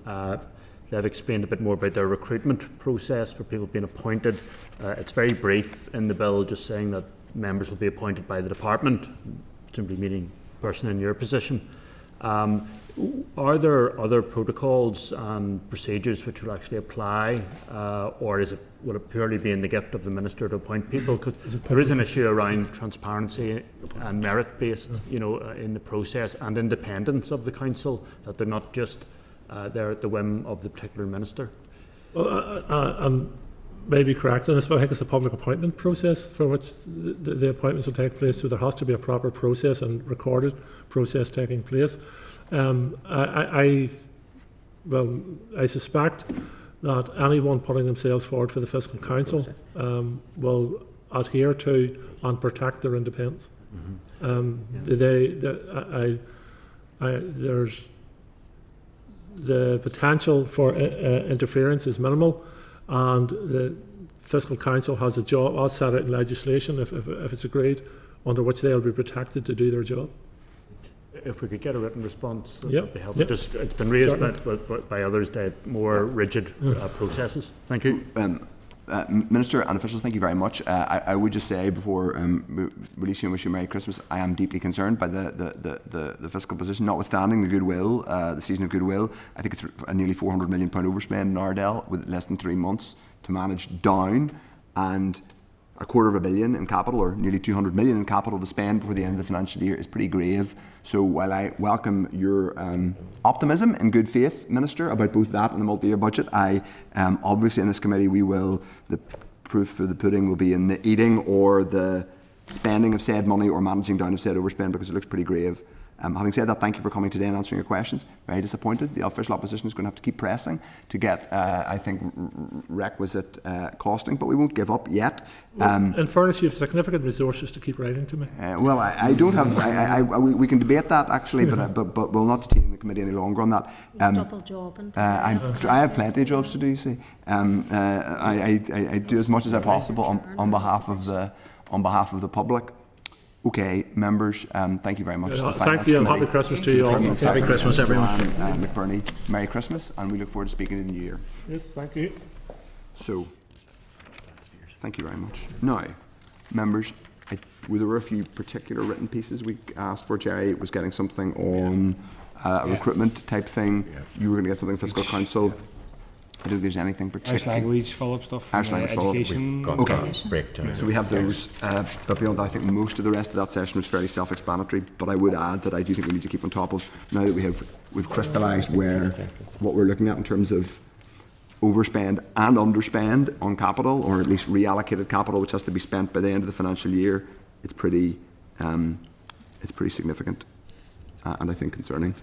they've explained a bit more about their recruitment process for people being appointed. It's very brief in the bill, just saying that members will be appointed by the department, simply meaning person in your position. Are there other protocols and procedures which will actually apply, or will it purely be in the gift of the Minister to appoint people? Because there is an issue around transparency and merit-based, in the process, and independence of the council, that they're not just there at the whim of the particular minister. Well, may be correct on this, but I think it's a public appointment process for which the appointments will take place, so there has to be a proper process and recorded process taking place. I suspect that anyone putting themselves forward for the Fiscal Council will adhere to and protect their independence. There's the potential for interference is minimal, and the Fiscal Council has a job, as set out in legislation, if it's agreed, under which they'll be protected to do their job. If we could get a written response, that yep. would be helpful. Yep. Just, it's been raised by others that more rigid processes. Thank you. Minister and officials, thank you very much. I would just say before releasing and wishing you Merry Christmas, I am deeply concerned by the fiscal position, notwithstanding the goodwill, the season of goodwill. I think it's a nearly £400 million overspend in Ardell with less than 3 months to manage down, and £250 million in capital, or nearly 200 million in capital to spend before the end of the financial year is pretty grave. So while I welcome your optimism and good faith, Minister, about both that and the multi-year budget, I obviously in this committee the proof for the pudding will be in the eating or the spending of said money or managing down of said overspend, because it looks pretty grave. Having said that, thank you for coming today and answering your questions. Very disappointed. The official opposition is going to have to keep pressing to get, I think, requisite costing, but we won't give up yet. In fairness, you have significant resources to keep writing to me. Well, I don't have. We can debate that actually, but we'll not detain the committee any longer on that. Double jobbing. I have plenty of jobs to do. You see, I do as much as I possible on behalf of the public. Okay, members, thank you very much. Thank you, and happy Christmas to you all. Happy Christmas, everyone. Joanne McBurney, Merry Christmas, and we look forward to speaking in the new year. Yes, thank you. So, thank you very much. Now, members, there were a few particular written pieces we asked for. Jerry was getting something on a recruitment type thing. You were going to get something Fiscal Council. I don't think there's anything Irish particular. language follow-up stuff. Irish language follow-up. Education. Got Okay. that breakdown. So we have those, but beyond that, I think most of the rest of that session was fairly self-explanatory. But I would add that I do think we need to keep on top of, now that we've crystallised what we're looking at in terms of overspend and underspend on capital, or at least reallocated capital, which has to be spent by the end of the financial year. It's pretty significant, and I think concerning.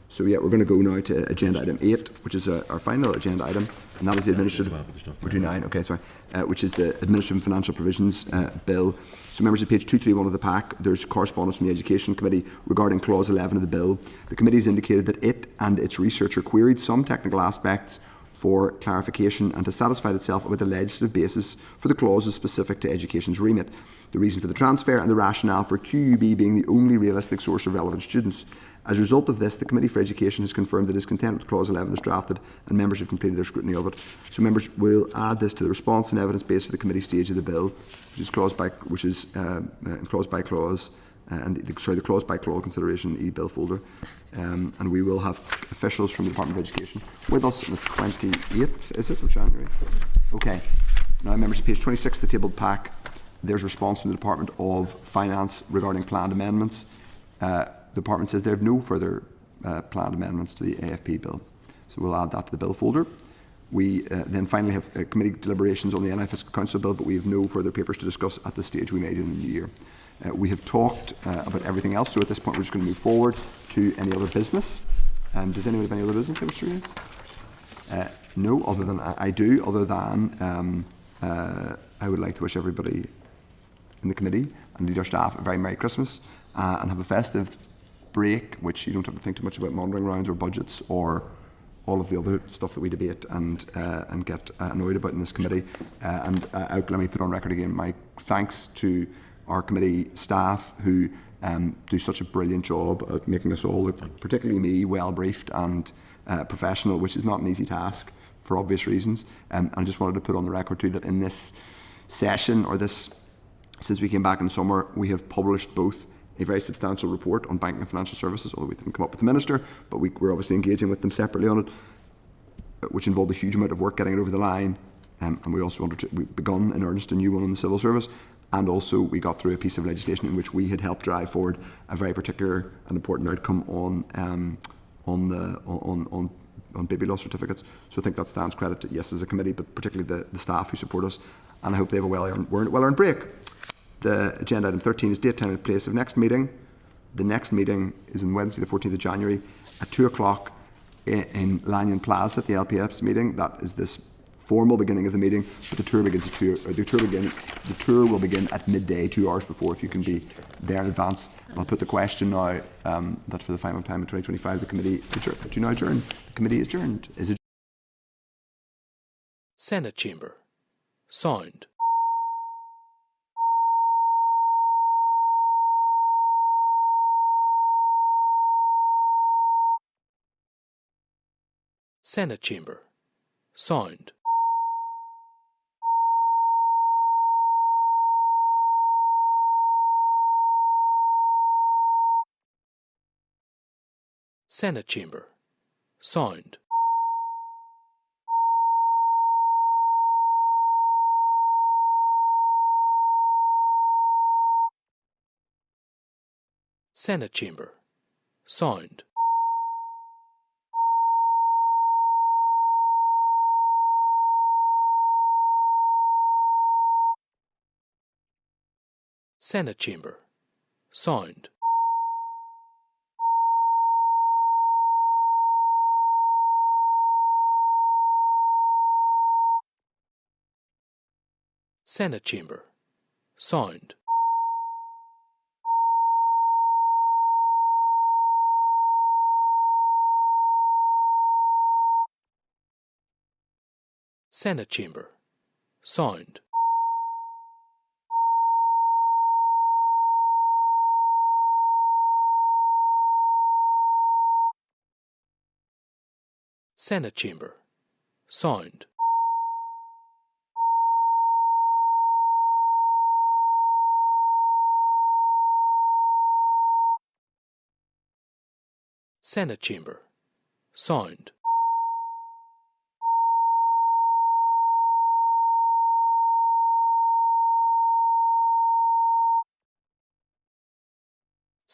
So yeah, we're going to go now to agenda item 8, which is our final agenda item, and that is the administrative. We're doing 9. Okay, sorry. Which is the administrative and financial provisions bill. So members, at page 231 of the pack, there's correspondence from the Education Committee regarding clause 11 of the bill. The committee has indicated that it and its researcher queried some technical aspects for clarification and has satisfied itself about the legislative basis for the clauses specific to education's remit, the reason for the transfer and the rationale for QUB being the only realistic source of relevant students. As a result of this, the Committee for Education has confirmed that it is content with Clause 11 as drafted, and members have completed their scrutiny of it. So members will add this to the response and evidence base for the committee stage of the bill, which is clause by clause, and the clause by clause consideration in the e-bill folder. And we will have officials from the Department of Education with us on the 28th, is it, of January? Okay. Now, members, of page 26 of the tabled pack, there's a response from the Department of Finance regarding planned amendments. The department says they have no further planned amendments to the AFP bill. So we'll add that to the bill folder. We then finally have committee deliberations on the NI Fiscal Council bill, but we have no further papers to discuss at this stage. We may do in the new year. We have talked about everything else, so at this point we're just going to move forward to any other business. Does anyone have any other business they wish to raise? No, other than I would like to wish everybody in the committee and indeed our staff a very Merry Christmas and have a festive break, which you don't have to think too much about monitoring rounds or budgets or all of the other stuff that we debate and get annoyed about in this committee. Let me put on record again my thanks to our committee staff who do such a brilliant job at making us all look, particularly me, well briefed and professional, which is not an easy task for obvious reasons. And I just wanted to put on the record too that in this session, or since we came back in the summer, we have published both a very substantial report on banking and financial services, although we didn't come up with the Minister, but we're obviously engaging with them separately on it, which involved a huge amount of work getting it over the line. And we also we've begun in earnest a new one on the civil service. And also we got through a piece of legislation in which we had helped drive forward a very particular and important outcome on baby loss certificates. So I think that stands credit to, yes, as a committee, but particularly the staff who support us. And I hope they have a well-earned break. The agenda item 13 is date, time and place of next meeting. The next meeting is on Wednesday the 14th of January at 2 o'clock in Lanyon Plaza at the LPF's meeting. That is this formal beginning of the meeting, but the tour begins at the tour will begin at midday, 2 hours before, if you can be there in advance. And I'll put the question now that for the final time in 2025 the committee do you now adjourn? The committee is adjourned. Senate Chamber. Sound. Senate Chamber. Sound. Senate Chamber. Sound. Senate Chamber. Sound. Senate Chamber. Sound. Senate Chamber. Sound. Senate Chamber. Sound. Senate Chamber. Sound. Senate Chamber. Sound.